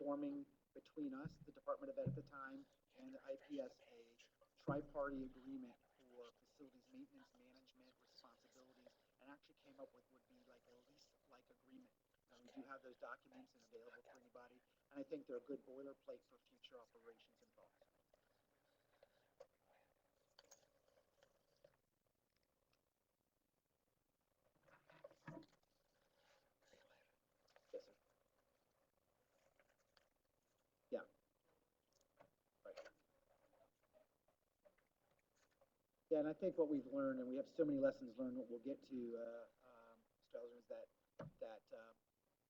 forming between us, the Department of Ed at the time, and the IPS a tri-party agreement for facilities maintenance, management, responsibilities, and actually came up with would be like a lease-like agreement. And we do have those documents and available for anybody, and I think they're a good boilerplate for future operations and thoughts. Yes, sir. Yeah, right. Yeah, and I think what we've learned, and we have so many lessons learned, what we'll get to, Mr. Elder, is that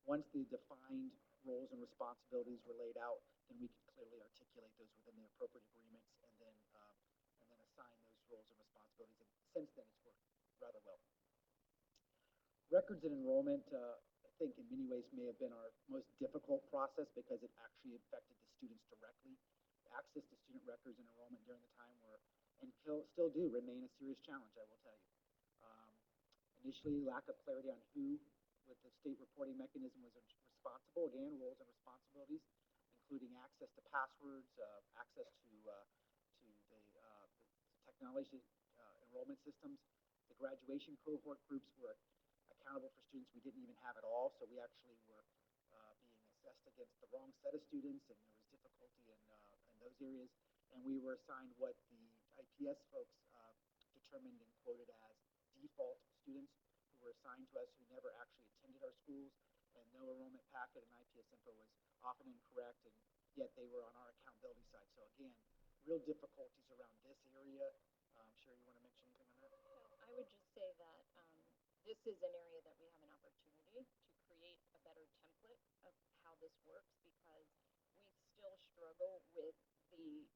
once the defined roles and responsibilities were laid out, then we can clearly articulate those within the appropriate agreements, and then assign those roles and responsibilities. And since then, it's worked rather well. Records and enrollment, I think in many ways may have been our most difficult process because it actually affected the students directly. Access to student records and enrollment during the time were, and still do, remain a serious challenge, I will tell you. Um, Initially, lack of clarity on who with the state reporting mechanism was responsible, again, roles and responsibilities, including access to passwords, access to the technology enrollment systems. The graduation cohort groups were accountable for students we didn't even have at all, so we actually were being assessed against the wrong set of students, and there was difficulty in those areas. And we were assigned what the IPS folks determined and quoted as default students who were assigned to us who never actually attended our schools, and no enrollment packet and IPS info was often incorrect, and yet they were on our accountability side. So again, real difficulties around this area. Sherry, you want to mention anything on that? So I would just say that this is an area that we have an opportunity to create a better template of how this works, because we still struggle with the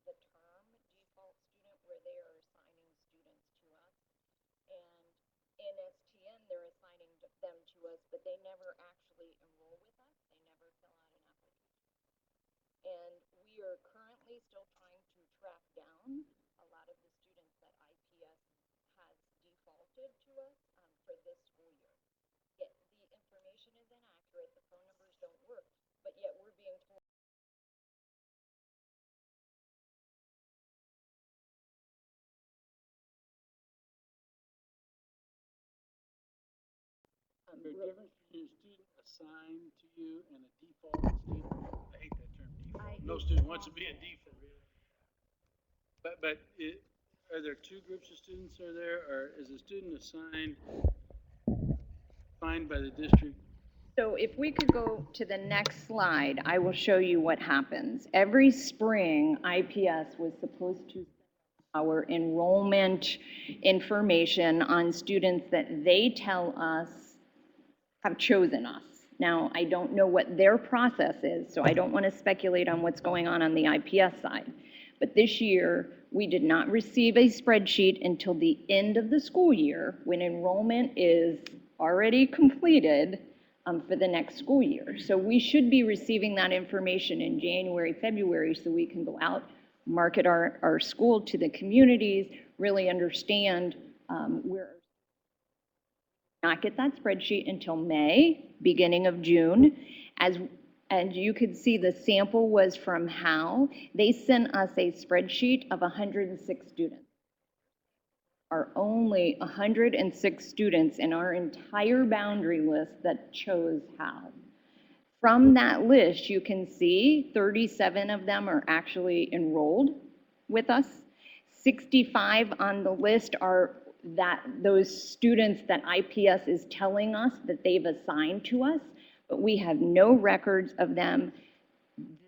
the term default student, where they are assigning students to us, and in STN they're assigning them to us, but they never actually enroll with us. They never fill out an application, and we are currently still trying to track down a lot of the students that IPS has defaulted to us for this school year. Yet the information is inaccurate, the phone numbers don't work, but yet we're being told Is there a difference between a student assigned to you and a default student? I hate that term default. No student wants to be a default. But are there two groups of students are there, or is a student assigned by the district? So if we could go to the next slide, I will show you what happens. Every spring, IPS was supposed to our enrollment information on students that they tell us have chosen us. Now, I don't know what their process is, so I don't want to speculate on what's going on the IPS side. But this year, we did not receive a spreadsheet until the end of the school year, when enrollment is already completed for the next school year. So we should be receiving that information in January, February, so we can go out, market our school to the communities, really understand where not get that spreadsheet until May, beginning of June. And you could see the sample was from Howe. They sent us a spreadsheet of 106 students. Are only 106 students in our entire boundary list that chose Howe. From that list, you can see 37 of them are actually enrolled with us. 65 on the list are those students that IPS is telling us that they've assigned to us, but we have no records of them.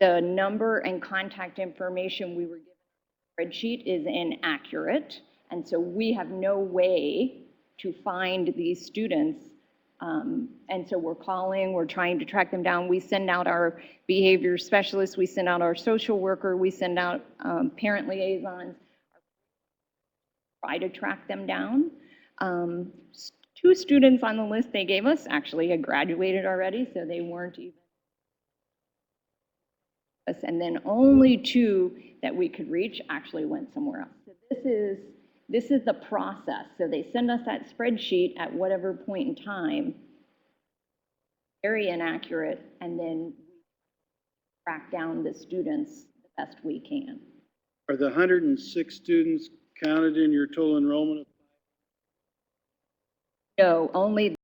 The number and contact information we were given on the spreadsheet is inaccurate, and so we have no way to find these students. And so we're calling, we're trying to track them down. We send out our behavior specialists, we send out our social worker, we send out parent liaisons, try to track them down. 2 students on the list they gave us actually had graduated already, so they weren't even. And then only 2 that we could reach actually went somewhere else. So this is the process. So they send us that spreadsheet at whatever point in time. very inaccurate, and then track down the students the best we can. Are the 106 students counted in your total enrollment? No, only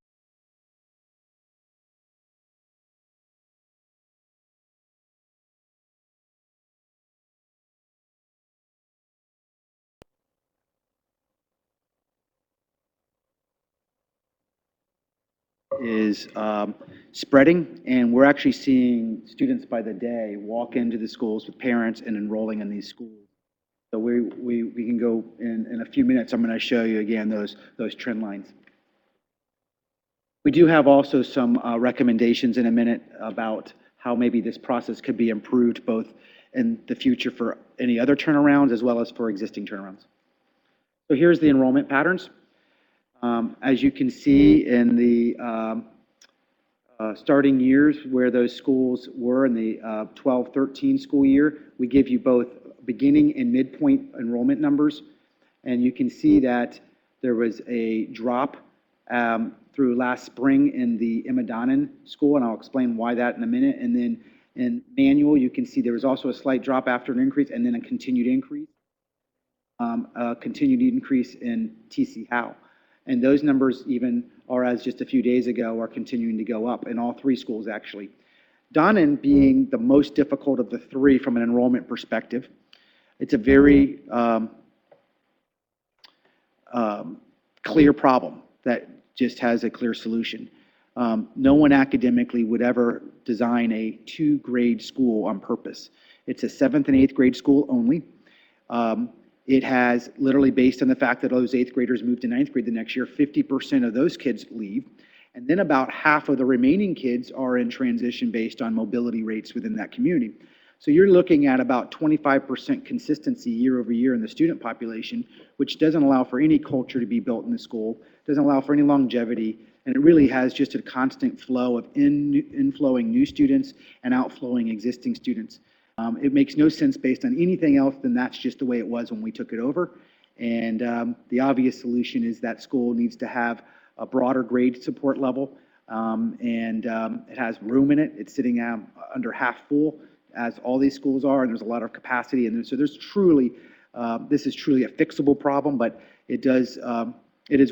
is spreading, and we're actually seeing students by the day walk into the schools with parents and enrolling in these schools. So we can go in a few minutes. I'm going to show you again those trend lines. We do have also some recommendations in a minute about how maybe this process could be improved both in the future for any other turnarounds as well as for existing turnarounds. So here's the enrollment patterns. As you can see in the starting years where those schools were in the 12-13 school year, we give you both beginning and midpoint enrollment numbers. And you can see that there was a drop through last spring in the Imadanen school, and I'll explain why that in a minute. And then in manual, you can see there was also a slight drop after an increase and then a continued increase in TC Howe. And those numbers even are, as just a few days ago, are continuing to go up in all three schools, actually. Donnan being the most difficult of the three from an enrollment perspective. It's a very clear problem that just has a clear solution. No one academically would ever design a 2-grade school on purpose. It's a 7th and 8th grade school only. It has literally, based on the fact that those 8th graders moved to 9th grade the next year, 50% of those kids leave. And then about half of the remaining kids are in transition based on mobility rates within that community. So you're looking at about 25% consistency year over year in the student population, which doesn't allow for any culture to be built in the school, doesn't allow for any longevity, and it really has just a constant flow of inflowing new students and outflowing existing students. It makes no sense based on anything else than that's just the way it was when we took it over. And the obvious solution is that school needs to have a broader grade support level, and it has room in it. It's sitting under half full, as all these schools are, and there's a lot of capacity. And so there's truly, this is truly a fixable problem, but it is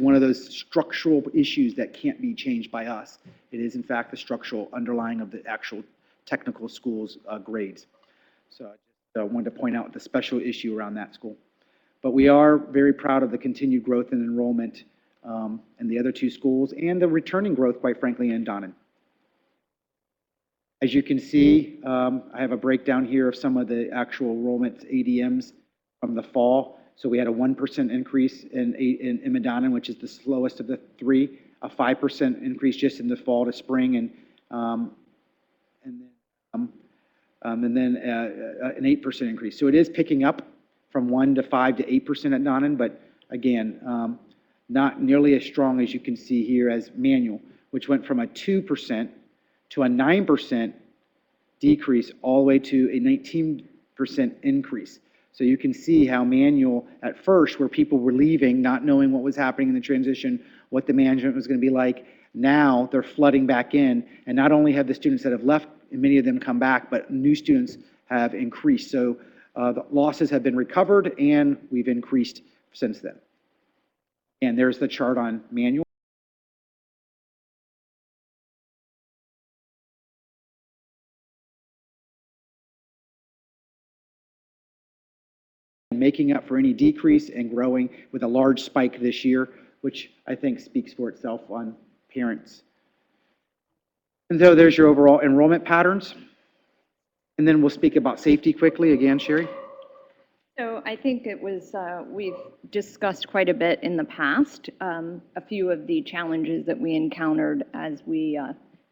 one of those structural issues that can't be changed by us. It is, in fact, the structural underlying of the actual technical school's grades. So I just wanted to point out the special issue around that school. But we are very proud of the continued growth in enrollment in the other two schools and the returning growth, quite frankly, in Donnan. As you can see, I have a breakdown here of some of the actual enrollment ADMs from the fall. So we had a 1% increase in Imadanen, which is the slowest of the three, a 5% increase just in the fall to spring, and then an 8% increase. So it is picking up from 1 to 5 to 8% at Donnan, but again, not nearly as strong as you can see here as manual, which went from a 2% to a 9% decrease all the way to a 19% increase. So you can see how manual at first, where people were leaving, not knowing what was happening in the transition, what the management was going to be like. Now they're flooding back in, and not only have the students that have left, and many of them come back, but new students have increased. So the losses have been recovered, and we've increased since then. And there's the chart on manual. Making up for any decrease and growing with a large spike this year, which I think speaks for itself on parents. And so there's your overall enrollment patterns. And then we'll speak about safety quickly again, Sherry. So I think it was, we've discussed quite a bit in the past, a few of the challenges that we encountered as we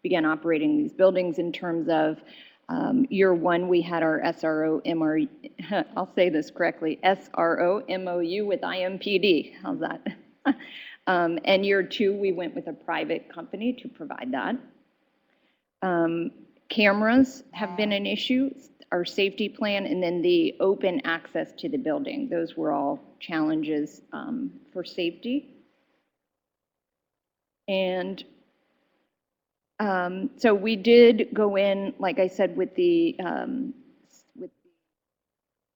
began operating these buildings in terms of year one, we had our SRO MRU, I'll say this correctly, SRO MOU with IMPD. How's that? And year two, we went with a private company to provide that. Cameras have been an issue, our safety plan, and then the open access to the building. Those were all challenges for safety. And So we did go in, like I said, with the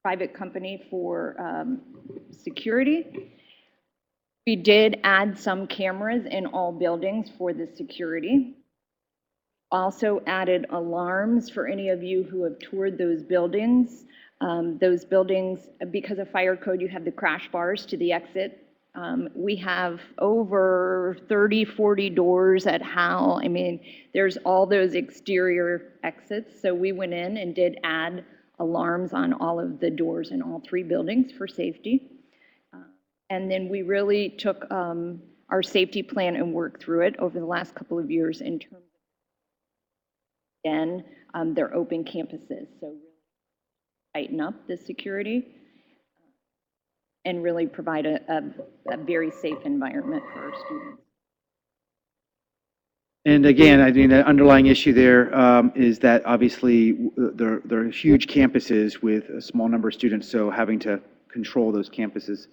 private company for security. We did add some cameras in all buildings for the security. Also added alarms for any of you who have toured those buildings. Those buildings, because of fire code, you have the crash bars to the exit. We have over 30, 40 doors at Hal. I mean, there's all those exterior exits. So we went in and did add alarms on all of the doors in all 3 buildings for safety. And then we really took our safety plan and worked through it over the last couple of years in terms of, again, their open campuses. So really tighten up the security and really provide a very safe environment for our students. And again, I mean, the underlying issue there is that obviously there are huge campuses with a small number of students, so having to control those campuses.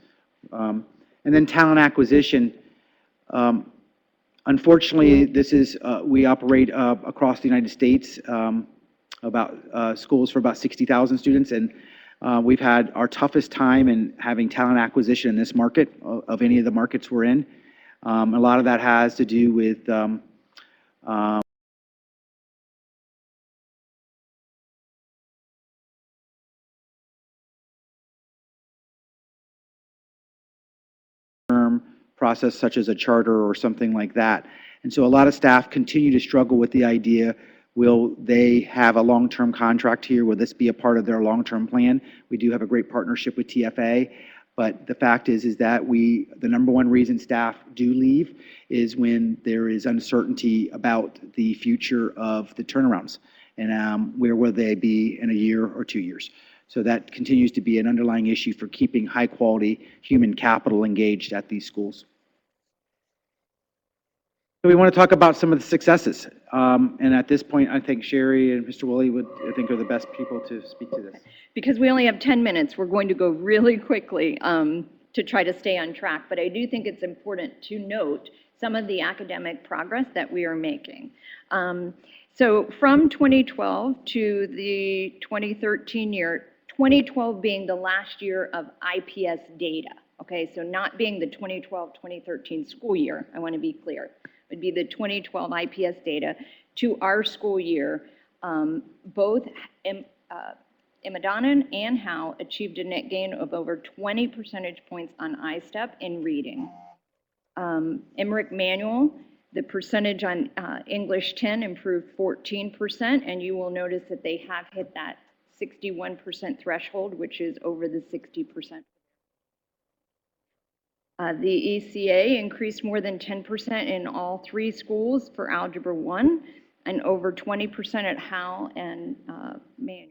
And then talent acquisition. Unfortunately, this is, we operate across the United States, about schools for about 60,000 students, and we've had our toughest time in having talent acquisition in this market of any of the markets we're in. A lot of that has to do with process such as a charter or something like that. And so a lot of staff continue to struggle with the idea, will they have a long-term contract here? Will this be a part of their long-term plan? We do have a great partnership with TFA, but the fact is that the number one reason staff do leave is when there is uncertainty about the future of the turnarounds and where will they be in a year or 2 years. So that continues to be an underlying issue for keeping high-quality human capital engaged at these schools. So we want to talk about some of the successes. And at this point, I think Sherry and Mr. Woolley are the best people to speak to this. Because we only have 10 minutes, we're going to go really quickly to try to stay on track. But I do think it's important to note some of the academic progress that we are making. So from 2012 to the 2013 year, 2012 being the last year of IPS data, okay? So not being the 2012-2013 school year, I want to be clear. Would be the 2012 IPS data to our school year. Both Imadonin and Howe achieved a net gain of over 20 percentage points on I-STEP in reading. Emmerich Manual, the percentage on English 10 improved 14%, and you will notice that they have hit that 61% threshold, which is over the 60%. The ECA increased more than 10% in all 3 schools for Algebra 1 and over 20% at Howe and Manual.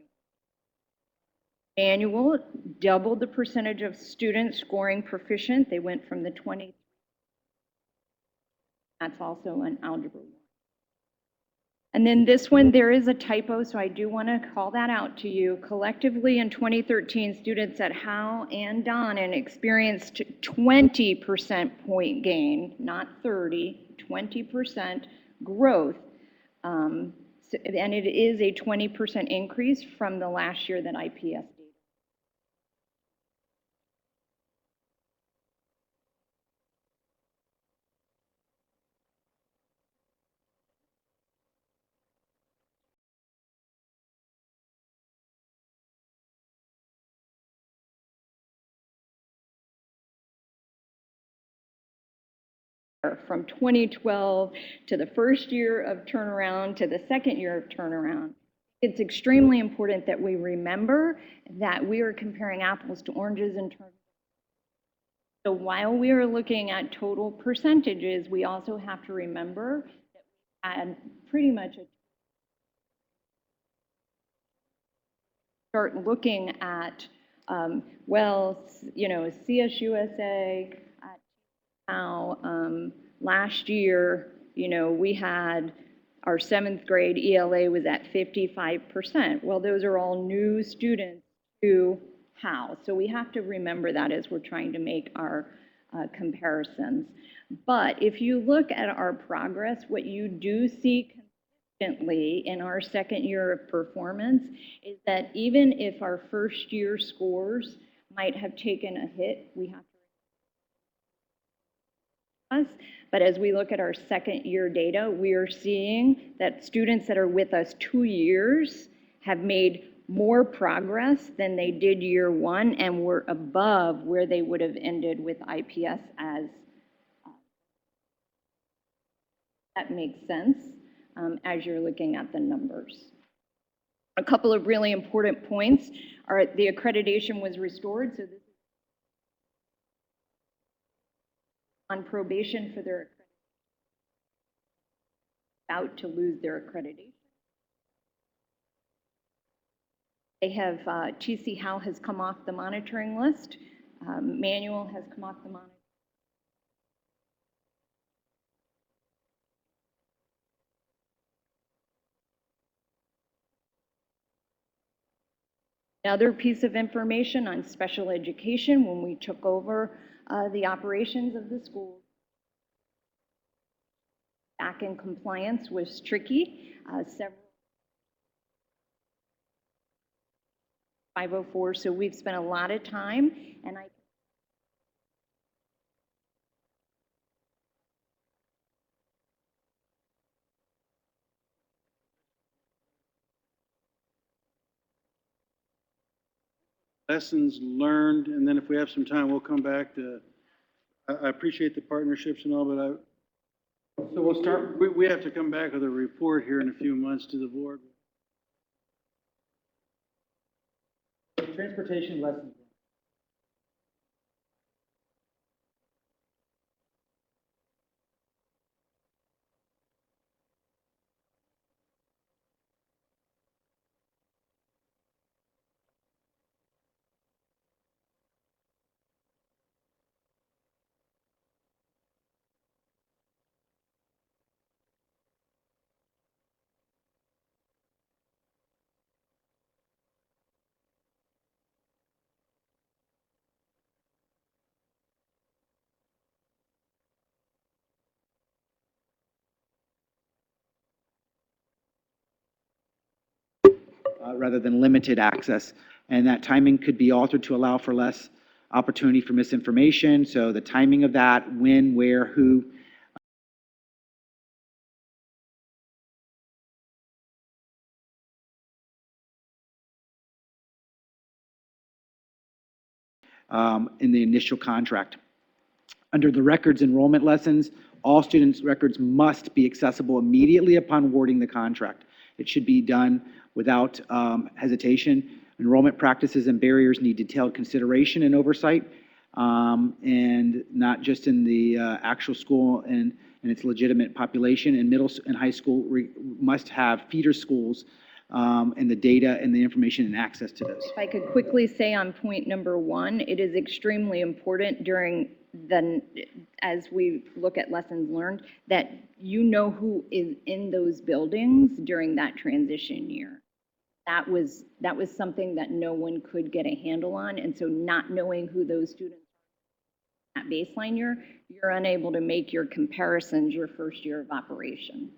Manual doubled the percentage of students scoring proficient. They went from the 20. That's also an Algebra 1. And then this one, there is a typo, so I do want to call that out to you. Collectively in 2013, students at Howe and Donnan experienced 20% point gain, not 30, 20% growth. And it is a 20% increase from the last year that IPS did. From 2012 to the first year of turnaround to the second year of turnaround. It's extremely important that we remember that we are comparing apples to oranges in terms. So while we are looking at total percentages, we also have to remember that we had pretty much start looking at, well, you know, CSUSA. Now, last year, you know, we had our 7th grade ELA was at 55%. Well, those are all new students to Howe. So we have to remember that as we're trying to make our comparisons. But if you look at our progress, what you do see in our second year of performance is that even if our first year scores might have taken a hit, we have to us. But as we look at our second year data, we are seeing that students that are with us 2 years have made more progress than they did year one and were above where they would have ended with IPS as that makes sense as you're looking at the numbers. A couple of really important points are the accreditation was restored, so this is on probation for their about to lose their accreditation. They have, TC Howe has come off the monitoring list. Manual has come off the monitoring. Another piece of information on special education, when we took over the operations of the school, back in compliance was tricky. Several 504, so we've spent a lot of time, and Lessons learned, and then if we have some time, we'll come back to, I appreciate the partnerships and all, but so we'll start, we have to come back with a report here in a few months to the board. Transportation lessons. Rather than limited access. And that timing could be altered to allow for less opportunity for misinformation. So the timing of that, when, where, who. In the initial contract. Under the records enrollment lessons, all students' records must be accessible immediately upon awarding the contract. It should be done without hesitation. Enrollment practices and barriers need detailed consideration and oversight, and not just in the actual school and its legitimate population. And middle and high school must have feeder schools and the data and the information and access to those. if I could quickly say on point number one, it is extremely important during as we look at lessons learned, that you know who is in those buildings during that transition year. That was something that no one could get a handle on, and so not knowing who those students are at baseline year, you're unable to make your comparisons your first year of operation.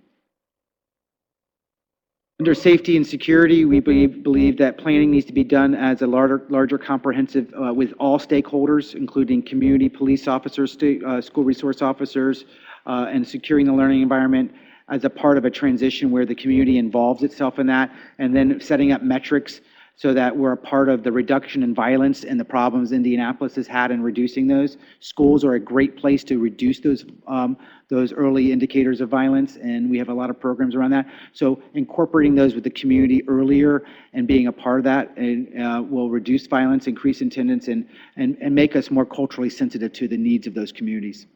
Under safety and security, we believe that planning needs to be done as a larger comprehensive with all stakeholders, including community, police officers, school resource officers, and securing the learning environment as a part of a transition where the community involves itself in that, and then setting up metrics so that we're a part of the reduction in violence and the problems Indianapolis has had in reducing those. Schools are a great place to reduce those early indicators of violence, and we have a lot of programs around that. So incorporating those with the community earlier and being a part of that will reduce violence, increase attendance, and make us more culturally sensitive to the needs of those communities.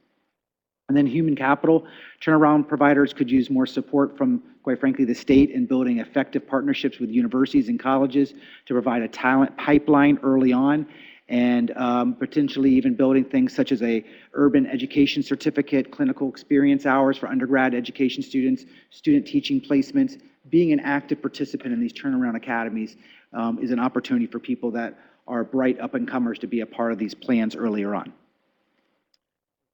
And then human capital, turnaround providers could use more support from, quite frankly, the state in building effective partnerships with universities and colleges to provide a talent pipeline early on, and potentially even building things such as a urban education certificate, clinical experience hours for undergrad education students, student teaching placements. Being an active participant in these turnaround academies is an opportunity for people that are bright up-and-comers to be a part of these plans earlier on.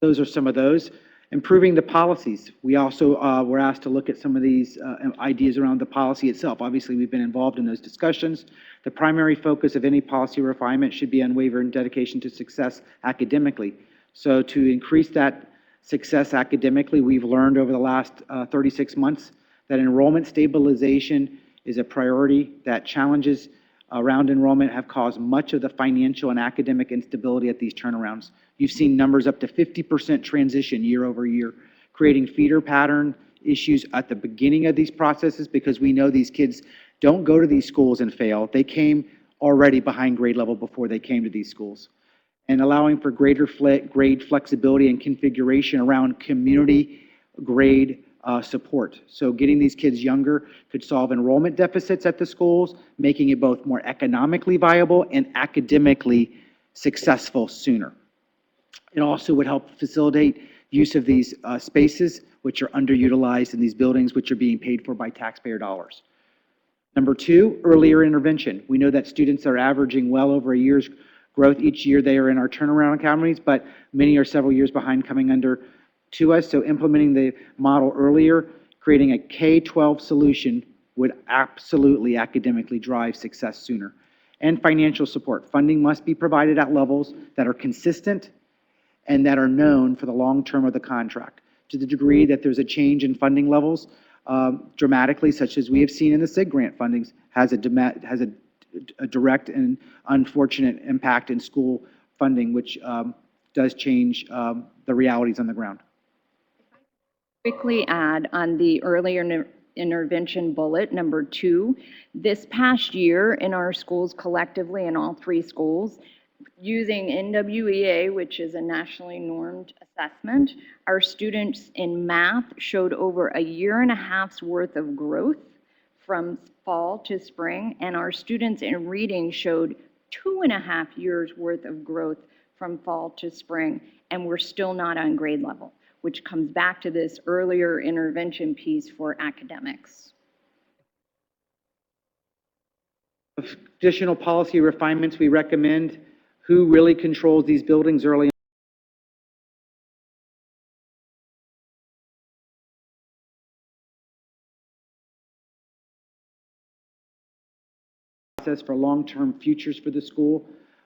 Those are some of those. Improving the policies. We also were asked to look at some of these ideas around the policy itself. Obviously, we've been involved in those discussions. The primary focus of any policy refinement should be unwavering dedication to success academically. So to increase that success academically, we've learned over the last 36 months that enrollment stabilization is a priority, that challenges around enrollment have caused much of the financial and academic instability at these turnarounds. You've seen numbers up to 50% transition year over year, creating feeder pattern issues at the beginning of these processes because we know these kids don't go to these schools and fail. They came already behind grade level before they came to these schools. And allowing for greater grade flexibility and configuration around community grade support. So getting these kids younger could solve enrollment deficits at the schools, making it both more economically viable and academically successful sooner. It also would help facilitate use of these spaces, which are underutilized in these buildings, which are being paid for by taxpayer dollars. Number two, earlier intervention. We know that students are averaging well over a year's growth each year they are in our turnaround academies, but many are several years behind coming under to us. So implementing the model earlier, creating a K-12 solution would absolutely academically drive success sooner. And financial support. Funding must be provided at levels that are consistent and that are known for the long term of the contract. To the degree that there's a change in funding levels dramatically, such as we have seen in the SIG grant fundings, has a direct and unfortunate impact in school funding, which does change the realities on the ground. Quickly add on the earlier intervention bullet, number 2, this past year in our schools collectively, in all 3 schools, using NWEA, which is a nationally normed assessment, our students in math showed over a year and a half's worth of growth from fall to spring, and our students in reading showed 2.5 years worth of growth from fall to spring, and we're still not on grade level, which comes back to this earlier intervention piece for academics. Additional policy refinements we recommend. Who really controls these buildings early process for long-term futures for the school?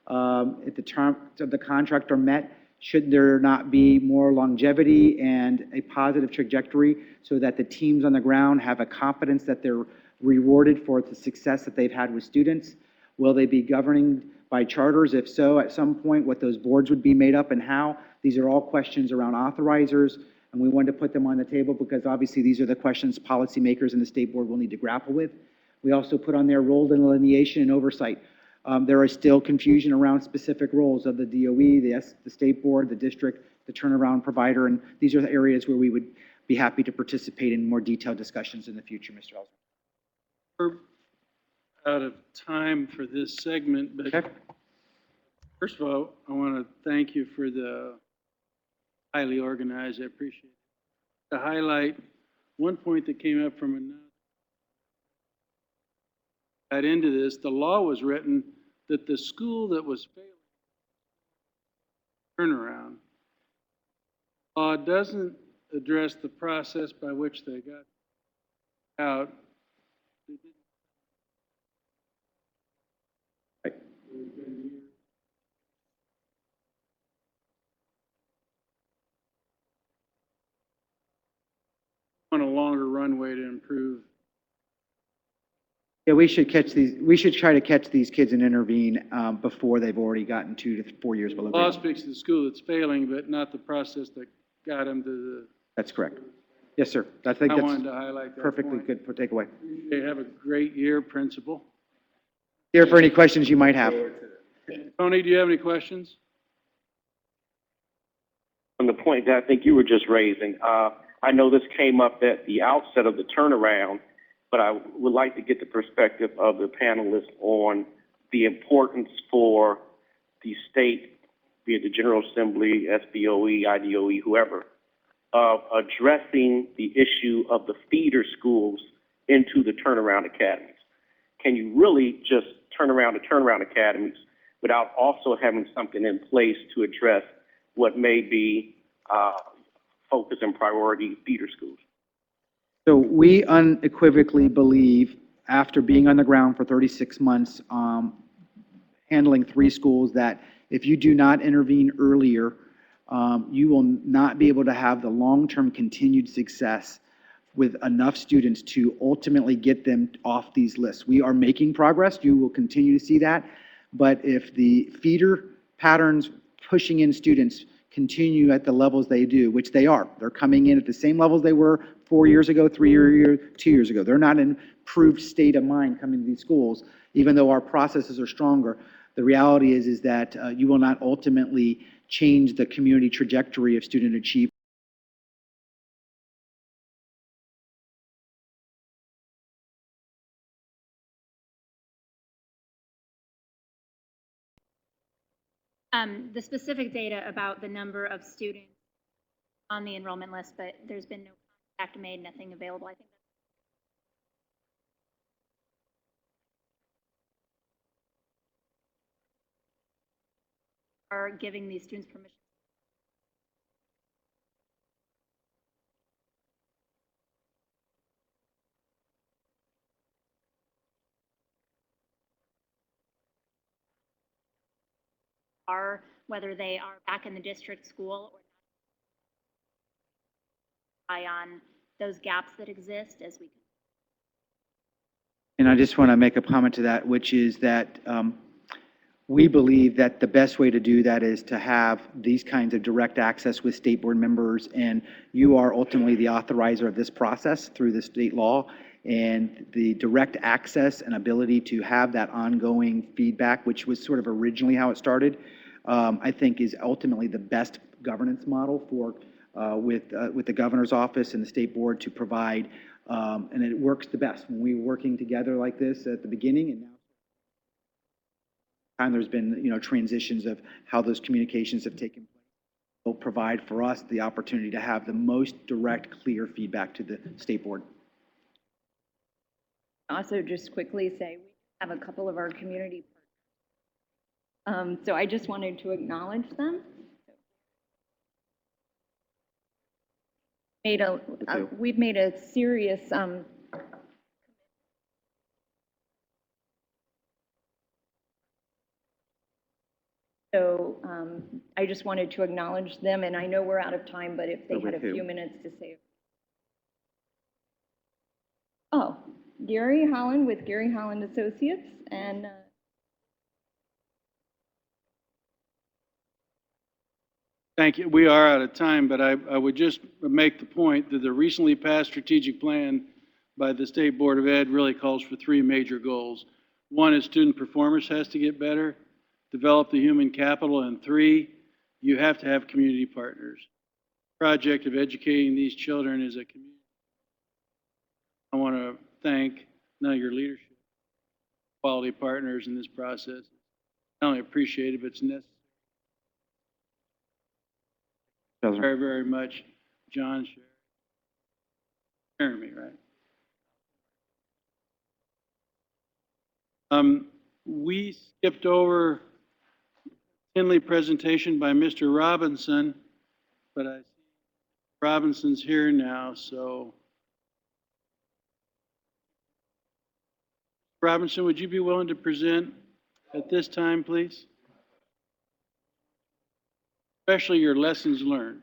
If the terms of the contract are met, should there not be more longevity and a positive trajectory so that the teams on the ground have a confidence that they're rewarded for the success that they've had with students? Will they be governing by charters? If so, at some point, what those boards would be made up and how? These are all questions around authorizers, and we wanted to put them on the table because obviously these are the questions policymakers and the state board will need to grapple with. We also put on there role delineation and oversight. There is still confusion around specific roles of the DOE, the state board, the district, the turnaround provider, and these are the areas where we would be happy to participate in more detailed discussions in the future, Mr. Ellsworth. We're out of time for this segment, but Okay. First of all, I want to thank you for the highly organized. I appreciate it. To highlight one point that came up from another. Got into this, the law was written that the school that was failing turnaround law doesn't address the process by which they got out. They didn't. On a longer runway to improve. Yeah, we should catch these. We should try to catch these kids and intervene before they've already gotten 2 to 4 years below. The law speaks to the school that's failing, but not the process that got them to the. That's correct. Yes, sir. I think I that's wanted to highlight that perfectly point. good for takeaway. They have a great year, Principal. Here for any questions you might have. Tony, do you have any questions? On the point that I think you were just raising, I know this came up at the outset of the turnaround, but I would like to get the perspective of the panelists on the importance for the state, be it the General Assembly, SBOE, IDOE, whoever, of addressing the issue of the feeder schools into the turnaround academies. Can you really just turn around the turnaround academies without also having something in place to address what may be focus and priority feeder schools? So we unequivocally believe, after being on the ground for 36 months, handling 3 schools, that if you do not intervene earlier, you will not be able to have the long-term continued success with enough students to ultimately get them off these lists. We are making progress. You will continue to see that. But if the feeder patterns pushing in students continue at the levels they do, which they are, they're coming in at the same levels they were 4 years ago, 3 years, 2 years ago. They're not in improved state of mind coming to these schools, even though our processes are stronger. The reality is that you will not ultimately change the community trajectory of student achievement. The specific data about the number of students on the enrollment list, but there's been no contact made, nothing available. I think are giving these students permission. Are whether they are back in the district school or rely on those gaps that exist as we. And I just want to make a comment to that, which is that we believe that the best way to do that is to have these kinds of direct access with state board members, and you are ultimately the authorizer of this process through the state law, and the direct access and ability to have that ongoing feedback, which was sort of originally how it started, I think is ultimately the best governance model for with the governor's office and the state board to provide, and it works the best when we're working together like this at the beginning, and now there's been, transitions of how those communications have taken place. Will provide for us the opportunity to have the most direct, clear feedback to the state board. Also, just quickly say, we have a couple of our community partners. So I just wanted to acknowledge them. We've made a serious so I just wanted to acknowledge them, and I know we're out of time, but if they had a few minutes to say. Oh, Gary Holland with Gary Holland Associates, and Thank you. We are out of time, but I would just make the point that the recently passed strategic plan by the State Board of Ed really calls for 3 major goals. 1 is student performance has to get better, develop the human capital, and 3, you have to have community partners. The project of educating these children is a community. I want to thank your leadership, quality partners in this process. Not only appreciate it, but it's necessary. Very, very much, John, Jeremy, right? We skipped over Tinley presentation by Mr. Robinson, but I see Robinson's here now, so. Robinson, would you be willing to present at this time, please? Especially your lessons learned.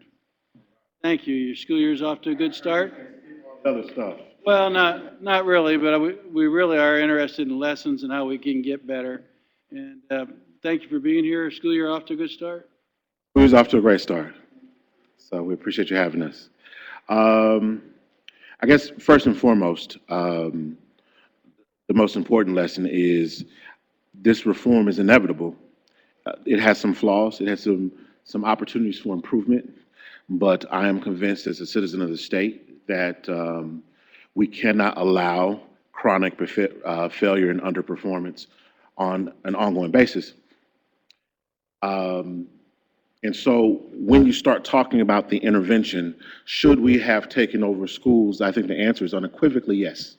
Thank you. Your school year is off to a good start. Other stuff. Well, not really, but we really are interested in lessons and how we can get better. And thank you for being here. School year off to a good start. It was off to a great start. So we appreciate you having us. I guess first and foremost, the most important lesson is this reform is inevitable. It has some flaws. It has some opportunities for improvement, but I am convinced as a citizen of the state that we cannot allow chronic failure and underperformance on an ongoing basis. And so when you start talking about the intervention, should we have taken over schools? I think the answer is unequivocally yes.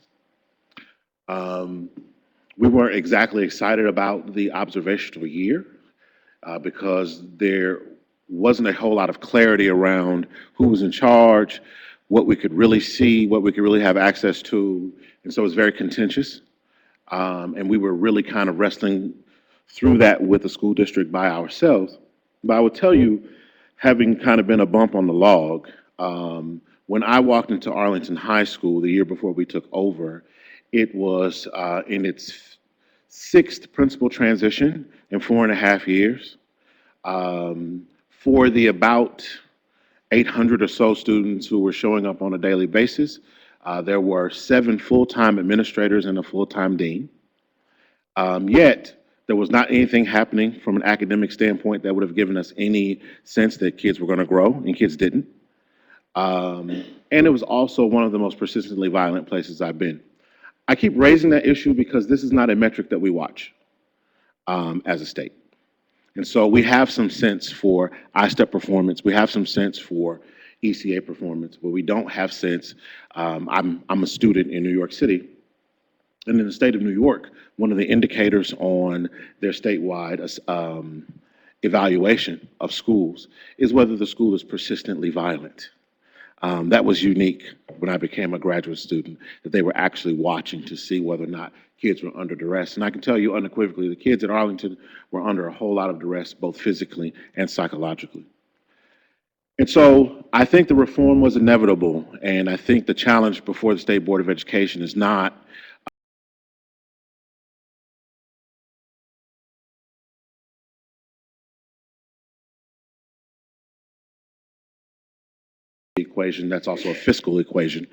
We weren't exactly excited about the observational year because there wasn't a whole lot of clarity around who was in charge, what we could really see, what we could really have access to. And so it was very contentious. And we were really kind of wrestling through that with the school district by ourselves. But I would tell you, having kind of been a bump on the log, when I walked into Arlington High School the year before we took over, it was in its sixth principal transition in 4.5 years. For the about 800 or so students who were showing up on a daily basis, there were 7 full-time administrators and a full-time dean. Yet, there was not anything happening from an academic standpoint that would have given us any sense that kids were going to grow, and kids didn't. And it was also one of the most persistently violent places I've been. I keep raising that issue because this is not a metric that we watch as a state. And so we have some sense for I-STEP performance. We have some sense for ECA performance, but we don't have sense. I'm a student in New York City. And in the state of New York, one of the indicators on their statewide evaluation of schools is whether the school is persistently violent. That was unique when I became a graduate student, that they were actually watching to see whether or not kids were under duress. And I can tell you unequivocally, the kids at Arlington were under a whole lot of duress, both physically and psychologically. And so I think the reform was inevitable, and I think the challenge before the State Board of Education is not equation, that's also a fiscal equation,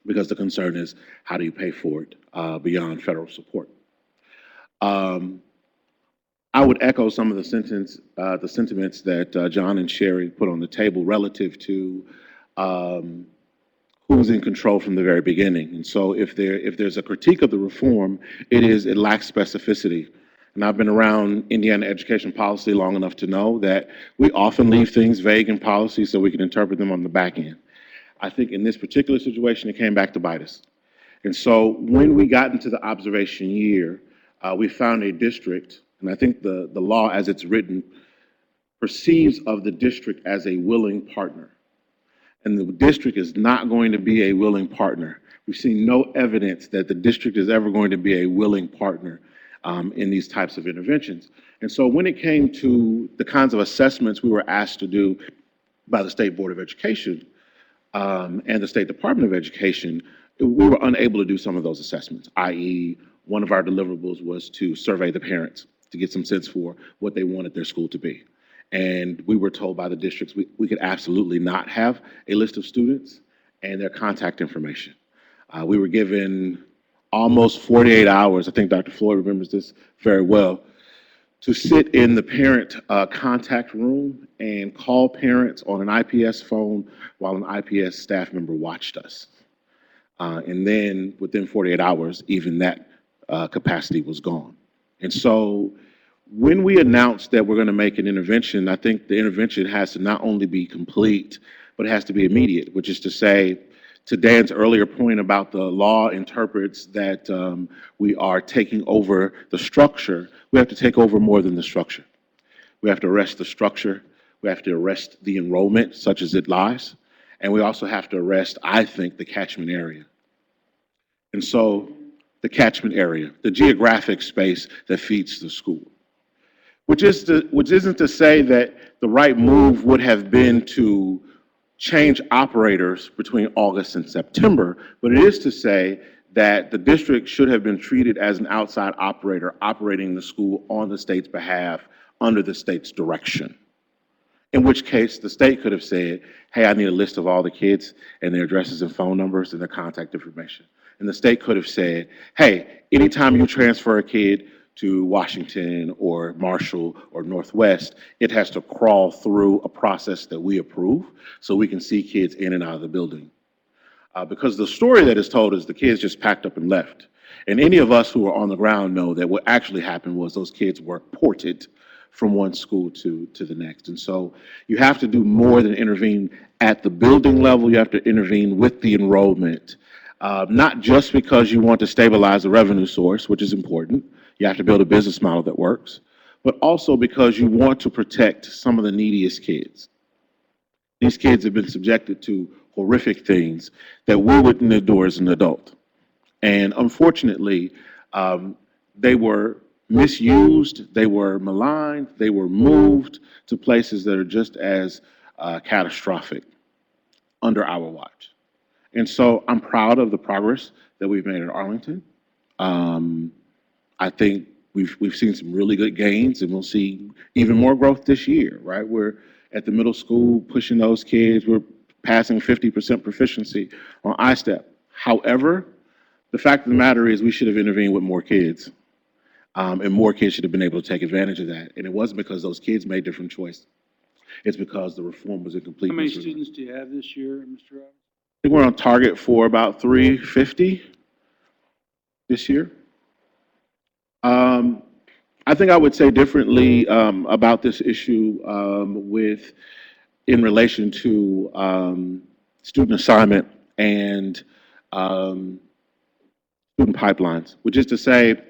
because the concern is how do you pay for it beyond federal support. I would echo some of the sentiments that John and Sherry put on the table relative to who's in control from the very beginning. And so if there's a critique of the reform, it lacks specificity. And I've been around Indiana education policy long enough to know that we often leave things vague in policy so we can interpret them on the back end. I think in this particular situation, it came back to bite us. And so when we got into the observation year, we found a district, and I think the law as it's written perceives of the district as a willing partner. And the district is not going to be a willing partner. We've seen no evidence that the district is ever going to be a willing partner in these types of interventions. And so when it came to the kinds of assessments we were asked to do by the State Board of Education and the State Department of Education, we were unable to do some of those assessments, i.e. one of our deliverables was to survey the parents to get some sense for what they wanted their school to be. And we were told by the districts we could absolutely not have a list of students and their contact information. We were given almost 48 hours, I think Dr. Floyd remembers this very well, to sit in the parent contact room and call parents on an IPS phone while an IPS staff member watched us. And then within 48 hours, even that capacity was gone. And so when we announced that we're going to make an intervention, I think the intervention has to not only be complete, but it has to be immediate, which is to say, to Dan's earlier point about the law interprets that we are taking over the structure, we have to take over more than the structure. We have to arrest the structure, we have to arrest the enrollment such as it lies, and we also have to arrest, I think, the catchment area. And so the catchment area, the geographic space that feeds the school. Which isn't to say that the right move would have been to change operators between August and September, but it is to say that the district should have been treated as an outside operator operating the school on the state's behalf under the state's direction. In which case, the state could have said, hey, I need a list of all the kids and their addresses and phone numbers and their contact information. And the state could have said, hey, anytime you transfer a kid to Washington or Marshall or Northwest, it has to crawl through a process that we approve so we can see kids in and out of the building. Because the story that is told is the kids just packed up and left. And any of us who are on the ground know that what actually happened was those kids were ported from one school to the next. And so you have to do more than intervene at the building level, you have to intervene with the enrollment. Not just because you want to stabilize the revenue source, which is important. You have to build a business model that works, but also because you want to protect some of the neediest kids. These kids have been subjected to horrific things that we wouldn't endure as an adult. And unfortunately, they were misused, they were maligned, they were moved to places that are just as catastrophic under our watch. And so I'm proud of the progress that we've made in Arlington. I think we've seen some really good gains, and we'll see even more growth this year, right? We're at the middle school pushing those kids. We're passing 50% proficiency on I-STEP. However, the fact of the matter is we should have intervened with more kids, and more kids should have been able to take advantage of that. And it wasn't because those kids made different choices. It's because the reform was incomplete. How many students do you have this year, Mr. Robbins? I think we're on target for about 350 this year. I think I would say differently about this issue in relation to student assignment and student pipelines, which is to say,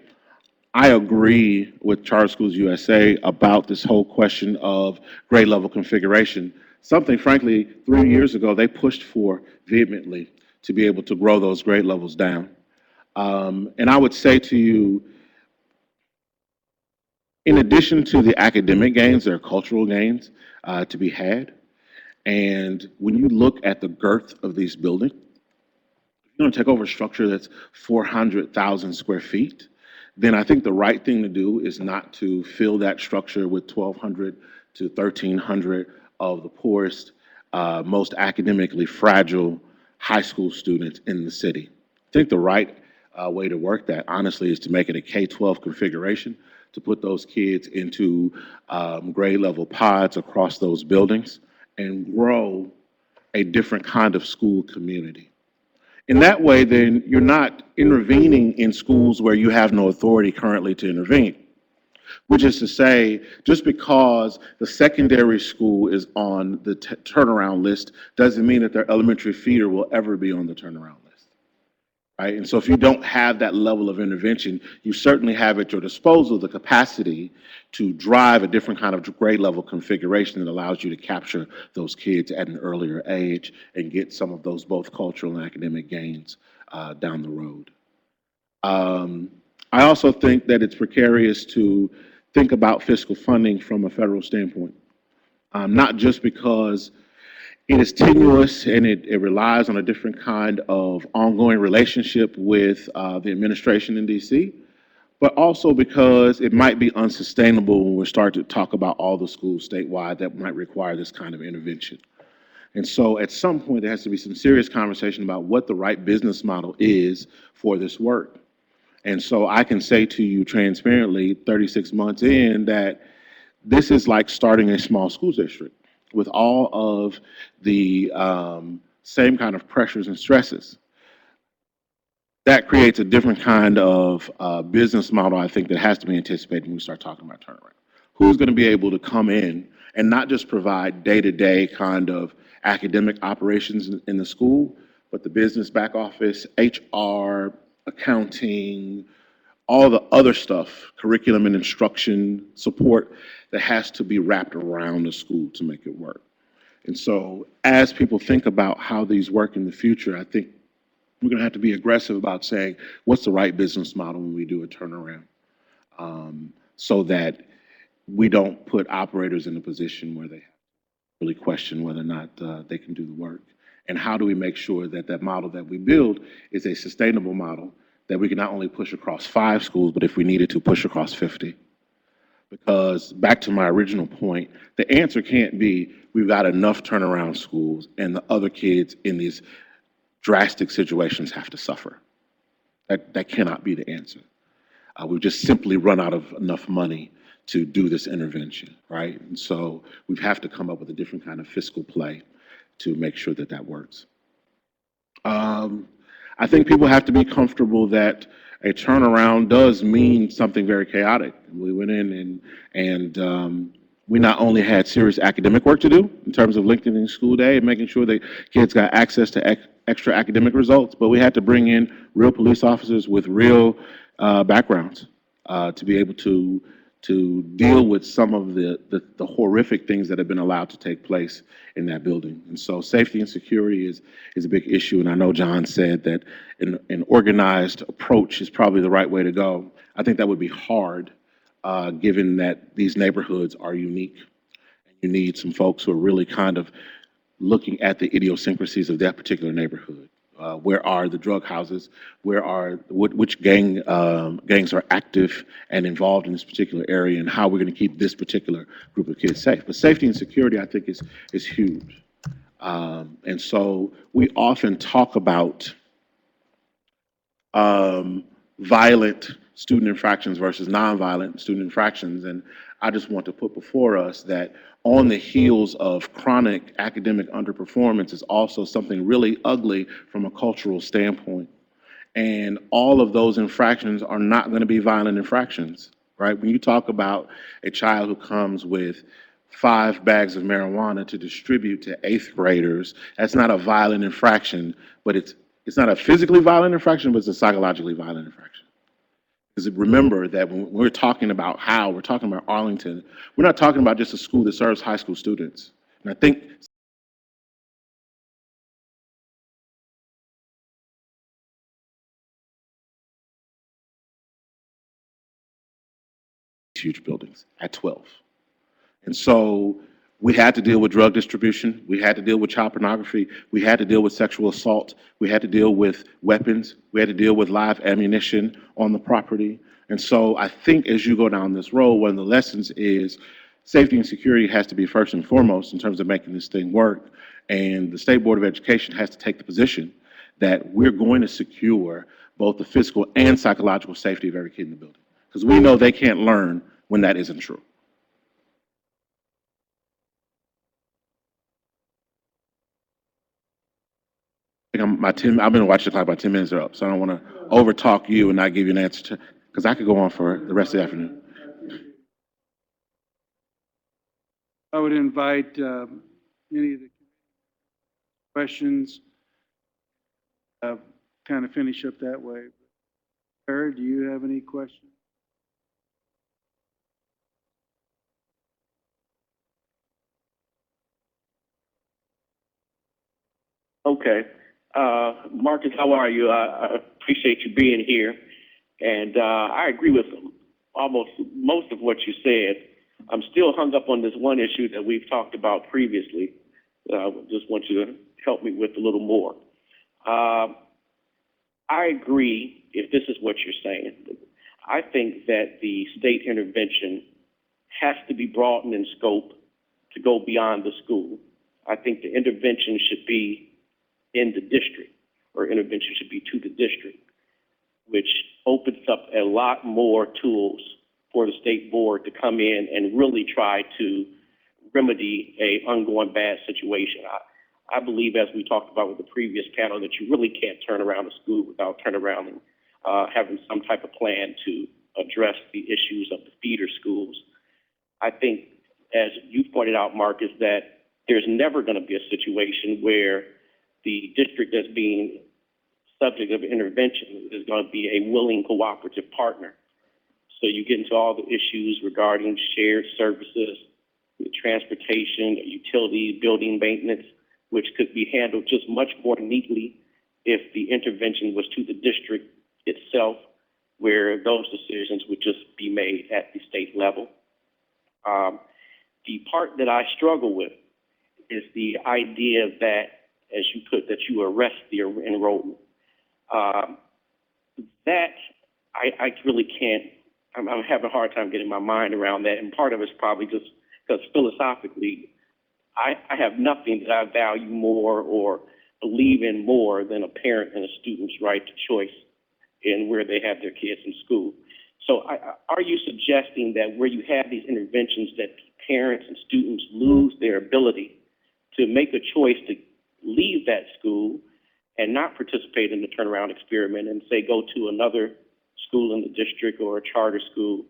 I agree with Charter Schools USA about this whole question of grade level configuration. Something, frankly, 3 years ago, they pushed for vehemently to be able to grow those grade levels down. And I would say to you, in addition to the academic gains, there are cultural gains to be had. And when you look at the girth of these buildings, if you're going to take over a structure that's 400,000 square feet, then I think the right thing to do is not to fill that structure with 1,200 to 1,300 of the poorest, most academically fragile high school students in the city. I think the right way to work that, honestly, is to make it a K-12 configuration, to put those kids into grade level pods across those buildings and grow a different kind of school community. In that way, then you're not intervening in schools where you have no authority currently to intervene, which is to say, just because the secondary school is on the turnaround list doesn't mean that their elementary feeder will ever be on the turnaround list, right? And so if you don't have that level of intervention, you certainly have at your disposal the capacity to drive a different kind of grade level configuration that allows you to capture those kids at an earlier age and get some of those both cultural and academic gains down the road. I also think that it's precarious to think about fiscal funding from a federal standpoint, not just because it is tenuous and it relies on a different kind of ongoing relationship with the administration in DC, but also because it might be unsustainable when we start to talk about all the schools statewide that might require this kind of intervention. And so at some point, there has to be some serious conversation about what the right business model is for this work. And so I can say to you transparently, 36 months in, that this is like starting a small school district with all of the same kind of pressures and stresses. That creates a different kind of business model, I think, that has to be anticipated when we start talking about turnaround. Who's going to be able to come in and not just provide day-to-day kind of academic operations in the school, but the business back office, HR, accounting, all the other stuff, curriculum and instruction support that has to be wrapped around the school to make it work. And so as people think about how these work in the future, I think we're going to have to be aggressive about saying, what's the right business model when we do a turnaround, so that we don't put operators in a position where they really question whether or not they can do the work. And how do we make sure that that model that we build is a sustainable model that we can not only push across 5 schools, but if we needed to, push across 50. Because back to my original point, the answer can't be we've got enough turnaround schools and the other kids in these drastic situations have to suffer. That cannot be the answer. We've just simply run out of enough money to do this intervention, right? And so we have to come up with a different kind of fiscal play to make sure that that works. I think people have to be comfortable that a turnaround does mean something very chaotic. We went in and we not only had serious academic work to do in terms of lengthening school day and making sure that kids got access to extra academic results, but we had to bring in real police officers with real backgrounds to be able to to deal with some of the horrific things that have been allowed to take place in that building. And so safety and security is a big issue. And I know John said that an organized approach is probably the right way to go. I think that would be hard, given that these neighborhoods are unique. You need some folks who are really kind of looking at the idiosyncrasies of that particular neighborhood. Where are the drug houses? Which gangs are active and involved in this particular area, and how we're going to keep this particular group of kids safe? But safety and security, I think, is huge. And so we often talk about violent student infractions versus nonviolent student infractions. And I just want to put before us that on the heels of chronic academic underperformance is also something really ugly from a cultural standpoint. And all of those infractions are not going to be violent infractions, right? When you talk about a child who comes with 5 bags of marijuana to distribute to 8th graders, that's not a violent infraction, but it's not a physically violent infraction, but it's a psychologically violent infraction. Because remember that when we're talking about we're talking about Arlington, we're not talking about just a school that serves high school students. And I think huge buildings at 12. And so we had to deal with drug distribution. We had to deal with child pornography. We had to deal with sexual assault. We had to deal with weapons. We had to deal with live ammunition on the property. And so I think as you go down this road, one of the lessons is safety and security has to be first and foremost in terms of making this thing work. And the State Board of Education has to take the position that we're going to secure both the physical and psychological safety of every kid in the building. Because we know they can't learn when that isn't true. I've been watching the clock, about 10 minutes are up, so I don't want to overtalk you and not give you an answer to, because I could go on for the rest of the afternoon. I would invite any of the questions, kind of finish up that way. Sarah, do you have any questions? Okay. Marcus, how are you? I appreciate you being here. And I agree with almost most of what you said. I'm still hung up on this one issue that we've talked about previously. I just want you to help me with a little more. I agree if this is what you're saying. I think that the state intervention has to be broadened in scope to go beyond the school. I think the intervention should be in the district, or intervention should be to the district, which opens up a lot more tools for the state board to come in and really try to remedy a ongoing bad situation. I believe, as we talked about with the previous panel, that you really can't turn around a school without turning around and having some type of plan to address the issues of the feeder schools. I think, as you pointed out, Marcus, that there's never going to be a situation where the district that's being subject of intervention is going to be a willing cooperative partner. So you get into all the issues regarding shared services, transportation, utilities, building maintenance, which could be handled just much more neatly if the intervention was to the district itself, where those decisions would just be made at the state level. The part that I struggle with is the idea that, as you put, that you arrest the enrollment. That I really can't, I'm having a hard time getting my mind around that. And part of it's probably just because philosophically, I have nothing that I value more or believe in more than a parent and a student's right to choice in where they have their kids in school. So are you suggesting that where you have these interventions that parents and students lose their ability to make a choice to leave that school and not participate in the turnaround experiment and say go to another school in the district or a charter school?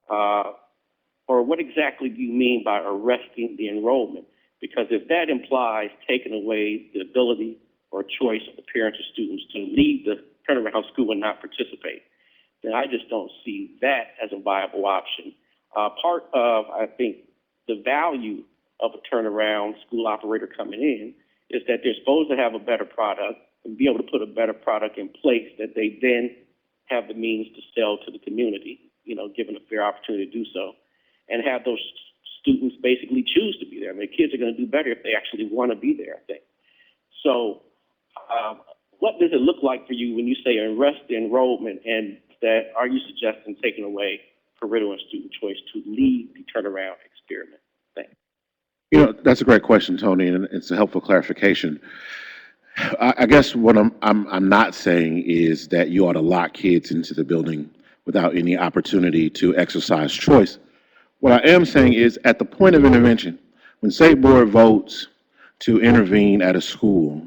Or what exactly do you mean by arresting the enrollment? Because if that implies taking away the ability or choice of the parents or students to leave the turnaround school and not participate, then I just don't see that as a viable option. Part of, I think, the value of a turnaround school operator coming in is that they're supposed to have a better product and be able to put a better product in place that they then have the means to sell to the community, given a fair opportunity to do so, and have those students basically choose to be there. I mean, kids are going to do better if they actually want to be there, I think. So what does it look like for you when you say arrest the enrollment, and that are you suggesting taking away parental and student choice to lead the turnaround experiment? Thanks. That's a great question, Tony, and it's a helpful clarification. I guess what I'm not saying is that you ought to lock kids into the building without any opportunity to exercise choice. What I am saying is at the point of intervention, when state board votes to intervene at a school,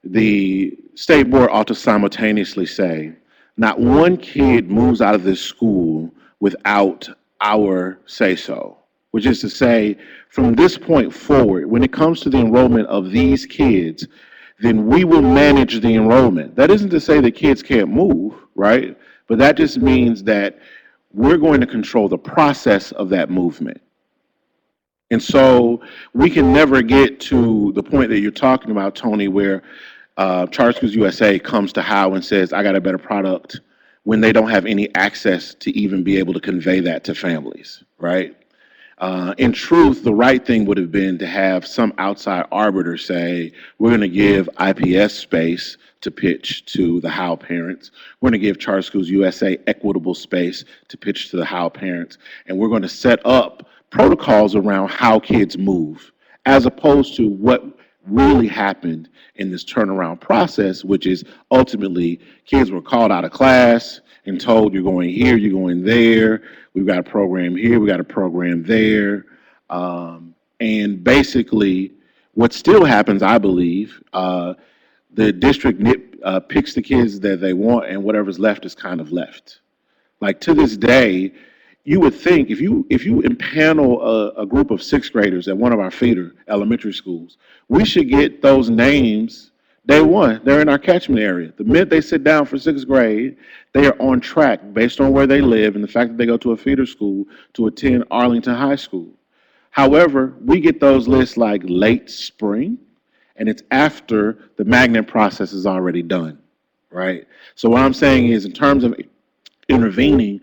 the state board ought to simultaneously say, not one kid moves out of this school without our say-so, which is to say, from this point forward, when it comes to the enrollment of these kids, then we will manage the enrollment. That isn't to say that kids can't move, right? But that just means that we're going to control the process of that movement. And so we can never get to the point that you're talking about, Tony, where Charter Schools USA comes to Howe and says, I got a better product, when they don't have any access to even be able to convey that to families, right? In truth, the right thing would have been to have some outside arbiter say, we're going to give IPS space to pitch to the Howe parents. We're going to give Charter Schools USA equitable space to pitch to the Howe parents. And we're going to set up protocols around how kids move, as opposed to what really happened in this turnaround process, which is ultimately kids were called out of class and told, you're going here, you're going there, we've got a program here, we got a program there. And basically, what still happens, I believe, the district picks the kids that they want, and whatever's left is kind of left. Like, to this day, you would think if you impanel a group of sixth graders at one of our feeder elementary schools, we should get those names day one. They're in our catchment area. The minute they sit down for sixth grade, they are on track based on where they live and the fact that they go to a feeder school to attend Arlington High School. However, we get those lists like late spring, and it's after the magnet process is already done, right? So what I'm saying is, in terms of intervening,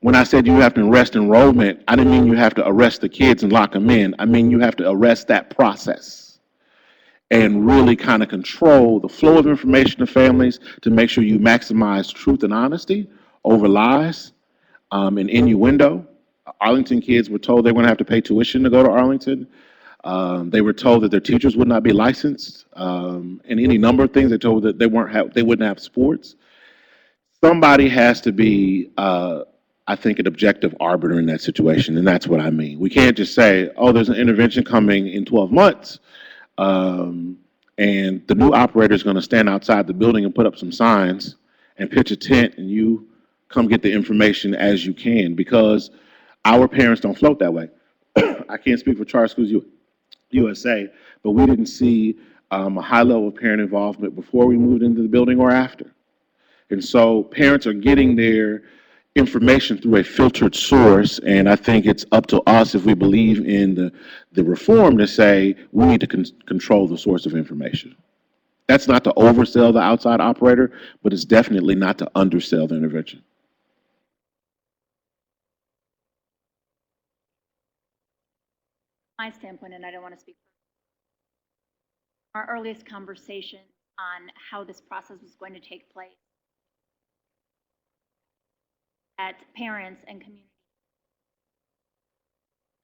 when I said you have to arrest enrollment, I didn't mean you have to arrest the kids and lock them in. I mean you have to arrest that process and really kind of control the flow of information to families to make sure you maximize truth and honesty over lies and innuendo. Arlington kids were told they were going to have to pay tuition to go to Arlington. They were told that their teachers would not be licensed, and any number of things. They told that they wouldn't have sports. Somebody has to be, I think, an objective arbiter in that situation, and that's what I mean. We can't just say, oh, there's an intervention coming in 12 months, and the new operator is going to stand outside the building and put up some signs and pitch a tent, and you come get the information as you can, because our parents don't float that way. I can't speak for Charter Schools USA, but we didn't see a high level of parent involvement before we moved into the building or after. And so parents are getting their information through a filtered source, and I think it's up to us, if we believe in the reform, to say we need to control the source of information. That's not to oversell the outside operator, but it's definitely not to undersell the intervention. My standpoint, and I don't want to speak for our earliest conversation on how this process was going to take place, that parents and community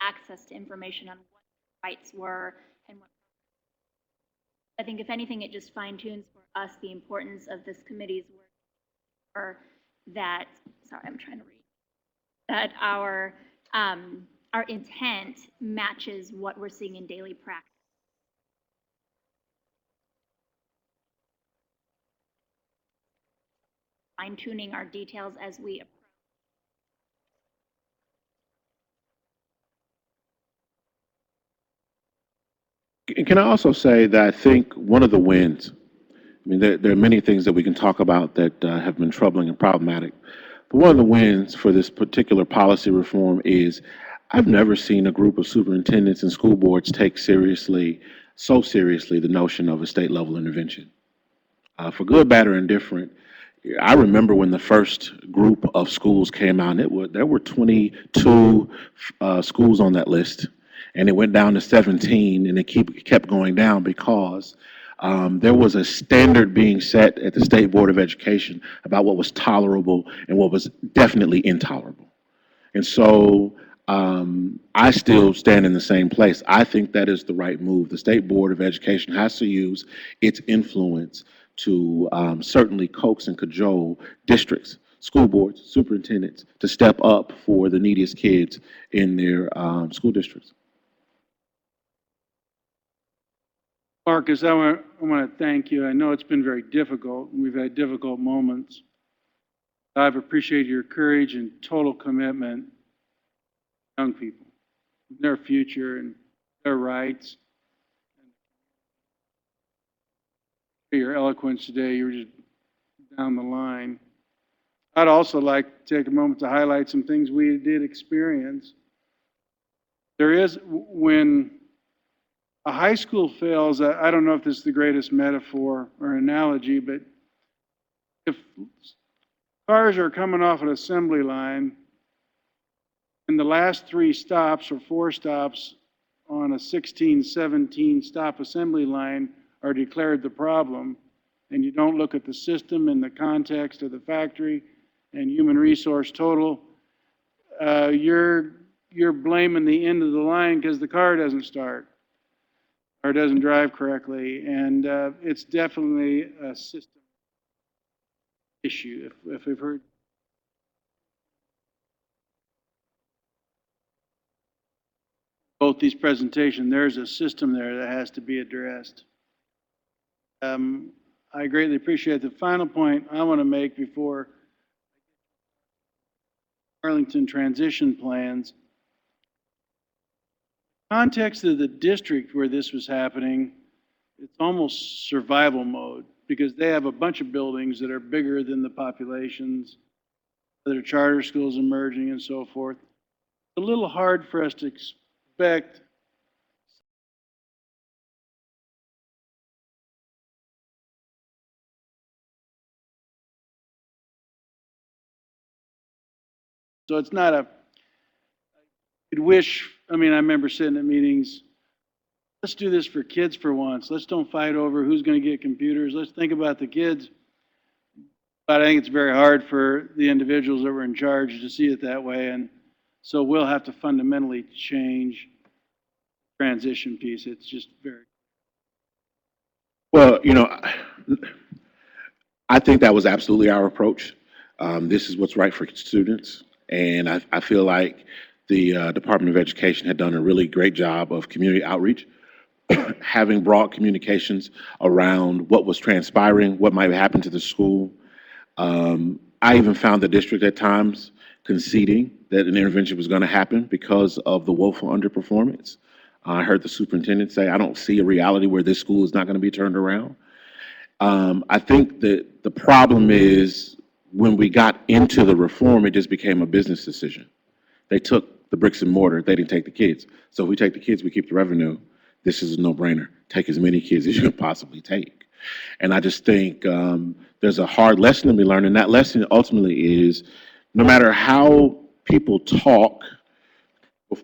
access to information on what their rights were and what. I think if anything, it just fine-tunes for us the importance of this committee's work, or that, sorry, I'm trying to read, that our intent matches what we're seeing in daily practice. Fine-tuning our details as we approach. Can I also say that I think one of the wins, I mean, there are many things that we can talk about that have been troubling and problematic, but one of the wins for this particular policy reform is I've never seen a group of superintendents and school boards take so seriously, the notion of a state level intervention. For good, bad, or indifferent, I remember when the first group of schools came out, there were 22 schools on that list, and it went down to 17, and it kept going down because there was a standard being set at the State Board of Education about what was tolerable and what was definitely intolerable. And so I still stand in the same place. I think that is the right move. The State Board of Education has to use its influence to certainly coax and cajole districts, school boards, superintendents to step up for the neediest kids in their school districts. Marcus, I want to thank you. I know it's been very difficult, and we've had difficult moments. I've appreciated your courage and total commitment to young people, their future and their rights. Your eloquence today, you were just down the line. I'd also like to take a moment to highlight some things we did experience. When a high school fails, I don't know if this is the greatest metaphor or analogy, but if cars are coming off an assembly line and the last 3 stops or 4 stops on a 16, 17 stop assembly line are declared the problem, and you don't look at the system in the context of the factory and human resource total, you're blaming the end of the line because the car doesn't start or doesn't drive correctly, and it's definitely a system issue. If we've heard both these presentations, there's a system there that has to be addressed. I greatly appreciate the final point I want to make before Arlington transition plans. Context of the district where this was happening, it's almost survival mode because they have a bunch of buildings that are bigger than the populations, that are charter schools emerging and so forth. It's a little hard for us to expect so it's not a, I'd wish, I remember sitting at meetings, let's do this for kids for once. Let's don't fight over who's going to get computers. Let's think about the kids. But I think it's very hard for the individuals that were in charge to see it that way. And so we'll have to fundamentally change the transition piece. It's just very. Well, I think that was absolutely our approach. This is what's right for students. And I feel like the Department of Education had done a really great job of community outreach, having broad communications around what was transpiring, what might happen to the school. I even found the district at times conceding that an intervention was going to happen because of the woeful underperformance. I heard the superintendent say, I don't see a reality where this school is not going to be turned around. I think that the problem is when we got into the reform, it just became a business decision. They took the bricks and mortar, they didn't take the kids. So if we take the kids, we keep the revenue. This is a no-brainer. Take as many kids as you can possibly take. And I just think there's a hard lesson to be learned, and that lesson ultimately is no matter how people talk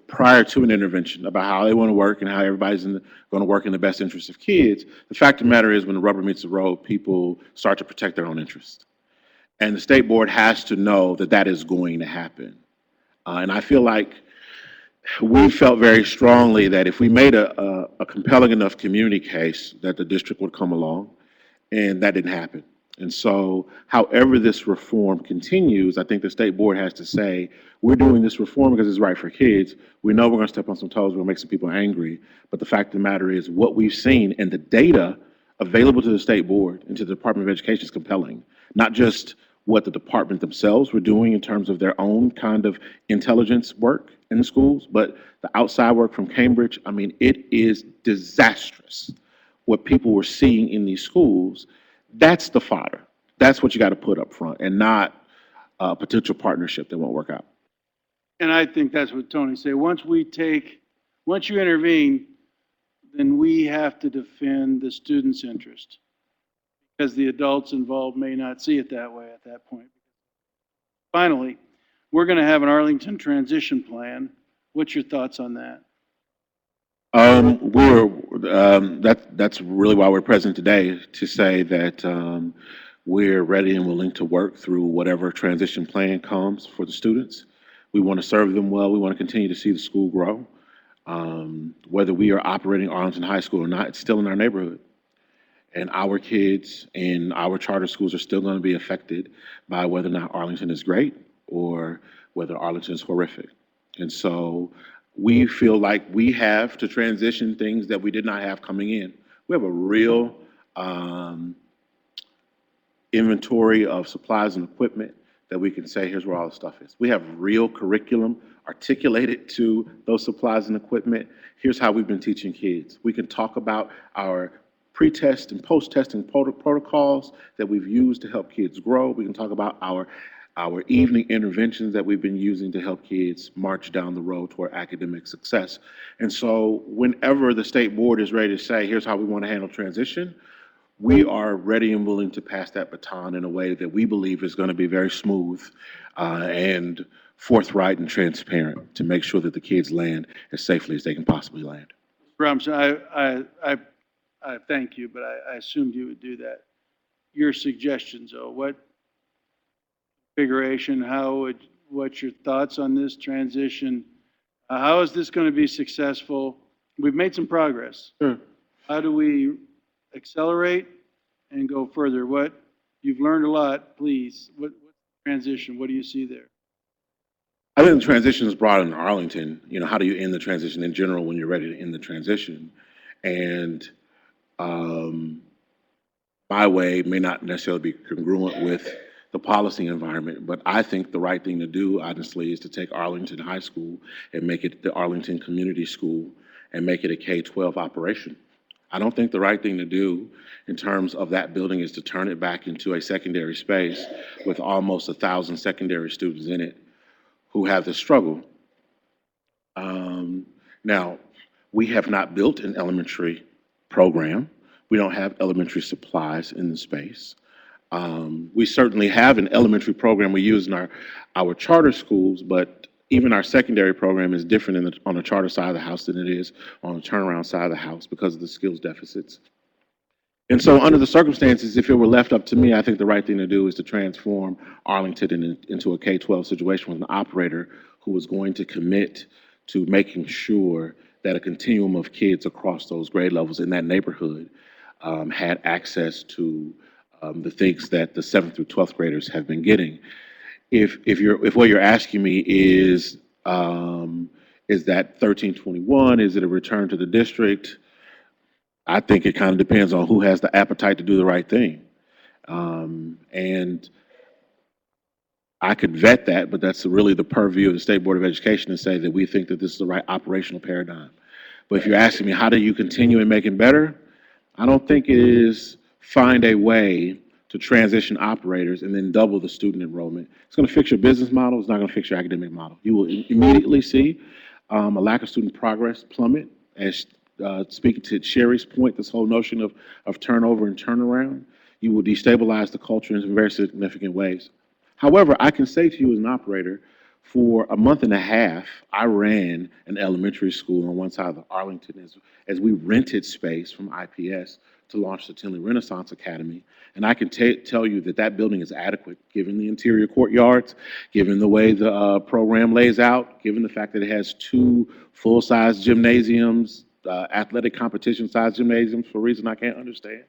prior to an intervention about how they want to work and how everybody's going to work in the best interest of kids, the fact of the matter is when the rubber meets the road, people start to protect their own interests. And the state board has to know that that is going to happen. And I feel like we felt very strongly that if we made a compelling enough community case that the district would come along, and that didn't happen. And so however this reform continues, I think the state board has to say, we're doing this reform because it's right for kids. We know we're going to step on some toes, we're going to make some people angry. But the fact of the matter is what we've seen and the data available to the state board and to the Department of Education is compelling. Not just what the department themselves were doing in terms of their own kind of intelligence work in the schools, but the outside work from Cambridge, it is disastrous what people were seeing in these schools. That's the fodder. That's what you got to put up front and not a potential partnership that won't work out. And I think that's what Tony said. Once you intervene, then we have to defend the student's interest. Because the adults involved may not see it that way at that point. Finally, we're going to have an Arlington transition plan. What's your thoughts on that? That's really why we're present today, to say that, we're ready and willing to work through whatever transition plan comes for the students. We want to serve them well. We want to continue to see the school grow. Whether we are operating Arlington High School or not, it's still in our neighborhood. And our kids in our charter schools are still going to be affected by whether or not Arlington is great or whether Arlington is horrific. And so we feel like we have to transition things that we did not have coming in. We have a real inventory of supplies and equipment that we can say, here's where all the stuff is. We have real curriculum articulated to those supplies and equipment. Here's how we've been teaching kids. We can talk about our pre-test and post-testing protocols that we've used to help kids grow. We can talk about our evening interventions that we've been using to help kids march down the road toward academic success. And so whenever the state board is ready to say, here's how we want to handle transition, we are ready and willing to pass that baton in a way that we believe is going to be very smooth and forthright and transparent to make sure that the kids land as safely as they can possibly land. Robinson, I thank you, but I assumed you would do that. Your suggestions, though, what configuration, what's your thoughts on this transition? How is this going to be successful? We've made some progress. Sure. How do we accelerate and go further? You've learned a lot, please. What transition, what do you see there? I think the transition is broad in Arlington. You know, how do you end the transition in general when you're ready to end the transition? And my way may not necessarily be congruent with the policy environment, but I think the right thing to do, honestly, is to take Arlington High School and make it the Arlington Community School and make it a K-12 operation. I don't think the right thing to do in terms of that building is to turn it back into a secondary space with almost 1,000 secondary students in it who have this struggle. Now, we have not built an elementary program. We don't have elementary supplies in the space. We certainly have an elementary program we use in our charter schools, but even our secondary program is different on the charter side of the house than it is on the turnaround side of the house because of the skills deficits. And so under the circumstances, if it were left up to me, I think the right thing to do is to transform Arlington into a K-12 situation with an operator who is going to commit to making sure that a continuum of kids across those grade levels in that neighborhood had access to the things that the 7th through 12th graders have been getting. If what you're asking me is that 1321, is it a return to the district? I think it kind of depends on who has the appetite to do the right thing. And I could vet that, but that's really the purview of the State Board of Education to say that we think that this is the right operational paradigm. But if you're asking me, how do you continue and make it better? I don't think it is find a way to transition operators and then double the student enrollment. It's going to fix your business model. It's not going to fix your academic model. You will immediately see a lack of student progress plummet. As speaking to Sherry's point, this whole notion of turnover and turnaround, you will destabilize the culture in some very significant ways. However, I can say to you as an operator, for a month and a half, I ran an elementary school on one side of the Arlington as we rented space from IPS to launch the Tinley Renaissance Academy. And I can tell you that that building is adequate, given the interior courtyards, given the way the program lays out, given the fact that it has 2 full-size gymnasiums, athletic competition-sized gymnasiums for a reason I can't understand.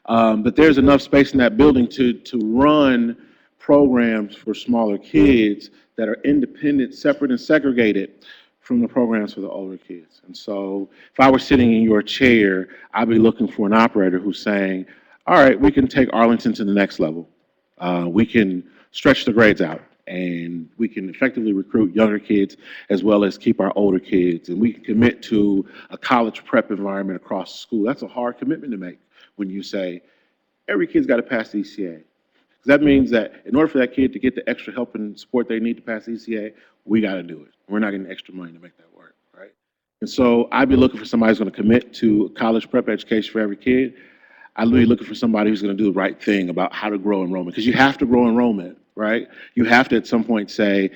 But there's enough space in that building to run programs for smaller kids that are independent, separate, and segregated from the programs for the older kids. And so if I were sitting in your chair, I'd be looking for an operator who's saying, all right, we can take Arlington to the next level. We can stretch the grades out, and we can effectively recruit younger kids as well as keep our older kids. And we can commit to a college prep environment across the school. That's a hard commitment to make when you say, every kid's got to pass the ECA. Because that means that in order for that kid to get the extra help and support they need to pass ECA, we got to do it. We're not getting extra money to make that work, right? And so I'd be looking for somebody who's going to commit to college prep education for every kid. I'd be looking for somebody who's going to do the right thing about how to grow enrollment, because you have to grow enrollment, right? You have to at some point say,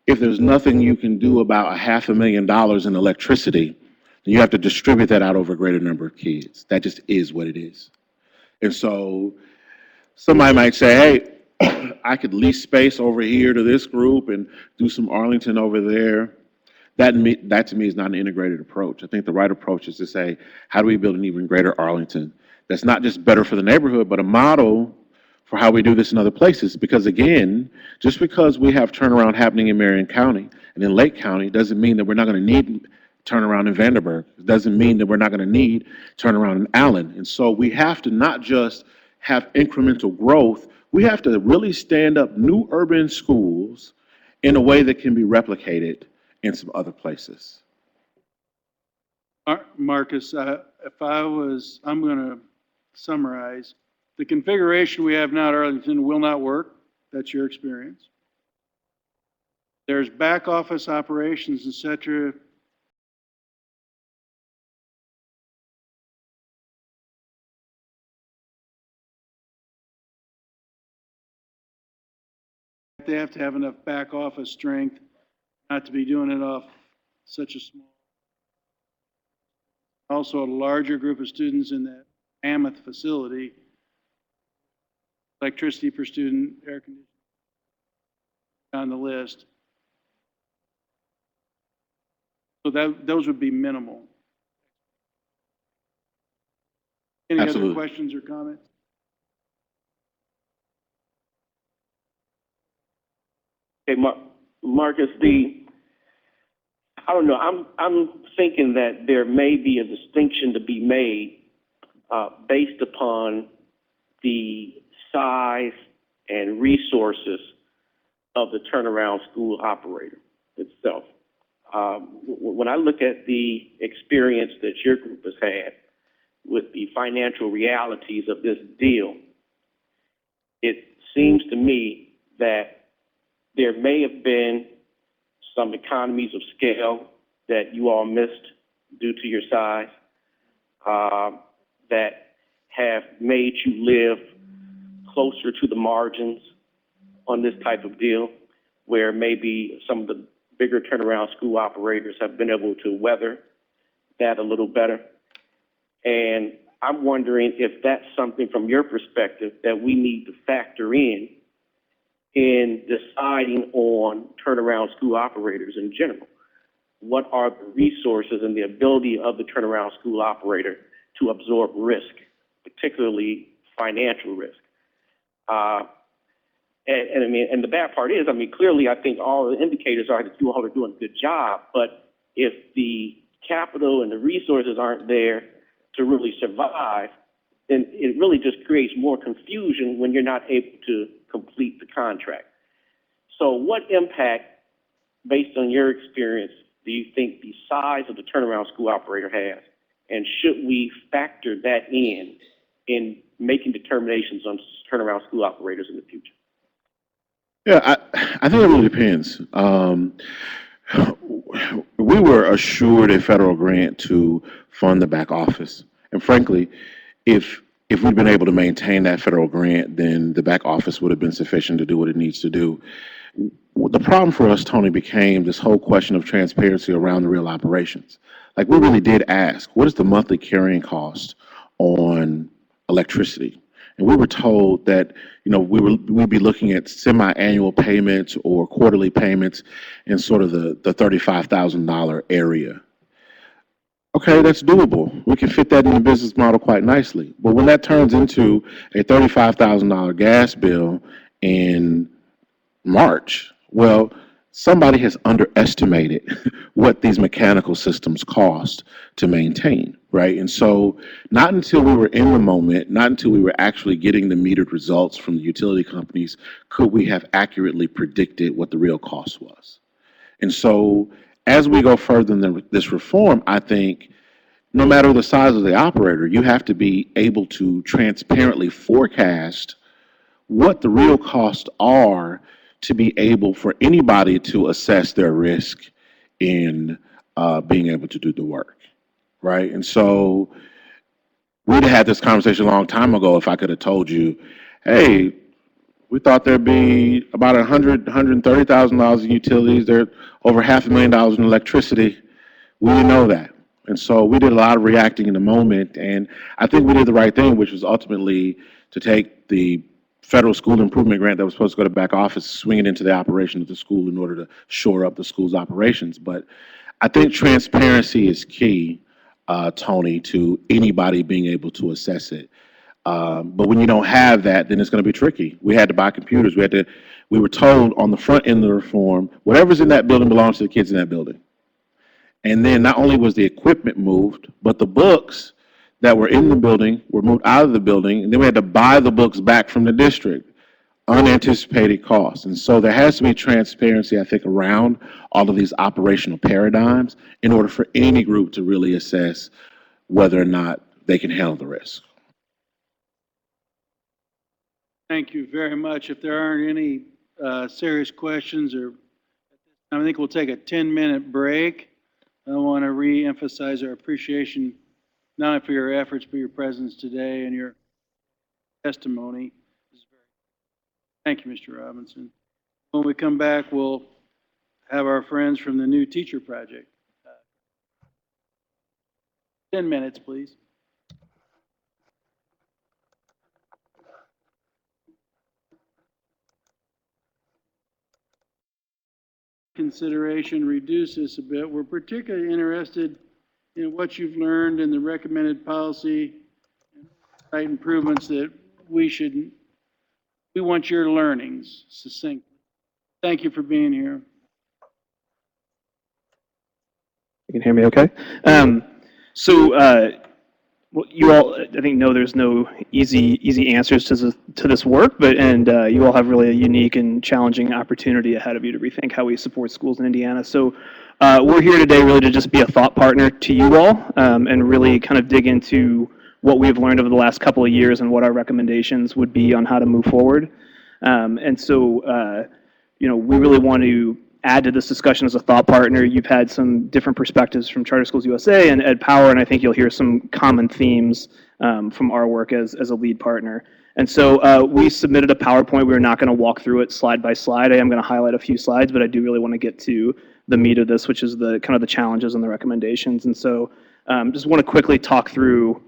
if there's nothing you can do about $500,000 in electricity, then you have to distribute that out over a greater number of kids. That just is what it is. And so somebody might say, hey, I could lease space over here to this group and do some Arlington over there. That to me is not an integrated approach. I think the right approach is to say, how do we build an even greater Arlington that's not just better for the neighborhood, but a model for how we do this in other places? Because again, just because we have turnaround happening in Marion County and in Lake County doesn't mean that we're not going to need turnaround in Vanderburgh. It doesn't mean that we're not going to need turnaround in Allen. And so we have to not just have incremental growth, we have to really stand up new urban schools in a way that can be replicated in some other places. Marcus, I'm going to summarize. The configuration we have now at Arlington will not work. That's your experience. There's back office operations, et cetera. They have to have enough back office strength not to be doing it off such a small. Also, a larger group of students in that mammoth facility, electricity per student, air conditioning on the list. So those would be minimal. Any Absolutely. other questions or comments? Okay, Marcus, I don't know, I'm thinking that there may be a distinction to be made based upon the size and resources of the turnaround school operator itself. When I look at the experience that your group has had with the financial realities of this deal, it seems to me that there may have been some economies of scale that you all missed due to your size that have made you live closer to the margins on this type of deal, where maybe some of the bigger turnaround school operators have been able to weather that a little better. And I'm wondering if that's something from your perspective that we need to factor in deciding on turnaround school operators in general. What are the resources and the ability of the turnaround school operator to absorb risk, particularly financial risk? And I mean, and the bad part is, I mean, clearly I think all the indicators are that you all are doing a good job, but if the capital and the resources aren't there to really survive, then it really just creates more confusion when you're not able to complete the contract. So what impact, based on your experience, do you think the size of the turnaround school operator has? And should we factor that in making determinations on turnaround school operators in the future? Yeah, I think it really depends. We were assured a federal grant to fund the back office. And frankly, if we'd been able to maintain that federal grant, then the back office would have been sufficient to do what it needs to do. The problem for us, Tony, became this whole question of transparency around the real operations. Like, we really did ask, what is the monthly carrying cost on electricity? And we were told that, you know, we'd be looking at semi-annual payments or quarterly payments in sort of the $35,000 area. Okay, that's doable. We can fit that in the business model quite nicely. But when that turns into a $35,000 gas bill in March, well, somebody has underestimated what these mechanical systems cost to maintain, right? And so not until we were in the moment, not until we were actually getting the metered results from the utility companies, could we have accurately predicted what the real cost was. And so as we go further in this reform, I think no matter the size of the operator, you have to be able to transparently forecast what the real costs are to be able for anybody to assess their risk in being able to do the work, right? And so we'd have had this conversation a long time ago if I could have told you, hey, we thought there'd be about $130,000 in utilities. There over $500,000 in electricity. We didn't know that. And so we did a lot of reacting in the moment. And I think we did the right thing, which was ultimately to take the federal school improvement grant that was supposed to go to back office, swing it into the operation of the school in order to shore up the school's operations. But I think transparency is key, Tony, to anybody being able to assess it. But when you don't have that, then it's going to be tricky. We had to buy computers. We were told on the front end of the reform, whatever's in that building belongs to the kids in that building. And then not only was the equipment moved, but the books that were in the building were moved out of the building, and then we had to buy the books back from the district, unanticipated costs. And so there has to be transparency, I think, around all of these operational paradigms in order for any group to really assess whether or not they can handle the risk. Thank you very much. If there aren't any serious questions, I think we'll take a 10-minute break. I want to re-emphasize our appreciation not only for your efforts, but your presence today and your testimony. Thank you, Mr. Robinson. When we come back, we'll have our friends from the New Teacher Project. 10 minutes, please. Consideration, reduce this a bit. We're particularly interested in what you've learned in the recommended policy and site improvements that we want your learnings succinctly. Thank you for being here. You can hear me okay? Well, you all, I think, know there's no easy answers to this work, and you all have really a unique and challenging opportunity ahead of you to rethink how we support schools in Indiana. So we're here today really to just be a thought partner to you all and really kind of dig into what we've learned over the last couple of years and what our recommendations would be on how to move forward. We really want to add to this discussion as a thought partner. You've had some different perspectives from Charter Schools USA and Ed Power, and I think you'll hear some common themes from our work as a lead partner. And so we submitted a PowerPoint. We're not going to walk through it slide by slide. I am going to highlight a few slides, but I do really want to get to the meat of this, which is the kind of the challenges and the recommendations. And so just want to quickly talk through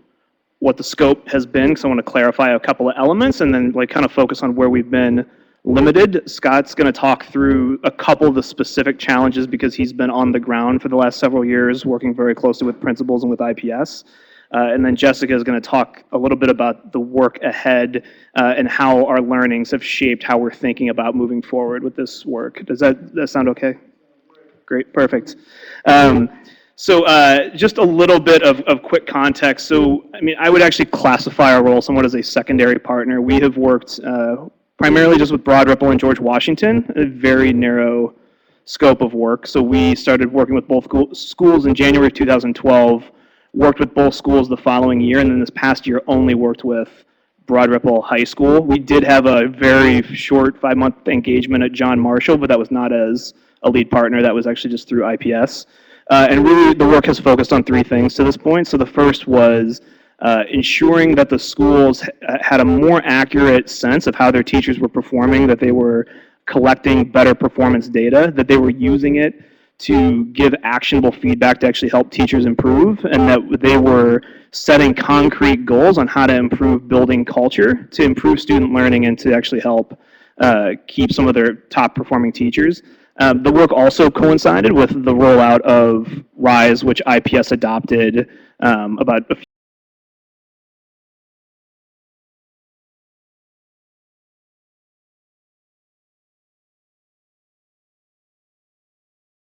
what the scope has been, because I want to clarify a couple of elements and then kind of focus on where we've been limited. Scott's going to talk through a couple of the specific challenges because he's been on the ground for the last several years, working very closely with principals and with IPS. And then Jessica is going to talk a little bit about the work ahead and how our learnings have shaped how we're thinking about moving forward with this work. Does that sound okay? Great, perfect. Just a little bit of quick context. So, I would actually classify our role somewhat as a secondary partner. We have worked primarily just with Broad Ripple and George Washington, a very narrow scope of work. So we started working with both schools in January 2012, worked with both schools the following year, and then this past year only worked with Broad Ripple High School. We did have a very short 5-month engagement at John Marshall, but that was not as a lead partner. That was actually just through IPS. And really the work has focused on 3 things to this point. So the first was ensuring that the schools had a more accurate sense of how their teachers were performing, that they were collecting better performance data, that they were using it to give actionable feedback to actually help teachers improve, and that they were setting concrete goals on how to improve building culture, to improve student learning, and to actually help keep some of their top performing teachers. The work also coincided with the rollout of RISE, which IPS adopted about a few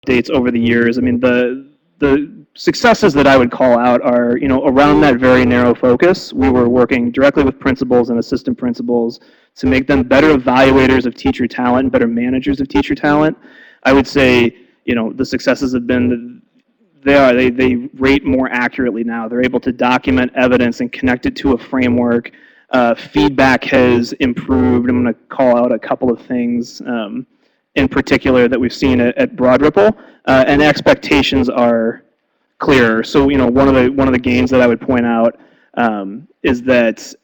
dates over the years. The successes that I would call out are, around that very narrow focus. We were working directly with principals and assistant principals to make them better evaluators of teacher talent and better managers of teacher talent. I would say, the successes have been they rate more accurately now. They're able to document evidence and connect it to a framework Feedback has improved. I'm going to call out a couple of things in particular that we've seen at Broad Ripple, and expectations are clearer. So, one of the gains that I would point out is that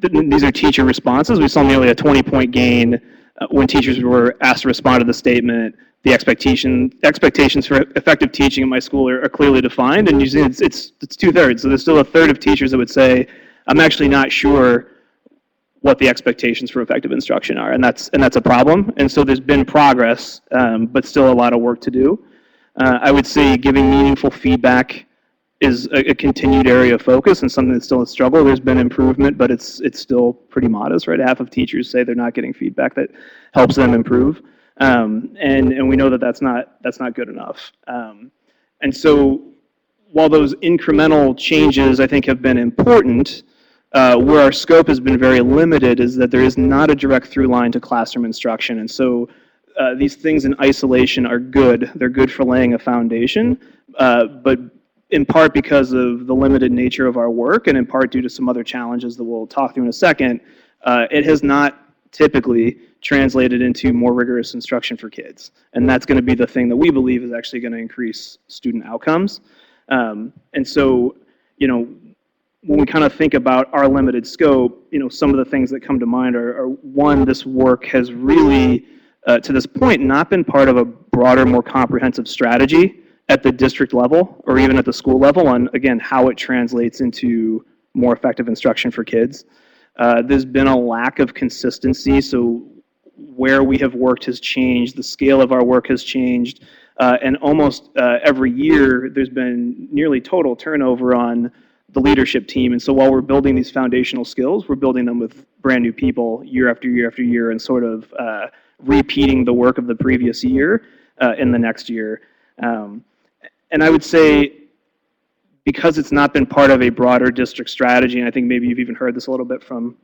these are teacher responses. We saw nearly a 20-point gain when teachers were asked to respond to the statement. The expectations for effective teaching at my school are clearly defined, and usually it's 2/3. So there's still a third of teachers that would say, I'm actually not sure what the expectations for effective instruction are, and that's a problem. And so there's been progress, but still a lot of work to do. I would say giving meaningful feedback is a continued area of focus and something that's still a struggle. There's been improvement, but it's still pretty modest, right? Half of teachers say they're not getting feedback that helps them improve, and we know that that's not good enough. And so while those incremental changes I think have been important, where our scope has been very limited is that there is not a direct through line to classroom instruction, and so these things in isolation are good. They're good for laying a foundation, but in part because of the limited nature of our work and in part due to some other challenges that we'll talk through in a second, it has not typically translated into more rigorous instruction for kids. And that's going to be the thing that we believe is actually going to increase student outcomes. And so, when we kind of think about our limited scope, some of the things that come to mind are one, this work has really, to this point, not been part of a broader, more comprehensive strategy at the district level or even at the school level on, again, how it translates into more effective instruction for kids. There's been a lack of consistency, so where we have worked has changed, the scale of our work has changed, and almost every year there's been nearly total turnover on the leadership team. And so while we're building these foundational skills, we're building them with brand new people year after year after year and sort of repeating the work of the previous year in the next year. And I would say, because it's not been part of a broader district strategy, and I think maybe you've even heard this a little bit from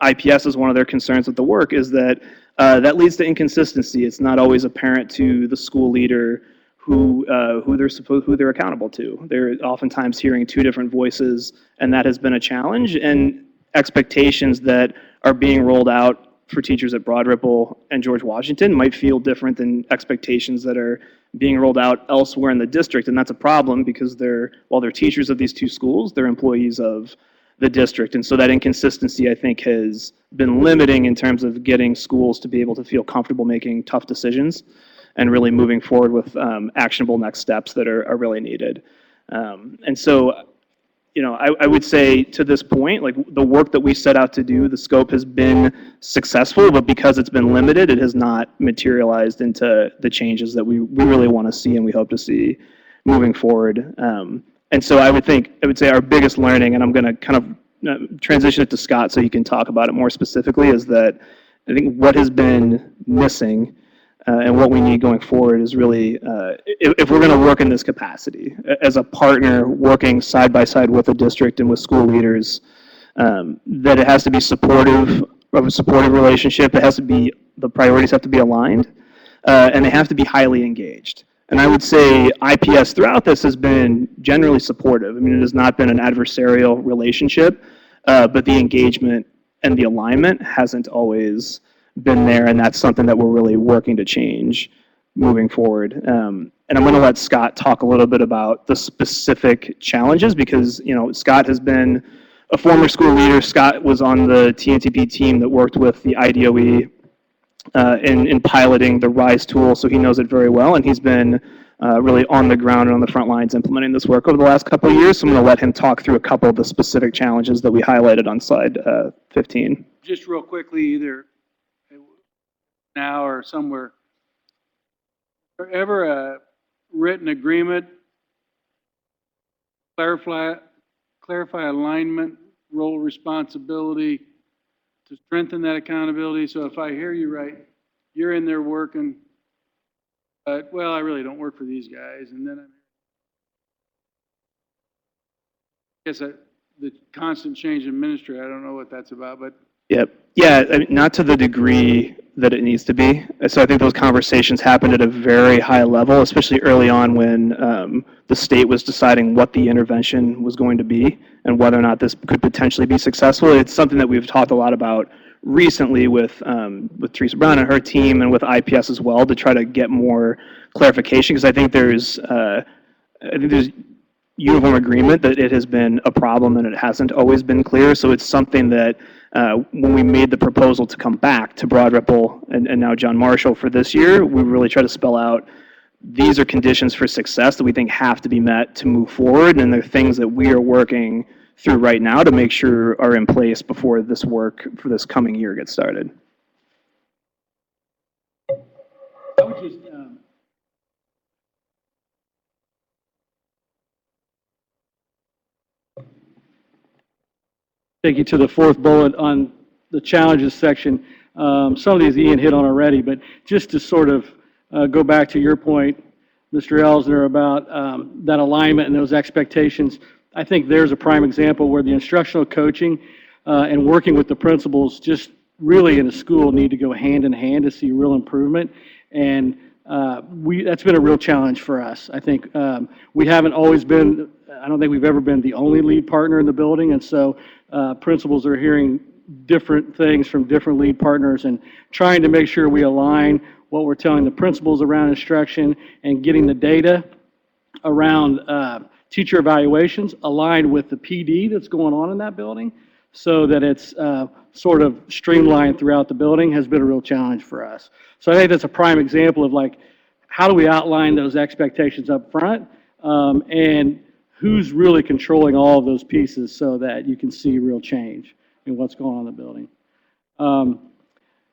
IPS as one of their concerns with the work, is that that leads to inconsistency. It's not always apparent to the school leader who they're accountable to. They're oftentimes hearing two different voices, and that has been a challenge. And expectations that are being rolled out for teachers at Broad Ripple and George Washington might feel different than expectations that are being rolled out elsewhere in the district, and that's a problem because while they're teachers of these two schools, they're employees of the district. And so that inconsistency, I think, has been limiting in terms of getting schools to be able to feel comfortable making tough decisions and really moving forward with actionable next steps that are really needed. And so, I would say to this point, like the work that we set out to do, the scope has been successful, but because it's been limited, it has not materialized into the changes that we really want to see and we hope to see moving forward. And so I would say our biggest learning, and I'm going to kind of transition it to Scott so you can talk about it more specifically, is that I think what has been missing and what we need going forward is really, if we're going to work in this capacity, as a partner working side by side with the district and with school leaders, that it has to be supportive of a supportive relationship. It has to be, the priorities have to be aligned, and they have to be highly engaged. And I would say IPS throughout this has been generally supportive. I mean, it has not been an adversarial relationship, but the engagement and the alignment hasn't always been there, and that's something that we're really working to change moving forward. And I'm going to let Scott talk a little bit about the specific challenges because, Scott has been a former school leader. Scott was on the TNTP team that worked with the IDOE in piloting the RISE tool, so he knows it very well, and he's been really on the ground and on the front lines implementing this work over the last couple of years. So I'm going to let him talk through a couple of the specific challenges that we highlighted on slide 15. Just real quickly, either now or somewhere, is there ever a written agreement, clarify alignment, role responsibility to strengthen that accountability? So if I hear you right, you're in there working, but, well, I really don't work for these guys, and then I guess the constant change in ministry, I don't know what that's about, but Yep. Yeah, I mean, not to the degree that it needs to be. So I think those conversations happened at a very high level, especially early on when the state was deciding what the intervention was going to be and whether or not this could potentially be successful. It's something that we've talked a lot about recently with Teresa Brown and her team and with IPS as well to try to get more clarification, because I think there's uniform agreement that it has been a problem and it hasn't always been clear. So it's something that when we made the proposal to come back to Broad Ripple and now John Marshall for this year, we really try to spell out these are conditions for success that we think have to be met to move forward, and they're things that we are working through right now to make sure are in place before this work for this coming year gets started. I would just, take you to the fourth bullet on the challenges section. Some of these Ian hit on already, but just to sort of go back to your point, Mr. Elsner, about that alignment and those expectations, I think there's a prime example where the instructional coaching and working with the principals just really in a school need to go hand in hand to see real improvement. And that's been a real challenge for us. I think we haven't always been, I don't think we've ever been the only lead partner in the building. And so principals are hearing different things from different lead partners and trying to make sure we align what we're telling the principals around instruction and getting the data around teacher evaluations aligned with the PD that's going on in that building so that it's sort of streamlined throughout the building has been a real challenge for us. So I think that's a prime example of like, how do we outline those expectations up front and who's really controlling all of those pieces so that you can see real change in what's going on in the building.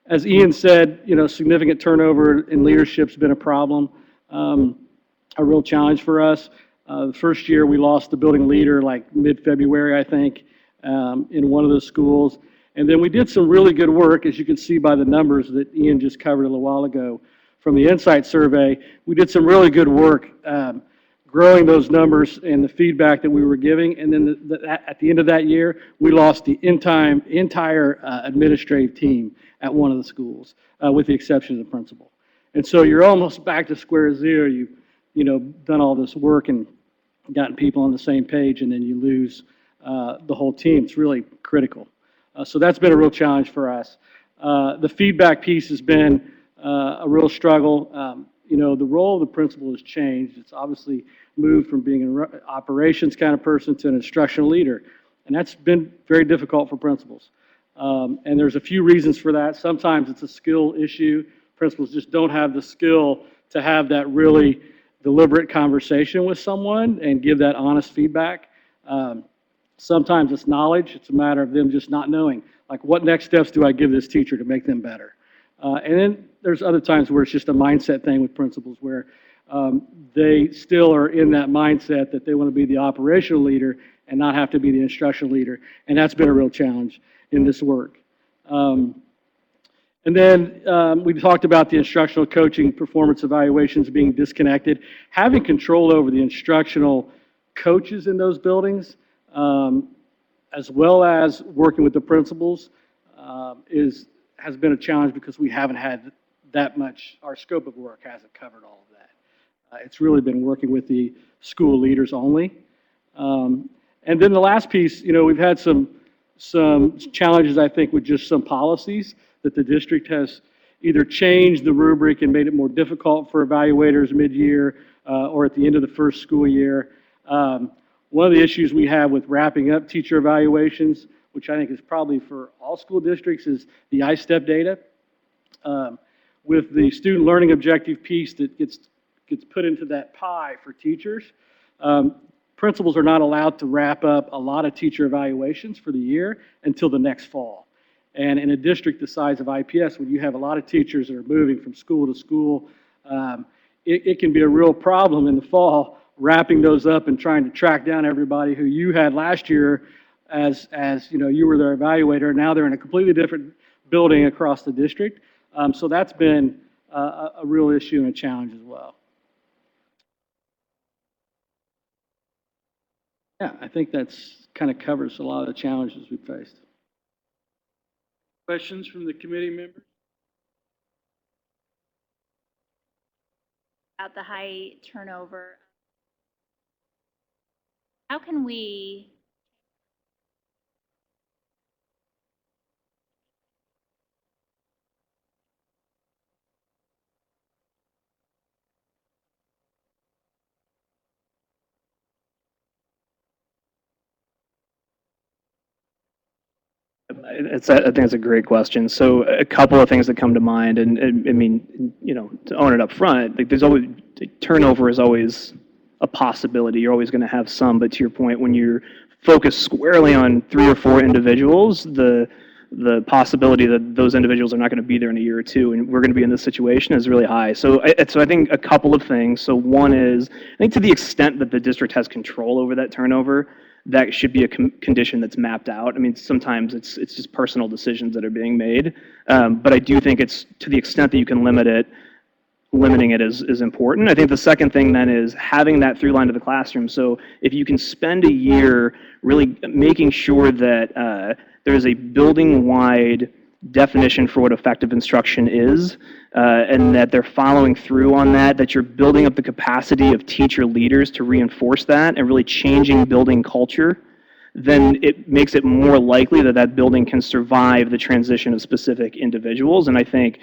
As Ian said, significant turnover in leadership's been a problem, a real challenge for us. The first year we lost the building leader like mid-February, I think, in one of the schools. And then we did some really good work, as you can see by the numbers that Ian just covered a little while ago from the Insight survey. We did some really good work growing those numbers and the feedback that we were giving. And then at the end of that year, we lost the entire administrative team at one of the schools, with the exception of the principal. And so you're almost back to square zero. You've done all this work and gotten people on the same page, and then you lose the whole team. It's really critical. So that's been a real challenge for us. The feedback piece has been a real struggle. The role of the principal has changed. It's obviously moved from being an operations kind of person to an instructional leader. And that's been very difficult for principals. And there's a few reasons for that. Sometimes it's a skill issue. Principals just don't have the skill to have that really deliberate conversation with someone and give that honest feedback. Sometimes it's knowledge. It's a matter of them just not knowing, like, what next steps do I give this teacher to make them better? And then there's other times where it's just a mindset thing with principals where they still are in that mindset that they want to be the operational leader and not have to be the instructional leader. And that's been a real challenge in this work. And then we talked about the instructional coaching performance evaluations being disconnected. Having control over the instructional coaches in those buildings, as well as working with the principals, has been a challenge because we haven't had that much, our scope of work hasn't covered all of that. It's really been working with the school leaders only. And then the last piece, we've had some challenges, I think, with just some policies that the district has either changed the rubric and made it more difficult for evaluators mid-year or at the end of the first school year. One of the issues we have with wrapping up teacher evaluations, which I think is probably for all school districts, is the I-STEP data. With the student learning objective piece that gets put into that pie for teachers, principals are not allowed to wrap up a lot of teacher evaluations for the year until the next fall. And in a district the size of IPS, when you have a lot of teachers that are moving from school to school, it can be a real problem in the fall wrapping those up and trying to track down everybody who you had last year as you were their evaluator. Now they're in a completely different building across the district. So that's been a real issue and a challenge as well. Yeah, I think that's kind of covers a lot of the challenges we faced. Questions from the committee members? about the high turnover. How can we I think it's a great question. So a couple of things that come to mind, and I mean, to own it up front, like there's always, turnover is always a possibility. You're always going to have some, but to your point, when you're focused squarely on 3 or 4 individuals, the possibility that those individuals are not going to be there in a year or two, and we're going to be in this situation is really high. So I think a couple of things. So one is, I think to the extent that the district has control over that turnover, that should be a condition that's mapped out. I mean, sometimes it's just personal decisions that are being made, but I do think it's to the extent that you can limit it, limiting it is important. I think the second thing then is having that through line to the classroom. So if you can spend a year really making sure that there is a building-wide definition for what effective instruction is, and that they're following through on that, that you're building up the capacity of teacher leaders to reinforce that and really changing building culture, then it makes it more likely that that building can survive the transition of specific individuals. And I think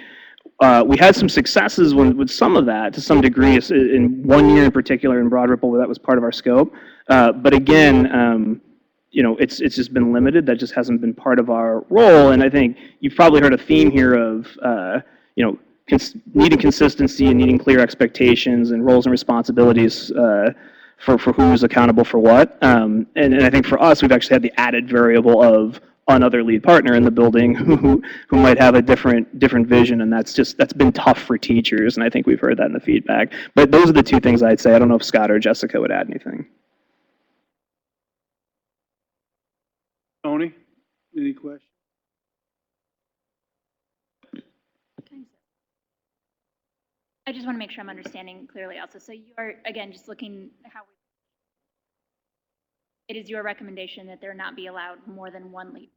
we had some successes with some of that to some degree in one year in particular in Broad Ripple where that was part of our scope. But again, it's just been limited. That just hasn't been part of our role. And I think you've probably heard a theme here of, needing consistency and needing clear expectations and roles and responsibilities for who's accountable for what. And I think for us, we've actually had the added variable of another lead partner in the building who might have a different vision, and that's been tough for teachers. And I think we've heard that in the feedback. But those are the 2 things I'd say. I don't know if Scott or Jessica would add anything. Tony, any questions? I just want to make sure I'm understanding clearly also. So you are, again, just looking how it is your recommendation that there not be allowed more than 1 lead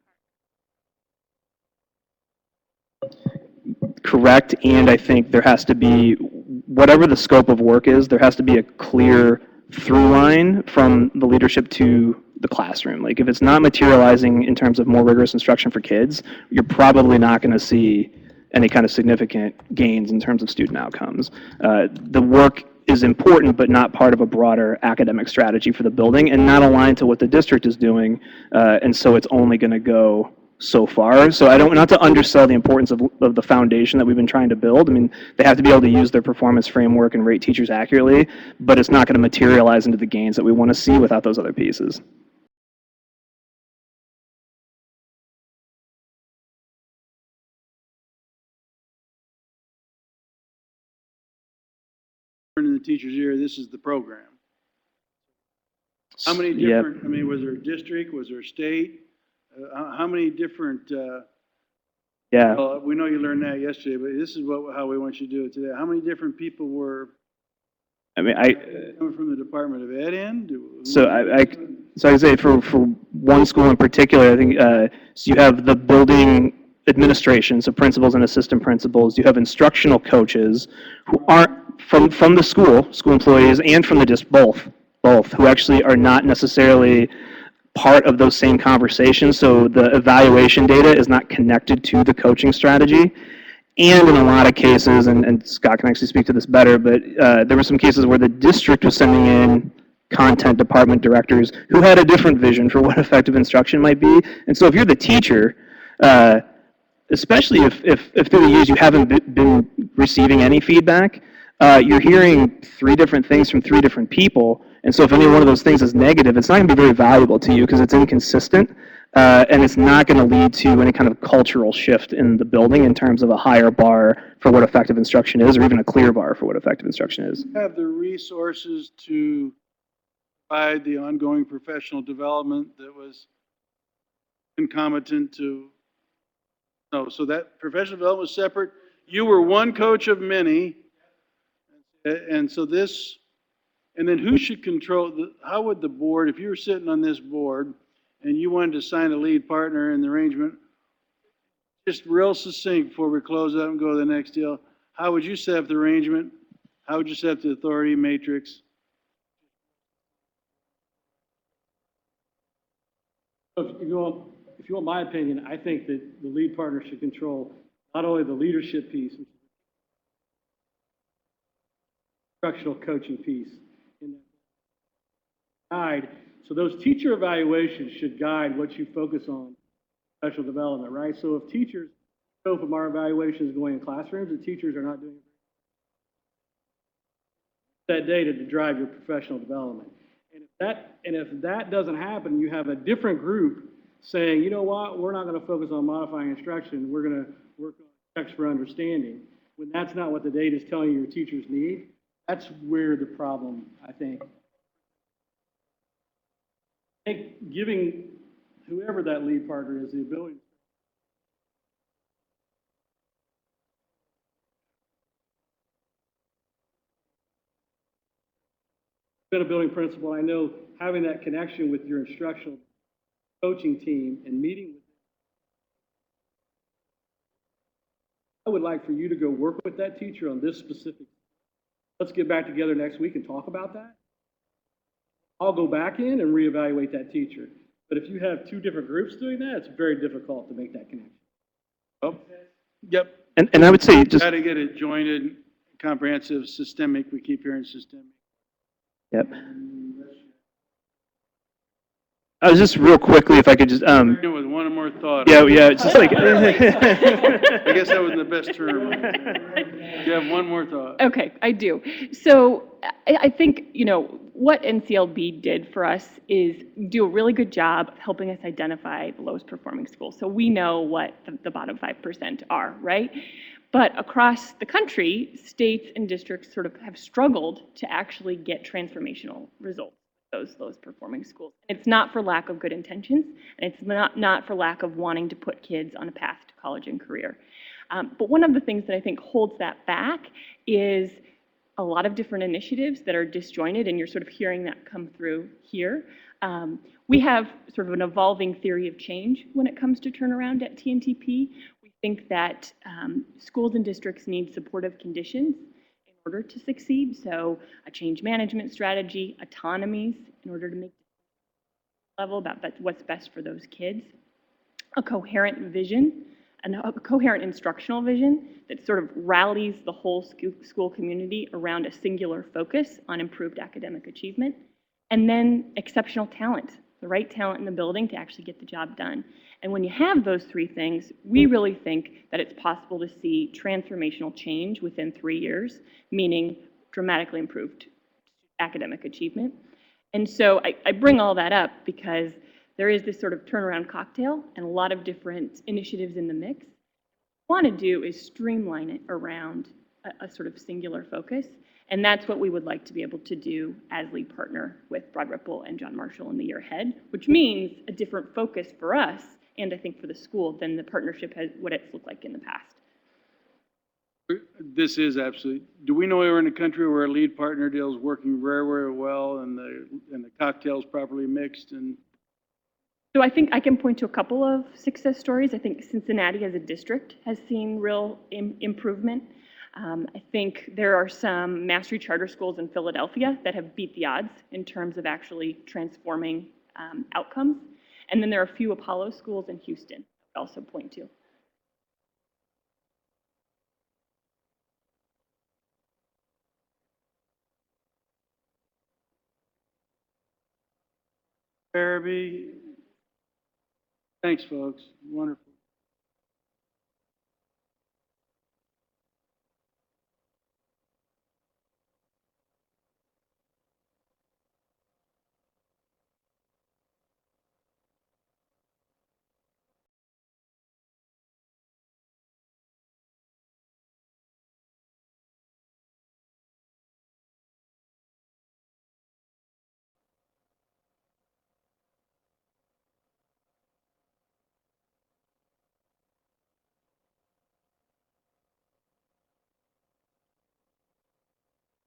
partner? Correct, and I think there has to be, whatever the scope of work is, there has to be a clear through line from the leadership to the classroom. Like if it's not materializing in terms of more rigorous instruction for kids, you're probably not going to see any kind of significant gains in terms of student outcomes. The work is important, but not part of a broader academic strategy for the building and not aligned to what the district is doing. And so it's only going to go so far. So not to undersell the importance of the foundation that we've been trying to build. I mean, they have to be able to use their performance framework and rate teachers accurately, but it's not going to materialize into the gains that we want to see without those other pieces. In the teacher's ear, this is the program. How many different, I mean, was there a district, was there a state? How many different, Yeah. well, we know you learned that yesterday, but this is how we want you to do it today. How many different people were I mean, coming from the Department of Ed end? So I'd say for one school in particular, I think, so you have the building administration, so principals and assistant principals. You have instructional coaches who aren't from the school employees, and from the both, who actually are not necessarily part of those same conversations. So the evaluation data is not connected to the coaching strategy. And in a lot of cases, and Scott can actually speak to this better, but there were some cases where the district was sending in content department directors who had a different vision for what effective instruction might be. And so if you're the teacher, especially if through the years you haven't been receiving any feedback, you're hearing 3 different things from 3 different people. And so if any one of those things is negative, it's not going to be very valuable to you because it's inconsistent, and it's not going to lead to any kind of cultural shift in the building in terms of a higher bar for what effective instruction is, or even a clear bar for what effective instruction is. Have the resources to provide the ongoing professional development that was concomitant to, no, so that professional development was separate. You were one coach of many, and so this, and then who should control, how would the board, if you were sitting on this board and you wanted to sign a lead partner in the arrangement, just real succinct before we close up and go to the next deal, how would you set up the arrangement? How would you set the authority matrix? If you want my opinion, I think that the lead partner should control not only the leadership piece, instructional coaching piece, in that guide. So those teacher evaluations should guide what you focus on professional development, right? So if teachers know from our evaluations going in classrooms, the teachers are not doing that data to drive your professional development. And if that doesn't happen, you have a different group saying, you know what, we're not going to focus on modifying instruction, we're going to work on text for understanding. When that's not what the data is telling you your teachers need, that's where the problem, I think. I think giving whoever that lead partner is the ability. Been a building principal, I know having that connection with your instructional coaching team and meeting with them. I would like for you to go work with that teacher on this specific. Let's get back together next week and talk about that. I'll go back in and reevaluate that teacher. But if you have two different groups doing that, it's very difficult to make that connection. Oh, yep. And I would say just, Got to get it jointed, comprehensive, systemic. We keep hearing systemic. yep. I was just real quickly, if I could just, With one more thought. yeah, it's just like. I guess that wasn't the best term. You have one more thought. Okay, I do. So I think, what NCLB did for us is do a really good job of helping us identify the lowest performing schools. So we know what the bottom 5% are, right? But across the country, states and districts sort of have struggled to actually get transformational results. Those performing schools. It's not for lack of good intentions, and it's not for lack of wanting to put kids on a path to college and career. But one of the things that I think holds that back is a lot of different initiatives that are disjointed, and you're sort of hearing that come through here. We have sort of an evolving theory of change when it comes to turnaround at TNTP. We think that schools and districts need supportive conditions in order to succeed. So a change management strategy, autonomies in order to make level about what's best for those kids, a coherent vision, and a coherent instructional vision that sort of rallies the whole school community around a singular focus on improved academic achievement, and then exceptional talent, the right talent in the building to actually get the job done. And when you have those three things, we really think that it's possible to see transformational change within 3 years, meaning dramatically improved academic achievement. And so I bring all that up because there is this sort of turnaround cocktail and a lot of different initiatives in the mix. What we want to do is streamline it around a sort of singular focus. And that's what we would like to be able to do as lead partner with Broad Ripple and John Marshall in the year ahead, which means a different focus for us and I think for the school than the partnership has what it's looked like in the past. This is absolutely, do we know anywhere in the country where a lead partner deal is working very, very well and the cocktail's properly mixed? And so I think I can point to a couple of success stories. I think Cincinnati as a district has seen real improvement. I think there are some mastery charter schools in Philadelphia that have beat the odds in terms of actually transforming outcomes. And then there are a few Apollo schools in Houston I also point to. Farabee, thanks, folks. Wonderful.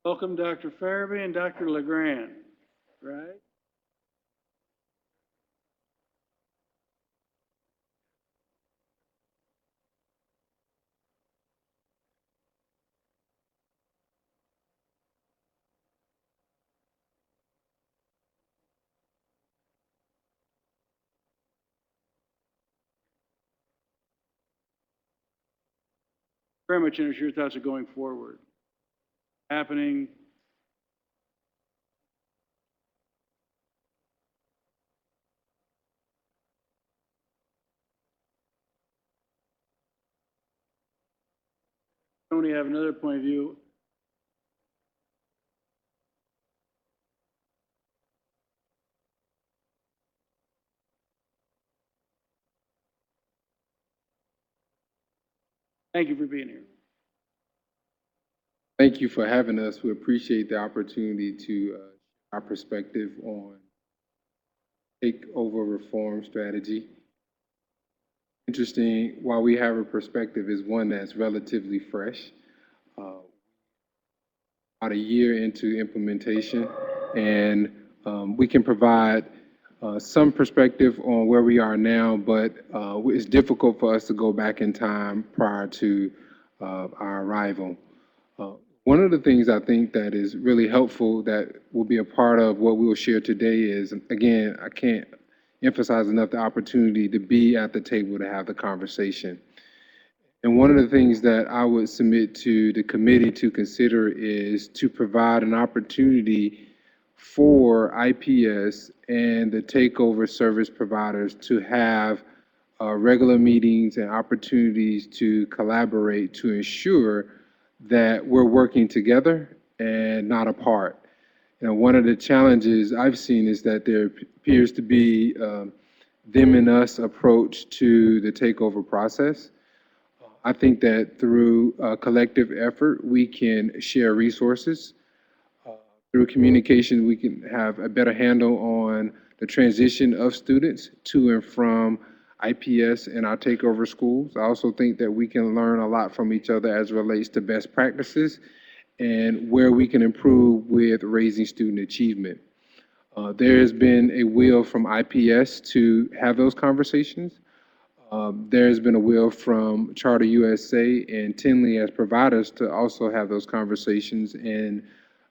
Welcome, Dr. Farabee and Dr. LeGrand, right? very much interested in your thoughts of going forward. Happening. Tony, have another point of view. Thank you for being here. Thank you for having us. We appreciate the opportunity to our perspective on takeover reform strategy. Interesting, while we have a perspective, is one that's relatively fresh. About a year into implementation, and we can provide some perspective on where we are now, but it's difficult for us to go back in time prior to our arrival. One of the things I think that is really helpful that will be a part of what we will share today is, again, I can't emphasize enough the opportunity to be at the table to have the conversation. And one of the things that I would submit to the committee to consider is to provide an opportunity for IPS and the takeover service providers to have regular meetings and opportunities to collaborate to ensure that we're working together and not apart. You know, one of the challenges I've seen is that there appears to be them and us approach to the takeover process. I think that through collective effort, we can share resources. Through communication, we can have a better handle on the transition of students to and from IPS and our takeover schools. I also think that we can learn a lot from each other as it relates to best practices and where we can improve with raising student achievement. There has been a will from IPS to have those conversations. There's been a will from Charter USA and Tinley as providers to also have those conversations. And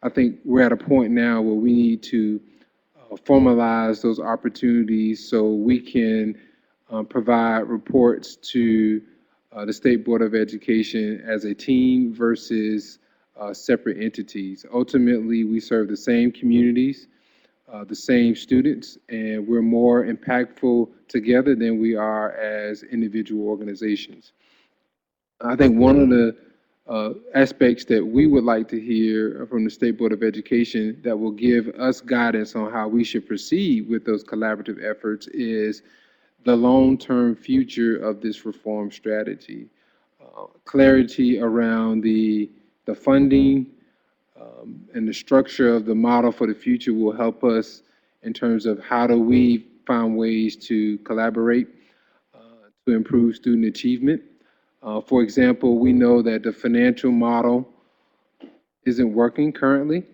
I think we're at a point now where we need to formalize those opportunities so we can provide reports to the State Board of Education as a team versus separate entities. Ultimately, we serve the same communities, the same students, and we're more impactful together than we are as individual organizations. I think one of the aspects that we would like to hear from the State Board of Education that will give us guidance on how we should proceed with those collaborative efforts is the long-term future of this reform strategy. Clarity around the funding, and the structure of the model for the future will help us in terms of how do we find ways to collaborate to improve student achievement. For example, we know that the financial model isn't working currently,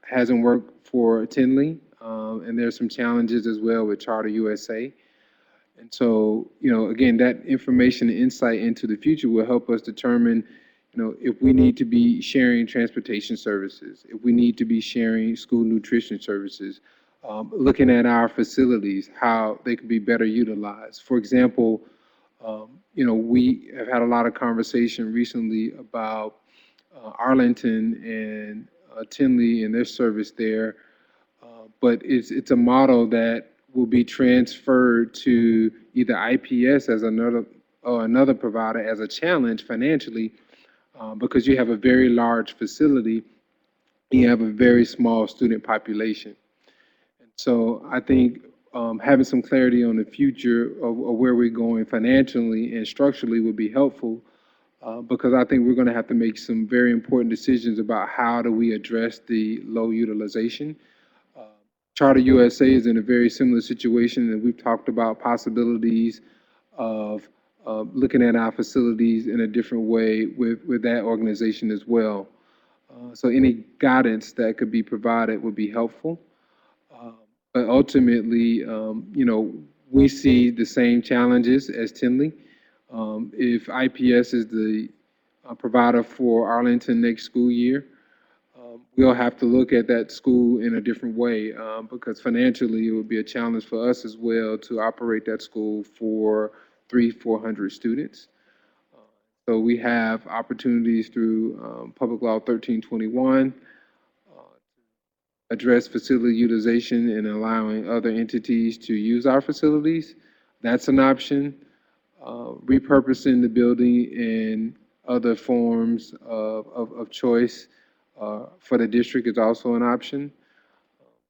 hasn't worked for Tinley, and there's some challenges as well with Charter USA. And so, you know, again, that information and insight into the future will help us determine, you know, if we need to be sharing transportation services, if we need to be sharing school nutrition services, looking at our facilities, how they could be better utilized. For example, you know, we have had a lot of conversation recently about Arlington and Tinley and their service there, but it's a model that will be transferred to either IPS as another provider as a challenge financially, because you have a very large facility, you have a very small student population. And so I think having some clarity on the future of where we're going financially and structurally would be helpful, because I think we're going to have to make some very important decisions about how do we address the low utilization. Charter USA is in a very similar situation, and we've talked about possibilities of looking at our facilities in a different way with that organization as well. So any guidance that could be provided would be helpful. But ultimately, you know, we see the same challenges as Tinley. If IPS is the provider for Arlington next school year, we'll have to look at that school in a different way, because financially it would be a challenge for us as well to operate that school for 300-400 students. So we have opportunities through Public Law 1321, address facility utilization and allowing other entities to use our facilities. That's an option. Repurposing the building in other forms of choice for the district is also an option.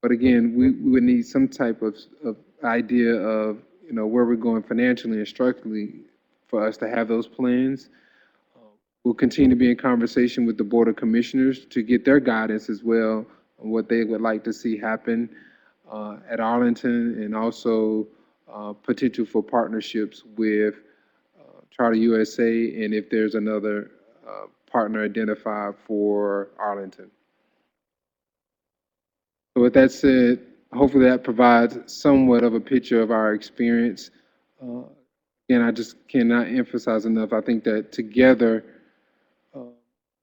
But again, we would need some type of idea of, you know, where we're going financially and structurally for us to have those plans. We'll continue to be in conversation with the Board of Commissioners to get their guidance as well on what they would like to see happen at Arlington, and also potential for partnerships with Charter USA, and if there's another partner identified for Arlington. So with that said, hopefully that provides somewhat of a picture of our experience. Again, I just cannot emphasize enough, I think that together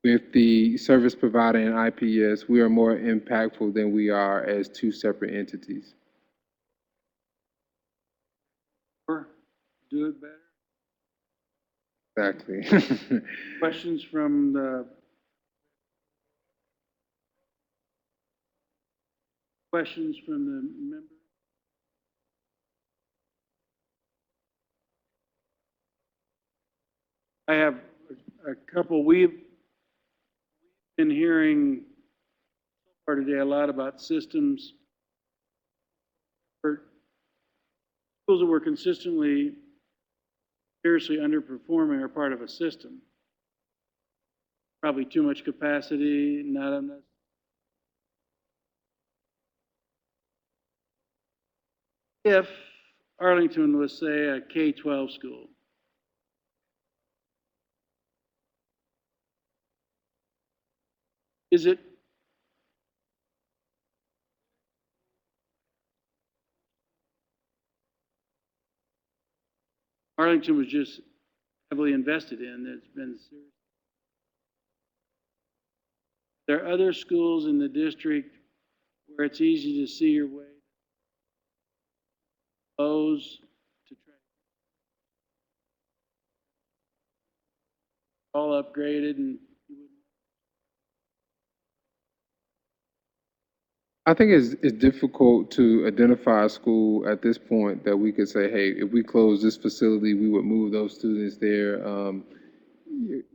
with the service provider and IPS, we are more impactful than we are as two separate entities. Or do it better. Exactly. Questions from the members? I have a couple. We've been hearing so far today a lot about systems. For schools that were consistently seriously underperforming are part of a system. Probably too much capacity, not enough. If Arlington was, say, a K-12 school, is it Arlington was just heavily invested in, there's been serious. There are other schools in the district where it's easy to see your way. Those to try all upgraded, and I think it's difficult to identify a school at this point that we could say, hey, if we close this facility, we would move those students there.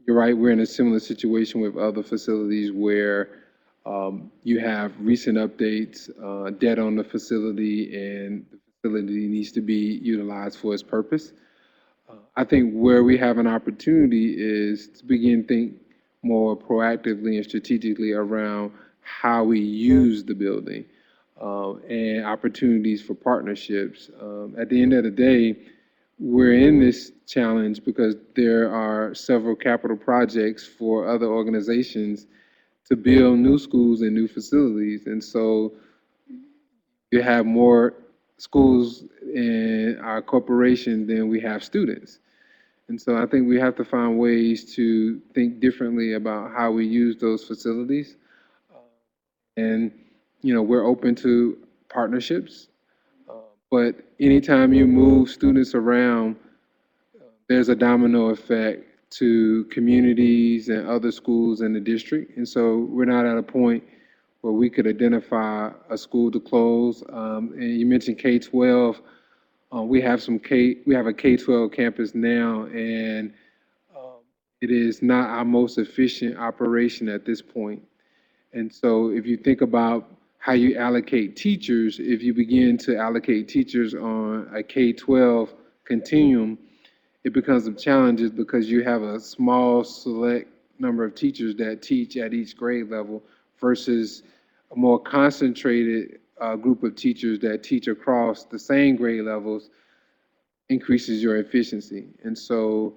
You're right, we're in a similar situation with other facilities where you have recent updates, debt on the facility, and the facility needs to be utilized for its purpose. I think where we have an opportunity is to begin think more proactively and strategically around how we use the building and opportunities for partnerships. At the end of the day, we're in this challenge because there are several capital projects for other organizations to build new schools and new facilities. And so you have more schools in our corporation than we have students. And so I think we have to find ways to think differently about how we use those facilities. And, you know, we're open to partnerships, but anytime you move students around, there's a domino effect to communities and other schools in the district. And so we're not at a point where we could identify a school to close. And you mentioned K-12. We have a K-12 campus now, and it is not our most efficient operation at this point. And so if you think about how you allocate teachers, if you begin to allocate teachers on a K-12 continuum, it becomes some challenges because you have a small select number of teachers that teach at each grade level versus a more concentrated group of teachers that teach across the same grade levels increases your efficiency. And so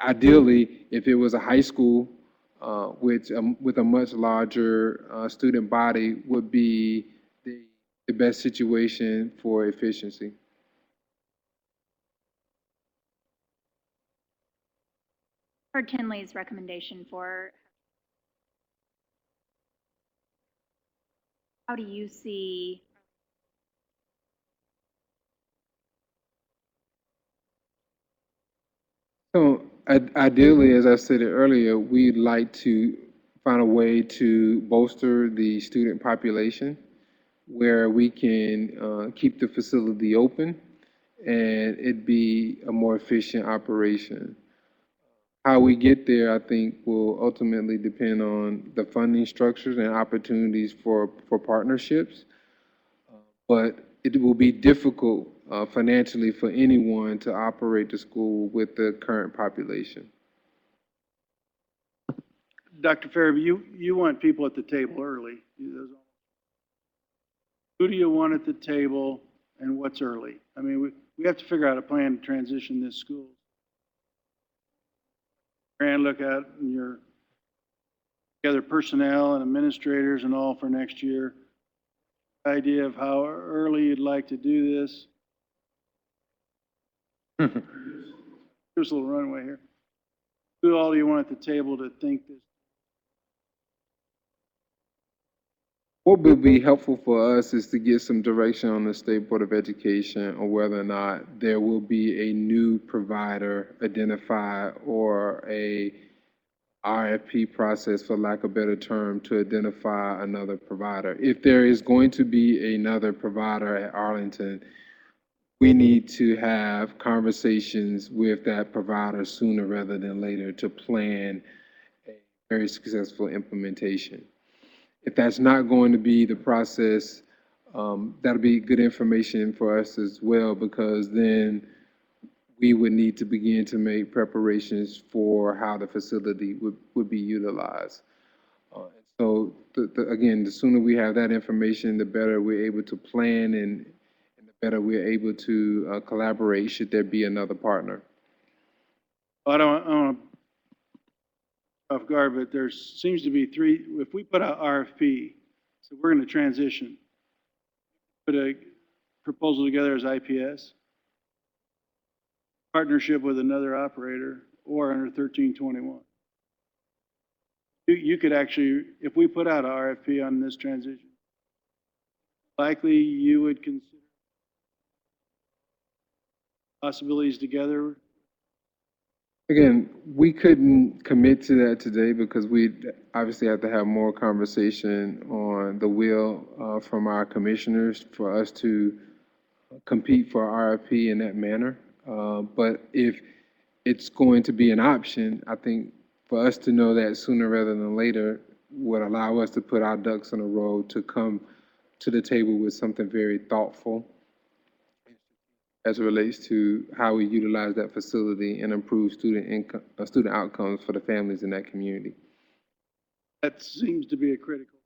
ideally, if it was a high school with a much larger student body would be the best situation for efficiency. Heard Kinley's recommendation for how do you see So Ideally, as I said earlier, we'd like to find a way to bolster the student population where we can keep the facility open and it be a more efficient operation. How we get there, I think, will ultimately depend on the funding structures and opportunities for partnerships. But it will be difficult financially for anyone to operate the school with the current population. Dr. Farabee, you want people at the table early. Who do you want at the table and what's early? I mean, we have to figure out a plan to transition this school. And look at your together personnel and administrators and all for next year. Idea of how early you'd like to do this. There's a little runway here. Who all do you want at the table to think this? What would be helpful for us is to get some direction on the State Board of Education on whether or not there will be a new provider identified or a RFP process, for lack of a better term, to identify another provider. If there is going to be another provider at Arlington, we need to have conversations with that provider sooner rather than later to plan a very successful implementation. If that's not going to be the process, that'll be good information for us as well, because then we would need to begin to make preparations for how the facility would be utilized. So again, the sooner we have that information, the better we're able to plan and the better we're able to collaborate should there be another partner. I don't off guard, but there seems to be three. If we put out RFP, so we're going to transition, put a proposal together as IPS, partnership with another operator, or under 1321. You could actually, if we put out an RFP on this transition, likely you would consider possibilities together. Again, we couldn't commit to that today because we obviously have to have more conversation on the will from our commissioners for us to compete for RFP in that manner. But if it's going to be an option, I think for us to know that sooner rather than later would allow us to put our ducks in a row to come to the table with something very thoughtful as it relates to how we utilize that facility and improve student outcomes for the families in that community. That seems to be a critical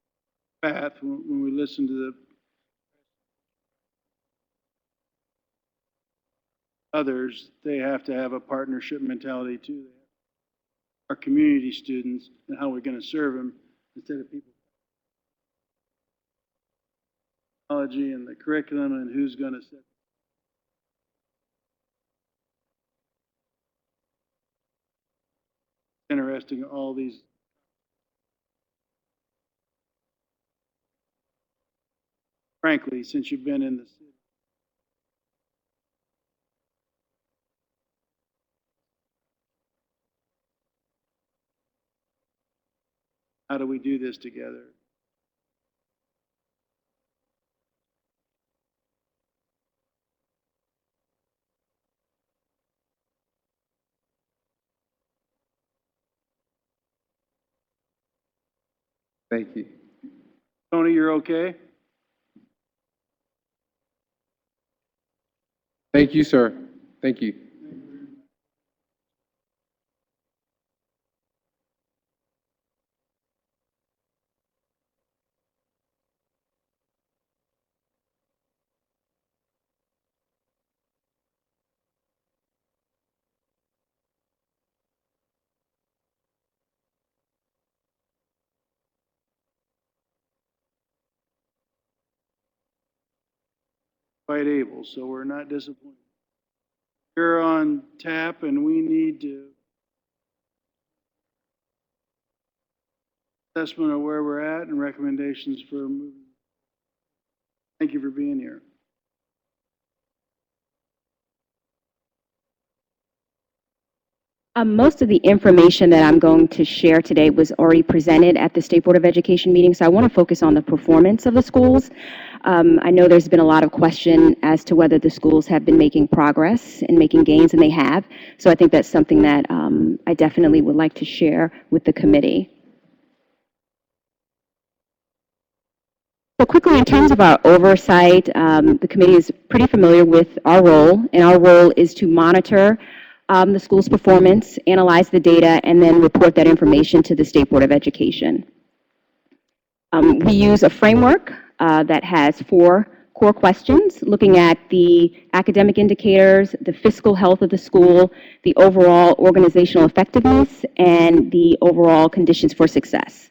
path when we listen to the others. They have to have a partnership mentality too. Our community students and how we're going to serve them instead of people. Technology and the curriculum and who's going to set. Interesting, all these. Frankly, since you've been in the city. How do we do this together? Thank you. Tony, you're okay? Thank you, sir. Thank you. Quite able, so we're not disappointed. We're on tap and we need to assessment of where we're at and recommendations for moving. Thank you for being here. Most of the information that I'm going to share today was already presented at the State Board of Education meeting, so I want to focus on the performance of the schools. I know there's been a lot of question as to whether the schools have been making progress and making gains, and they have. So I think that's something that I definitely would like to share with the committee. So quickly, in terms of our oversight, the committee is pretty familiar with our role, and our role is to monitor the school's performance, analyze the data, and then report that information to the State Board of Education. We use a framework that has 4 core questions, looking at the academic indicators, the fiscal health of the school, the overall organizational effectiveness, and the overall conditions for success.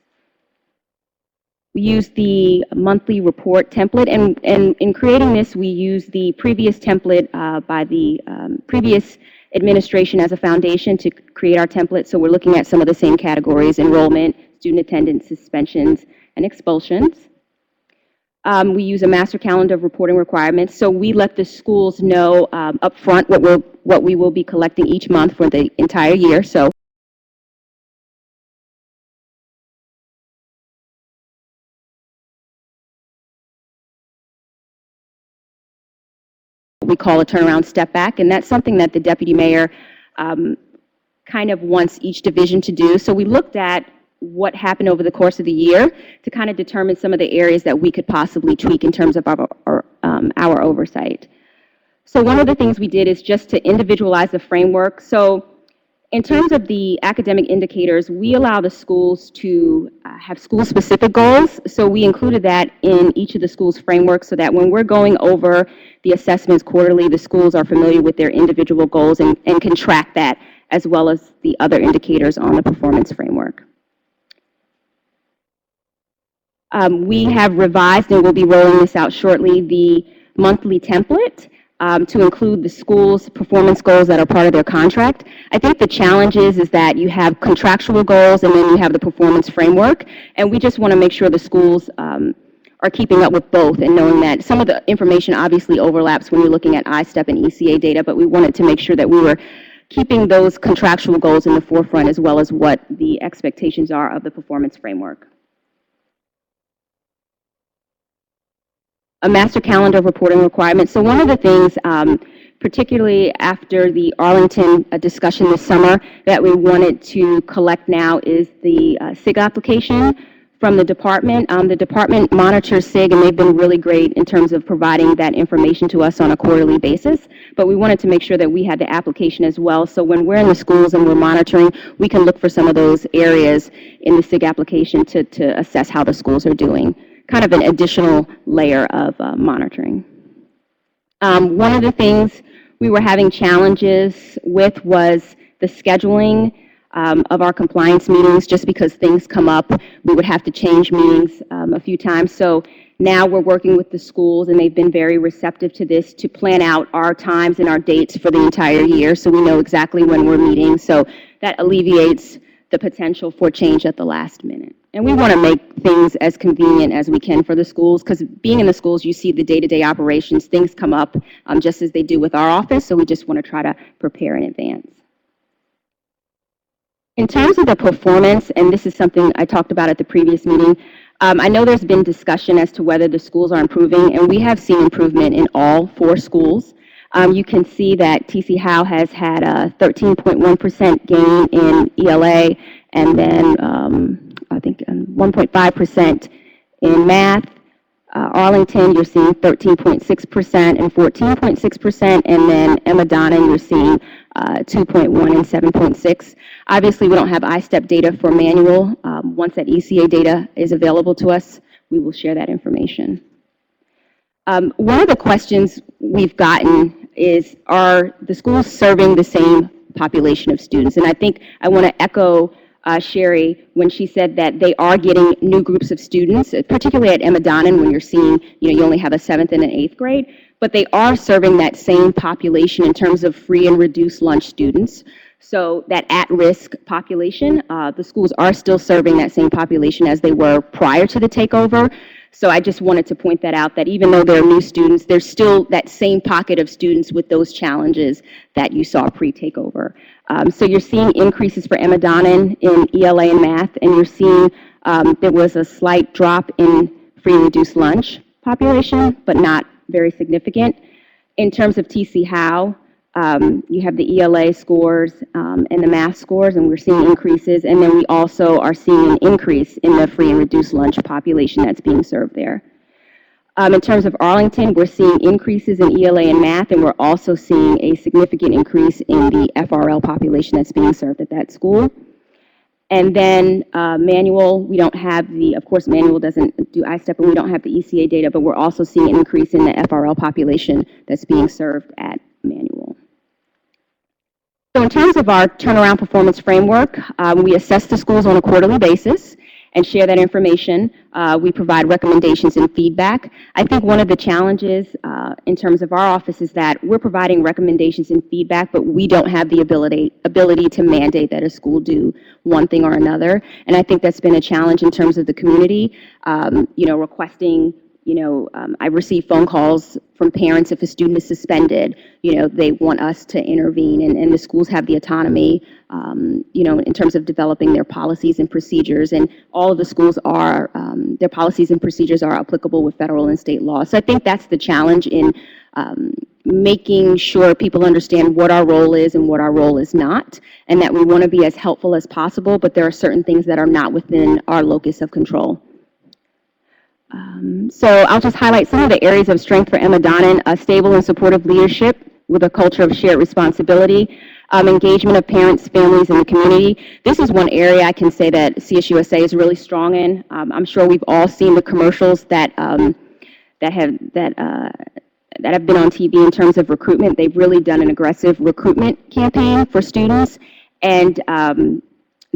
We use the monthly report template, and in creating this, we use the previous template by the previous administration as a foundation to create our template. So we're looking at some of the same categories: enrollment, student attendance, suspensions, and expulsions. We use a master calendar of reporting requirements. So we let the schools know up front what we will be collecting each month for the entire year. So we call a turnaround step back, and that's something that the deputy mayor kind of wants each division to do. So we looked at what happened over the course of the year to kind of determine some of the areas that we could possibly tweak in terms of our oversight. So one of the things we did is just to individualize the framework. So in terms of the academic indicators, we allow the schools to have school-specific goals. So we included that in each of the schools' frameworks so that when we're going over the assessments quarterly, the schools are familiar with their individual goals and can track that, as well as the other indicators on the performance framework. We have revised, and we'll be rolling this out shortly, the monthly template to include the school's performance goals that are part of their contract. I think the challenge is that you have contractual goals and then you have the performance framework, and we just want to make sure the schools are keeping up with both and knowing that some of the information obviously overlaps when you're looking at ISTEP and ECA data, but we wanted to make sure that we were keeping those contractual goals in the forefront as well as what the expectations are of the performance framework. A master calendar of reporting requirements. So one of the things, particularly after the Arlington discussion this summer, that we wanted to collect now is the SIG application from the department. The department monitors SIG, and they've been really great in terms of providing that information to us on a quarterly basis. But we wanted to make sure that we had the application as well. So when we're in the schools and we're monitoring, we can look for some of those areas in the SIG application to assess how the schools are doing. Kind of an additional layer of monitoring. One of the things we were having challenges with was the scheduling of our compliance meetings. Just because things come up, we would have to change meetings a few times. So now we're working with the schools, and they've been very receptive to this, to plan out our times and our dates for the entire year so we know exactly when we're meeting. So that alleviates the potential for change at the last minute. And we want to make things as convenient as we can for the schools, because being in the schools, you see the day-to-day operations. Things come up just as they do with our office, so we just want to try to prepare in advance. In terms of the performance, and this is something I talked about at the previous meeting, I know there's been discussion as to whether the schools are improving, and we have seen improvement in all 4 schools. You can see that TC Howe has had a 13.1% gain in ELA, and then I think 1.5% in math. Arlington, you're seeing 13.6% and 14.6%, and then Emma Donna, you're seeing 2.1 and 7.6. Obviously, we don't have ISTEP data for manual. Once that ECA data is available to us, we will share that information. One of the questions we've gotten is, are the schools serving the same population of students? And I think I want to echo Sherry when she said that they are getting new groups of students, particularly at Emma Donnan when you're seeing, you only have a 7th and an 8th grade, but they are serving that same population in terms of free and reduced lunch students. So that at-risk population, the schools are still serving that same population as they were prior to the takeover. So I just wanted to point that out, that even though there are new students, there's still that same pocket of students with those challenges that you saw pre-takeover. So you're seeing increases for Emma Donnan in ELA and math, and you're seeing there was a slight drop in free and reduced lunch population, but not very significant. In terms of TC Howe, you have the ELA scores and the math scores, and we're seeing increases. And then we also are seeing an increase in the free and reduced lunch population that's being served there. In terms of Arlington, we're seeing increases in ELA and math, and we're also seeing a significant increase in the FRL population that's being served at that school. And then Manual, we don't have of course, Manual doesn't do ISTEP, and we don't have the ECA data, but we're also seeing an increase in the FRL population that's being served at Manual. So in terms of our turnaround performance framework, we assess the schools on a quarterly basis and share that information. We provide recommendations and feedback. I think one of the challenges in terms of our office is that we're providing recommendations and feedback, but we don't have the ability to mandate that a school do one thing or another. And I think that's been a challenge in terms of the community, requesting, I receive phone calls from parents if a student is suspended, they want us to intervene, and the schools have the autonomy, in terms of developing their policies and procedures, and all of the schools are, their policies and procedures are applicable with federal and state law. So I think that's the challenge in making sure people understand what our role is and what our role is not, and that we want to be as helpful as possible, but there are certain things that are not within our locus of control. So I'll just highlight some of the areas of strength for Emma Donnan: a stable and supportive leadership with a culture of shared responsibility, engagement of parents, families, and the community. This is one area I can say that CSUSA is really strong in. I'm sure we've all seen the commercials that have been on TV in terms of recruitment. They've really done an aggressive recruitment campaign for students, and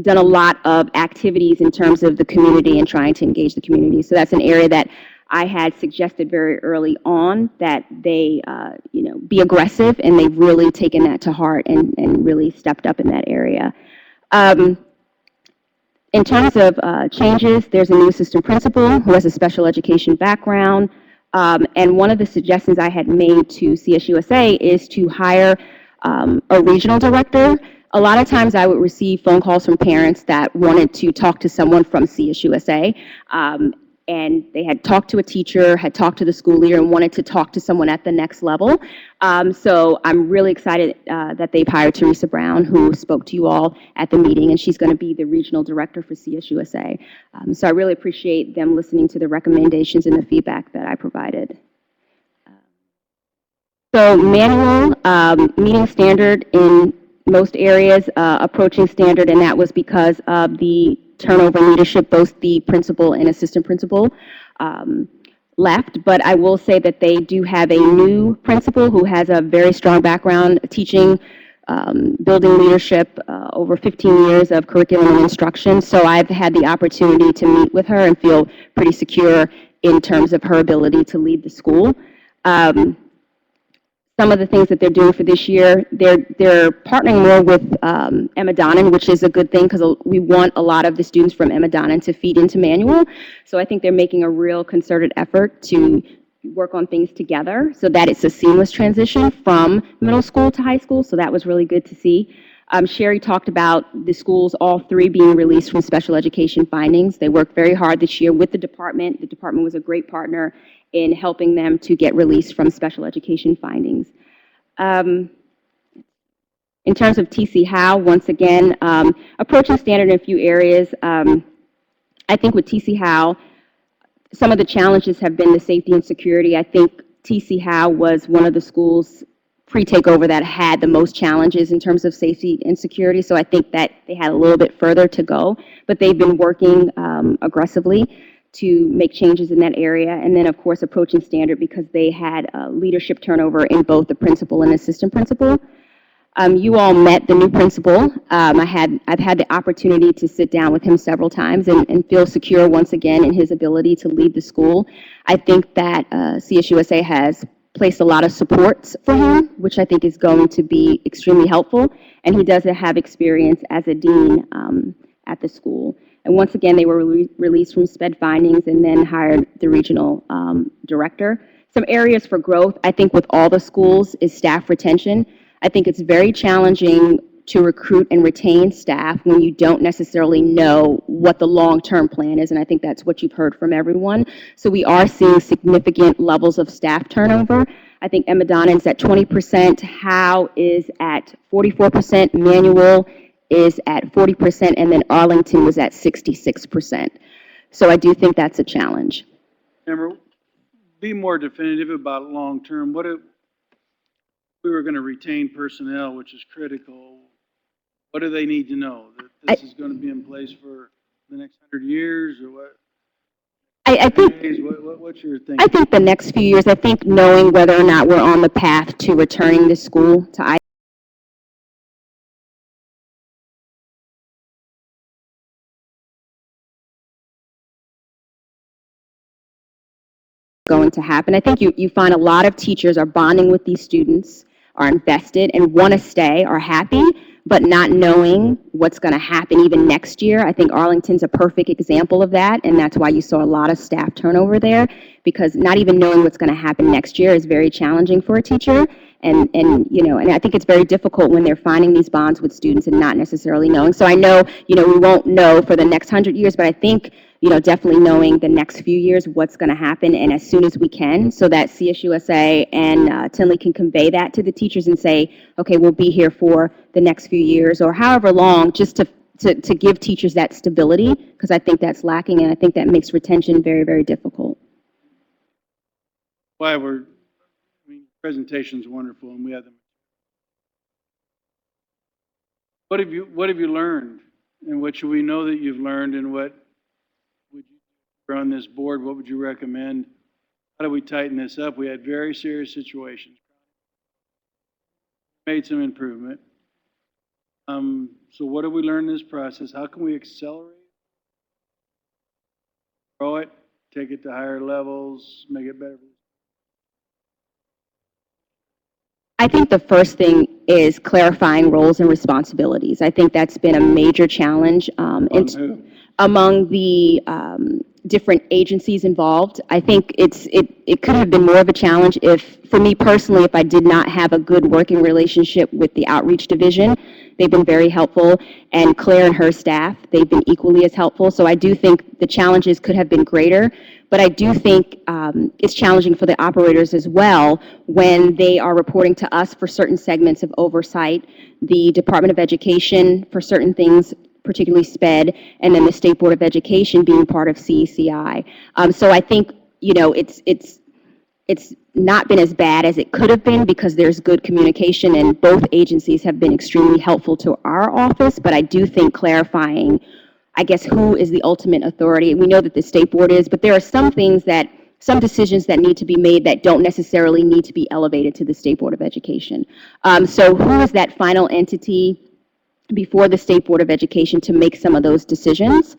done a lot of activities in terms of the community and trying to engage the community. So that's an area that I had suggested very early on, that they, be aggressive, and they've really taken that to heart and really stepped up in that area. In terms of changes, there's a new assistant principal who has a special education background. And one of the suggestions I had made to CSUSA is to hire a regional director. A lot of times I would receive phone calls from parents that wanted to talk to someone from CSUSA, and they had talked to a teacher, had talked to the school leader, and wanted to talk to someone at the next level. So I'm really excited that they've hired Teresa Brown, who spoke to you all at the meeting, and she's going to be the regional director for CSUSA. So I really appreciate them listening to the recommendations and the feedback that I provided. So Manual, meeting standard in most areas, approaching standard, and that was because of the turnover in leadership. Both the principal and assistant principal left, but I will say that they do have a new principal who has a very strong background teaching, building leadership, over 15 years of curriculum and instruction. So I've had the opportunity to meet with her and feel pretty secure in terms of her ability to lead the school. Some of the things that they're doing for this year, they're partnering more with Emma Donnan, which is a good thing because we want a lot of the students from Emma Donnan to feed into Manual. So I think they're making a real concerted effort to work on things together so that it's a seamless transition from middle school to high school. So that was really good to see. Sherry talked about the schools, all three, being released from special education findings. They worked very hard this year with the department. The department was a great partner in helping them to get released from special education findings. In terms of TC Howe, once again, approaching standard in a few areas. I think with TC Howe, some of the challenges have been the safety and security. I think TC Howe was one of the schools pre-takeover that had the most challenges in terms of safety and security, so I think that they had a little bit further to go, but they've been working aggressively to make changes in that area. And then, of course, approaching standard because they had leadership turnover in both the principal and assistant principal. You all met the new principal. I've had the opportunity to sit down with him several times and feel secure once again in his ability to lead the school. I think that CSUSA has placed a lot of supports for him, which I think is going to be extremely helpful. And he does have experience as a dean at the school. And once again, they were released from SPED findings and then hired the regional director. Some areas for growth, I think with all the schools, is staff retention. I think it's very challenging to recruit and retain staff when you don't necessarily know what the long-term plan is, and I think that's what you've heard from everyone. So we are seeing significant levels of staff turnover. I think Emma Donnan's at 20%, Howe is at 44%, Manual is at 40%, and then Arlington was at 66%. So I do think that's a challenge. Amber, be more definitive about long-term. What if we were going to retain personnel, which is critical? What do they need to know? That this is going to be in place for the next 100 years, or what? I think, What's your thinking? I think the next few years, I think knowing whether or not we're on the path to returning the school to going to happen. I think you find a lot of teachers are bonding with these students, are invested and want to stay, are happy, but not knowing what's going to happen even next year. I think Arlington's a perfect example of that, and that's why you saw a lot of staff turnover there, because not even knowing what's going to happen next year is very challenging for a teacher. And I think it's very difficult when they're finding these bonds with students and not necessarily knowing. So I know, we won't know for the next 100 years, but I think, definitely knowing the next few years what's going to happen, and as soon as we can, so that CSUSA and Tinley can convey that to the teachers and say, okay, we'll be here for the next few years or however long, just to give teachers that stability, because I think that's lacking, and I think that makes retention very, very difficult. Presentation's wonderful, and we have them. What have you learned, and what should we know that you've learned, and what would you on this board? What would you recommend? How do we tighten this up? We had very serious situations. Made some improvement. So what have we learned in this process? How can we accelerate, grow it, take it to higher levels, make it better? I think the first thing is clarifying roles and responsibilities. I think that's been a major challenge among the different agencies involved. I think it could have been more of a challenge for me personally, if I did not have a good working relationship with the outreach division. They've been very helpful, and Claire and her staff, they've been equally as helpful. So I do think the challenges could have been greater, but I do think it's challenging for the operators as well when they are reporting to us for certain segments of oversight, the Department of Education for certain things, particularly SPED, and then the State Board of Education being part of CECI. So I think, it's not been as bad as it could have been because there's good communication, and both agencies have been extremely helpful to our office, but I do think clarifying, I guess, who is the ultimate authority. We know that the State Board is, but there are some decisions that need to be made that don't necessarily need to be elevated to the State Board of Education. So who is that final entity before the State Board of Education to make some of those decisions?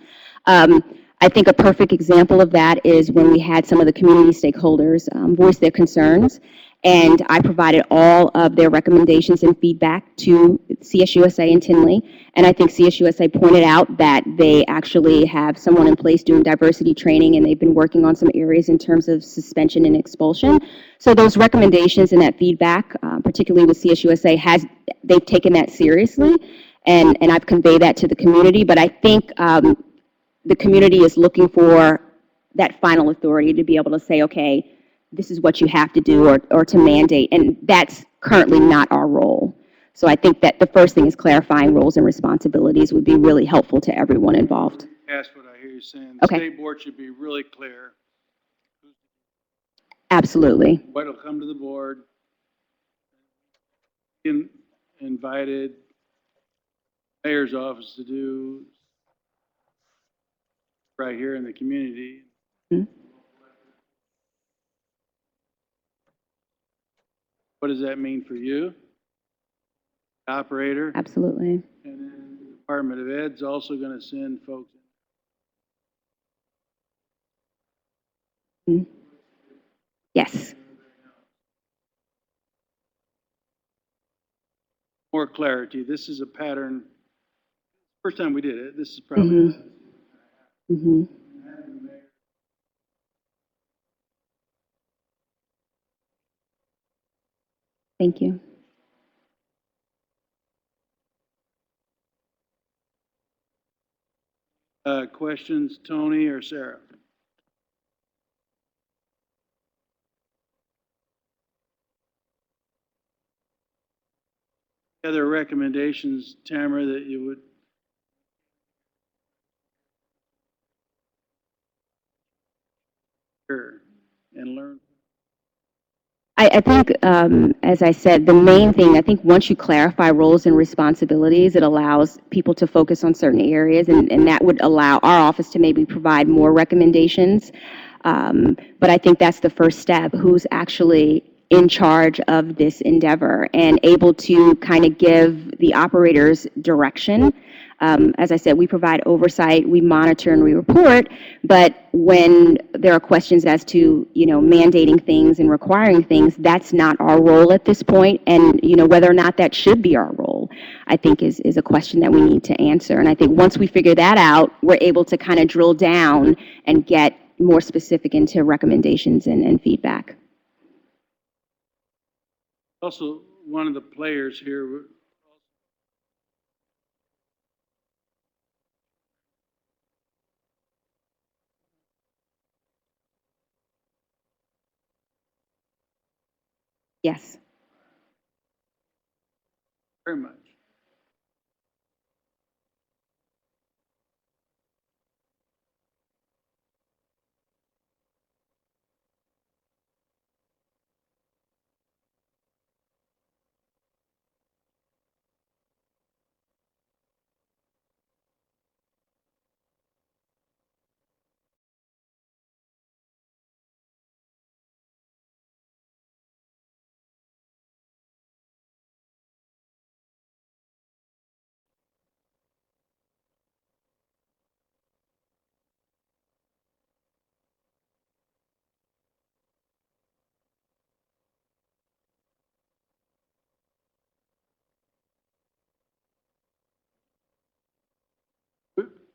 I think a perfect example of that is when we had some of the community stakeholders voice their concerns, and I provided all of their recommendations and feedback to CSUSA and Tinley, and I think CSUSA pointed out that they actually have someone in place doing diversity training, and they've been working on some areas in terms of suspension and expulsion. So those recommendations and that feedback, particularly with CSUSA, they've taken that seriously, and I've conveyed that to the community, but I think the community is looking for that final authority to be able to say, okay, this is what you have to do, or to mandate, and that's currently not our role. So I think that the first thing is clarifying roles and responsibilities would be really helpful to everyone involved. That's what I hear you saying. The State Board should be really clear. Absolutely. What will come to the board, invited mayor's office to do right here in the community. Mm-hmm. What does that mean for you, operator? Absolutely. And then the Department of Ed's also going to send folks. Mm-hmm. Yes. More clarity. This is a pattern. First time we did it. This is probably. Mhm. Thank you. Questions, Tony or Sarah? Other recommendations, Tamara, that you would? Sure, and learn. I think, as I said, the main thing, I think once you clarify roles and responsibilities, it allows people to focus on certain areas, and that would allow our office to maybe provide more recommendations. But I think that's the first step, who's actually in charge of this endeavor and able to kind of give the operators direction. As I said, we provide oversight, we monitor and we report, but when there are questions as to, mandating things and requiring things, that's not our role at this point. And, whether or not that should be our role, I think is a question that we need to answer. And I think once we figure that out, we're able to kind of drill down and get more specific into recommendations and feedback. Also, one of the players here. Yes. Very much.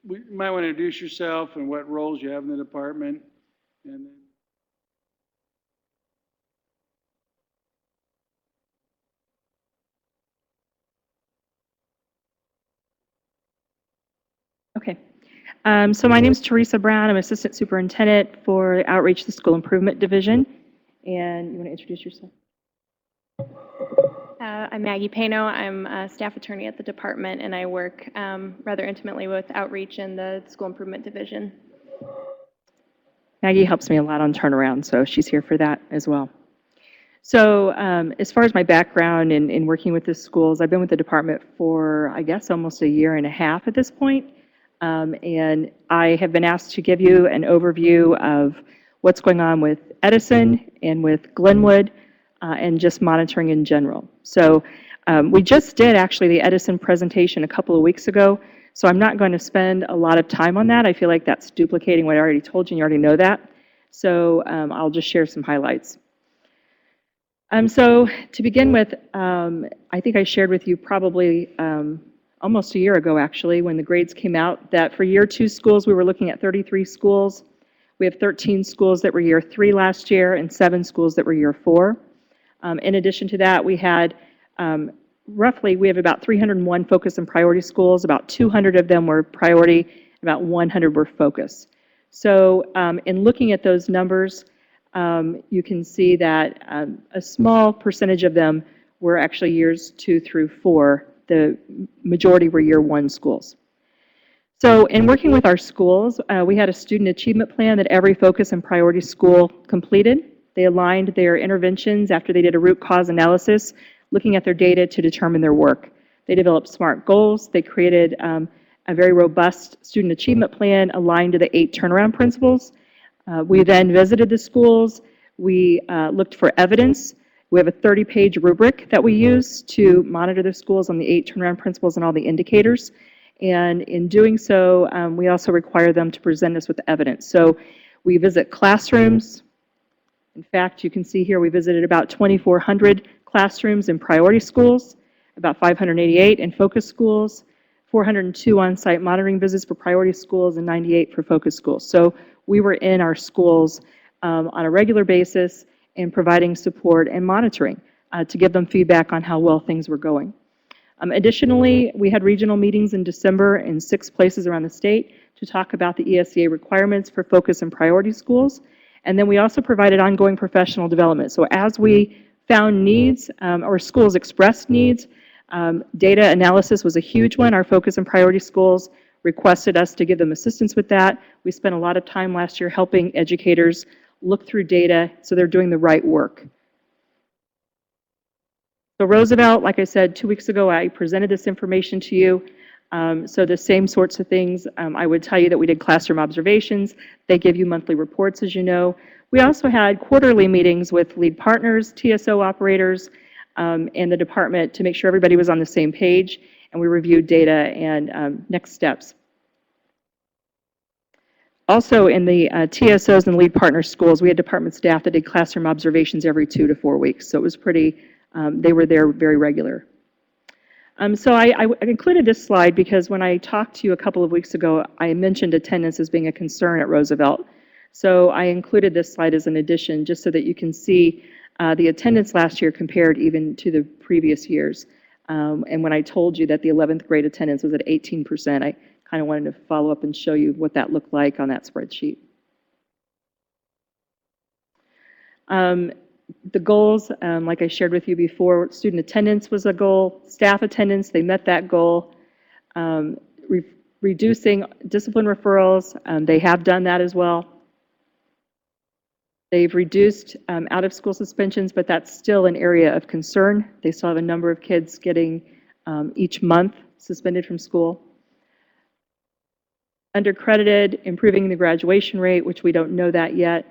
You might want to introduce yourself and what roles you have in the department, and then. Okay. So my name is Teresa Brown. I'm Assistant Superintendent for Outreach, the School Improvement Division. And you want to introduce yourself? I'm Maggie Pano. I'm a staff attorney at the department, and I work rather intimately with Outreach and the School Improvement Division. Maggie helps me a lot on turnaround, so she's here for that as well. So as far as my background in working with the schools, I've been with the department for, I guess, almost a year and a half at this point. And I have been asked to give you an overview of what's going on with Edison and with Glenwood and just monitoring in general. So we just did actually the Edison presentation a couple of weeks ago, so I'm not going to spend a lot of time on that. I feel like that's duplicating what I already told you, and you already know that. So I'll just share some highlights. So to begin with, I think I shared with you probably almost a year ago, actually, when the grades came out, that for year 2 schools, we were looking at 33 schools. We have 13 schools that were year 3 last year and 7 schools that were year 4. In addition to that, we had we have about 301 focus and priority schools. About 200 of them were priority, about 100 were focus. So in looking at those numbers, you can see that a small percentage of them were actually years 2 through 4. The majority were year 1 schools. So in working with our schools, we had a student achievement plan that every focus and priority school completed. They aligned their interventions after they did a root cause analysis, looking at their data to determine their work. They developed SMART goals. They created a very robust student achievement plan aligned to the 8 turnaround principles. We then visited the schools. We looked for evidence. We have a 30-page rubric that we use to monitor the schools on the 8 turnaround principles and all the indicators. And in doing so, we also require them to present us with evidence. So we visit classrooms. In fact, you can see here we visited about 2,400 classrooms in priority schools, about 588 in focus schools, 402 on-site monitoring visits for priority schools, and 98 for focus schools. So we were in our schools on a regular basis and providing support and monitoring to give them feedback on how well things were going. Additionally, we had regional meetings in December in 6 places around the state to talk about the ESEA requirements for focus and priority schools. And then we also provided ongoing professional development. So as we found needs, or schools expressed needs, data analysis was a huge one. Our focus and priority schools requested us to give them assistance with that. We spent a lot of time last year helping educators look through data so they're doing the right work. So Roosevelt, like I said, 2 weeks ago, I presented this information to you. So the same sorts of things, I would tell you that we did classroom observations. They give you monthly reports, as you know. We also had quarterly meetings with lead partners, TSO operators, and the department to make sure everybody was on the same page, and we reviewed data and next steps. Also, in the TSOs and lead partner schools, we had department staff that did classroom observations every 2 to 4 weeks. So it was pretty, they were there very regular. So I included this slide because when I talked to you a couple of weeks ago, I mentioned attendance as being a concern at Roosevelt. So I included this slide as an addition just so that you can see the attendance last year compared even to the previous years. And when I told you that the 11th grade attendance was at 18%, I kind of wanted to follow up and show you what that looked like on that spreadsheet. The goals, like I shared with you before, student attendance was a goal, staff attendance, they met that goal. Reducing discipline referrals, they have done that as well. They've reduced out-of-school suspensions, but that's still an area of concern. They still have a number of kids getting each month suspended from school. Undercredited, improving the graduation rate, which we don't know that yet.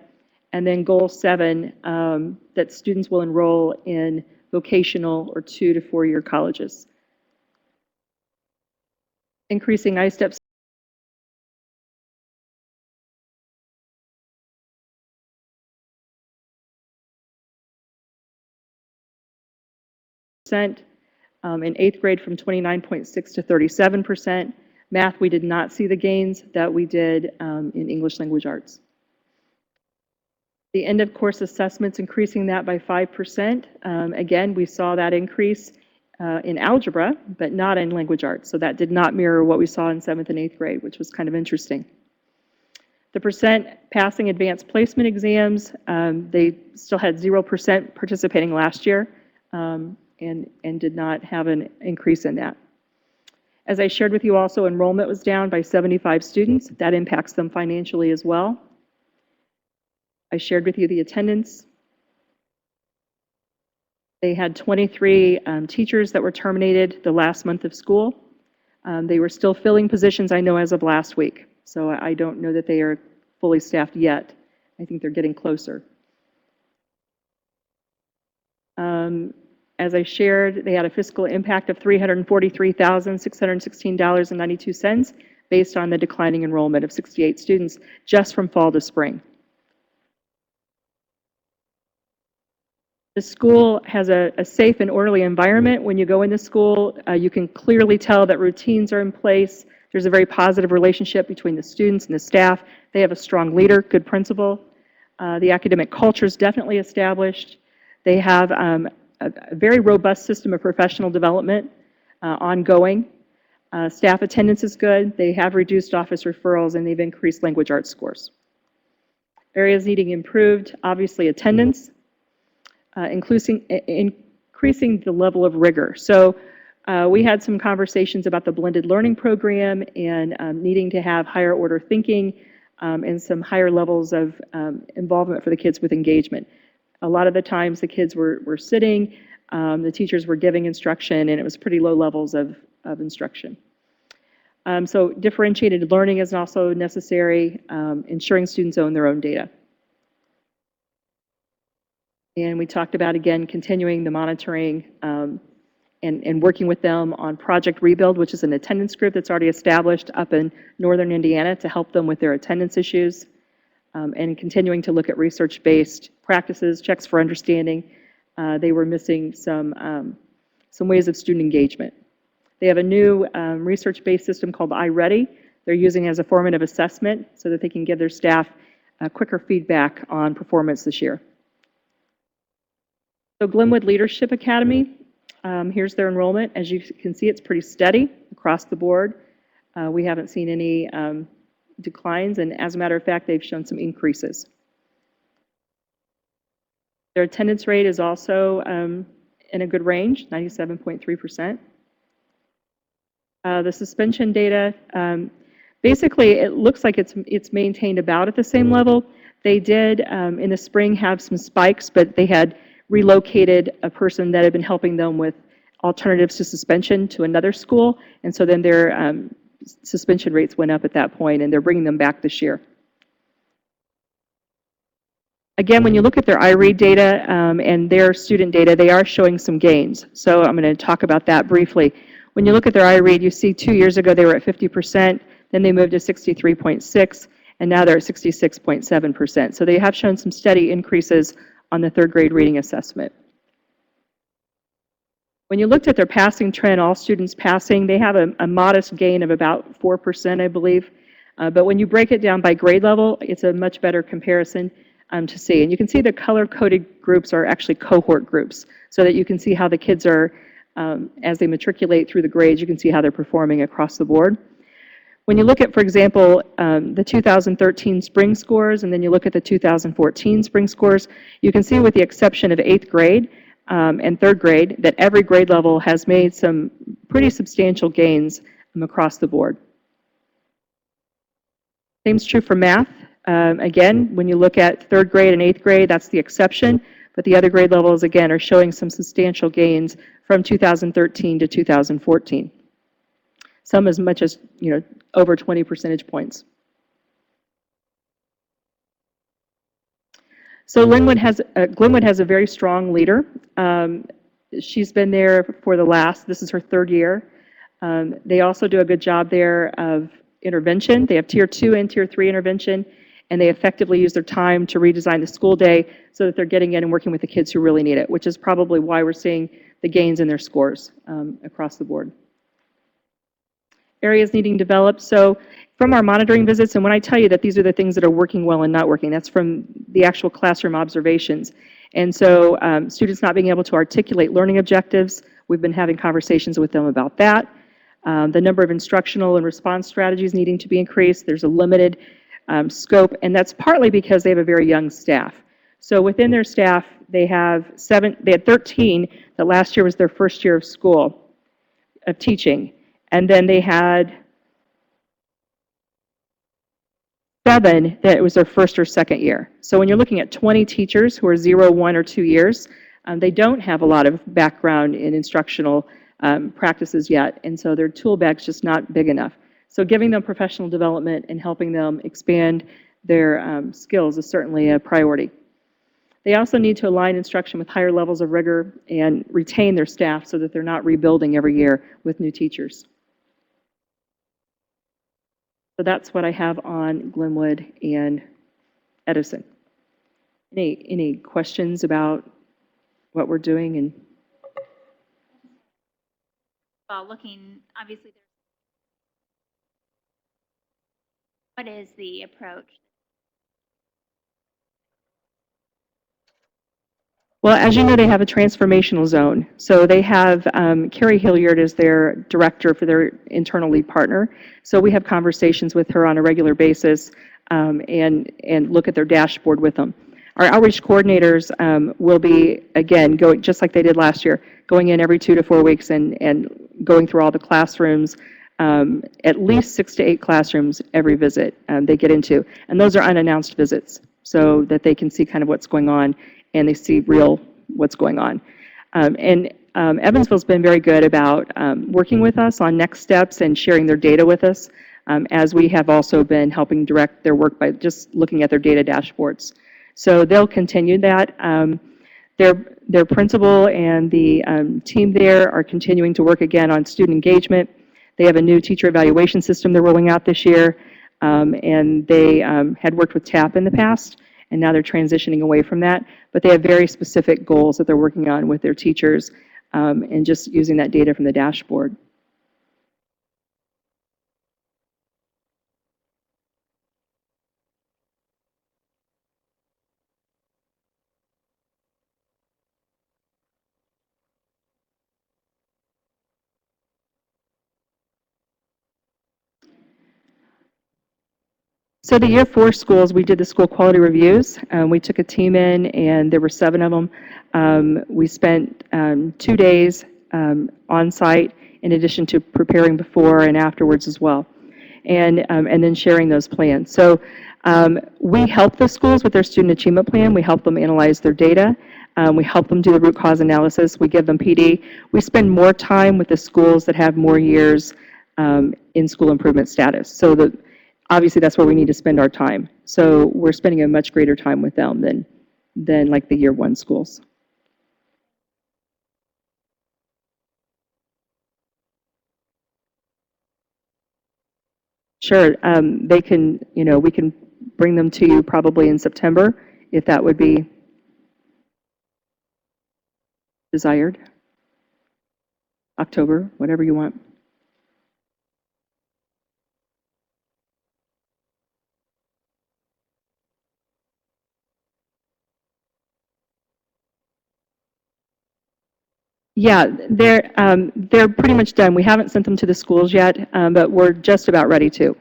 And then goal 7, that students will enroll in vocational or 2 to 4 year colleges. Increasing ISTEP in 8th grade from 29.6 to 37%. Math, we did not see the gains that we did in English language arts. The end of course assessments, increasing that by 5%. Again, we saw that increase in algebra, but not in language arts. So that did not mirror what we saw in 7th and 8th grade, which was kind of interesting. The percent passing advanced placement exams, they still had 0% participating last year and did not have an increase in that. As I shared with you also, enrollment was down by 75 students. That impacts them financially as well. I shared with you the attendance. They had 23 teachers that were terminated the last month of school. They were still filling positions, I know, as of last week. So I don't know that they are fully staffed yet. I think they're getting closer. As I shared, they had a fiscal impact of $343,616.92 based on the declining enrollment of 68 students just from fall to spring. The school has a safe and orderly environment. When you go into school, you can clearly tell that routines are in place. There's a very positive relationship between the students and the staff. They have a strong leader, good principal. The academic culture is definitely established. They have a very robust system of professional development ongoing. Staff attendance is good. They have reduced office referrals, and they've increased language arts scores. Areas needing improved, obviously attendance. Increasing the level of rigor. So we had some conversations about the blended learning program and needing to have higher order thinking and some higher levels of involvement for the kids with engagement. A lot of the times the kids were sitting, the teachers were giving instruction, and it was pretty low levels of instruction. So differentiated learning is also necessary, ensuring students own their own data. And we talked about, again, continuing the monitoring and working with them on Project Rebuild, which is an attendance group that's already established up in northern Indiana to help them with their attendance issues, and continuing to look at research-based practices, checks for understanding. They were missing some ways of student engagement. They have a new research-based system called iReady. They're using as a formative assessment so that they can give their staff quicker feedback on performance this year. So Glenwood Leadership Academy, here's their enrollment. As you can see, it's pretty steady across the board. We haven't seen any declines, and as a matter of fact, they've shown some increases. Their attendance rate is also in a good range, 97.3%. The suspension data, basically, it looks like it's maintained about at the same level. They did, in the spring, have some spikes, but they had relocated a person that had been helping them with alternatives to suspension to another school, and so then their suspension rates went up at that point, and they're bringing them back this year. Again, when you look at their iRead data and their student data, they are showing some gains. So I'm going to talk about that briefly. When you look at their iRead, you see 2 years ago they were at 50%, then they moved to 63.6%, and now they're at 66.7%. So they have shown some steady increases on the third grade reading assessment. When you looked at their passing trend, all students passing, they have a modest gain of about 4%, I believe. But when you break it down by grade level, it's a much better comparison to see. And you can see the color-coded groups are actually cohort groups, so that you can see how the kids are, as they matriculate through the grades, you can see how they're performing across the board. When you look at, for example, the 2013 spring scores, and then you look at the 2014 spring scores, you can see with the exception of 8th grade and 3rd grade, that every grade level has made some pretty substantial gains across the board. Same is true for math. Again, when you look at 3rd grade and 8th grade, that's the exception, but the other grade levels, again, are showing some substantial gains from 2013 to 2014. Some as much as, over 20 percentage points. So Glenwood has a very strong leader. She's been there for this is her 3rd year. They also do a good job there of intervention. They have Tier 2 and Tier 3 intervention, and they effectively use their time to redesign the school day so that they're getting in and working with the kids who really need it, which is probably why we're seeing the gains in their scores across the board. Areas needing developed. So from our monitoring visits, and when I tell you that these are the things that are working well and not working, that's from the actual classroom observations. And so students not being able to articulate learning objectives, we've been having conversations with them about that. The number of instructional and response strategies needing to be increased. There's a limited scope, and that's partly because they have a very young staff. So within their staff, they had 13 that last year was their first year of school, of teaching. And then they had 7 that it was their first or second year. So when you're looking at 20 teachers who are 0, 1, or 2 years, they don't have a lot of background in instructional practices yet, and so their tool bag's just not big enough. So giving them professional development and helping them expand their skills is certainly a priority. They also need to align instruction with higher levels of rigor and retain their staff so that they're not rebuilding every year with new teachers. So that's what I have on Glenwood and Edison. Any questions about what we're doing? And Well, looking, obviously, what is the approach? well, as you know, they have a transformational zone. So they have Carrie Hilliard as their director for their internal lead partner. So we have conversations with her on a regular basis and look at their dashboard with them. Our outreach coordinators will be, again, going just like they did last year, going in every 2 to 4 weeks and going through all the classrooms, at least 6 to 8 classrooms every visit they get into. And those are unannounced visits so that they can see kind of what's going on and they see real what's going on. Evansville's been very good about working with us on next steps and sharing their data with us, as we have also been helping direct their work by just looking at their data dashboards. So they'll continue that. Their principal and the team there are continuing to work again on student engagement. They have a new teacher evaluation system they're rolling out this year, and they had worked with TAP in the past, and now they're transitioning away from that. But they have very specific goals that they're working on with their teachers and just using that data from the dashboard. So the year four schools, we did the school quality reviews. We took a team in, and there were 7 of them. We spent 2 days on site, in addition to preparing before and afterwards as well, and then sharing those plans. So we help the schools with their student achievement plan. We help them analyze their data. We help them do the root cause analysis. We give them PD. We spend more time with the schools that have more years in school improvement status. So obviously that's where we need to spend our time. So we're spending a much greater time with them than like the year one schools. Sure, they can, we can bring them to you probably in September, if that would be desired. October, whatever you want. Yeah, they're pretty much done. We haven't sent them to the schools yet, but we're just about ready to.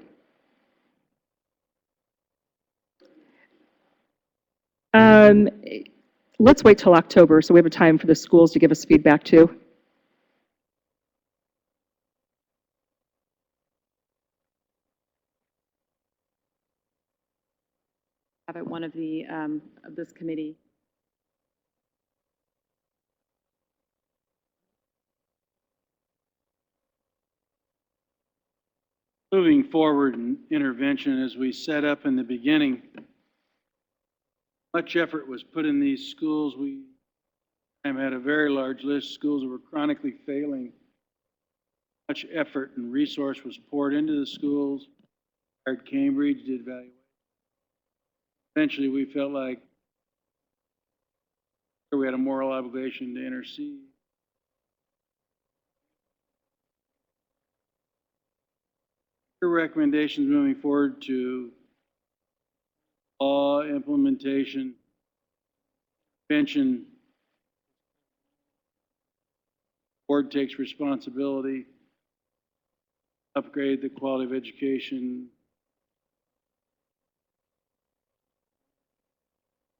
Let's wait till October, so we have a time for the schools to give us feedback too. Have it one of of this committee. Moving forward in intervention, as we set up in the beginning, much effort was put in these schools. We had a very large list of schools that were chronically failing. Much effort and resource was poured into the schools. Hired Cambridge, did evaluation. Eventually, we felt like we had a moral obligation to intercede. Your recommendations moving forward to law implementation, prevention, board takes responsibility, upgrade the quality of education.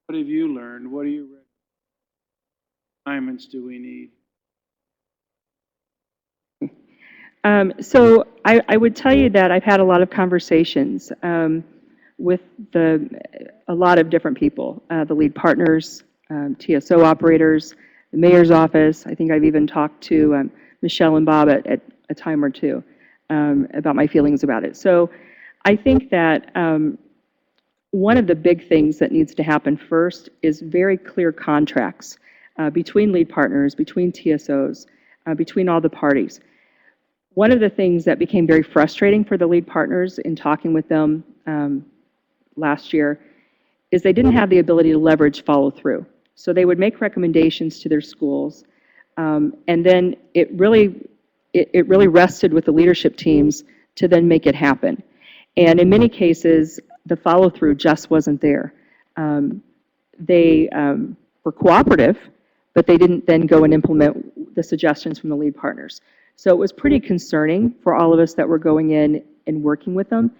What have you learned? What are your requirements do we need? So I would tell you that I've had a lot of conversations with a lot of different people, the lead partners, TSO operators, the mayor's office. I think I've even talked to Michelle and Bob at a time or two about my feelings about it. So I think that one of the big things that needs to happen first is very clear contracts between lead partners, between TSOs, between all the parties. One of the things that became very frustrating for the lead partners in talking with them last year is they didn't have the ability to leverage follow-through. So they would make recommendations to their schools, and then it really rested with the leadership teams to then make it happen. And in many cases, the follow-through just wasn't there. They were cooperative, but they didn't then go and implement the suggestions from the lead partners. So it was pretty concerning for all of us that were going in and working with them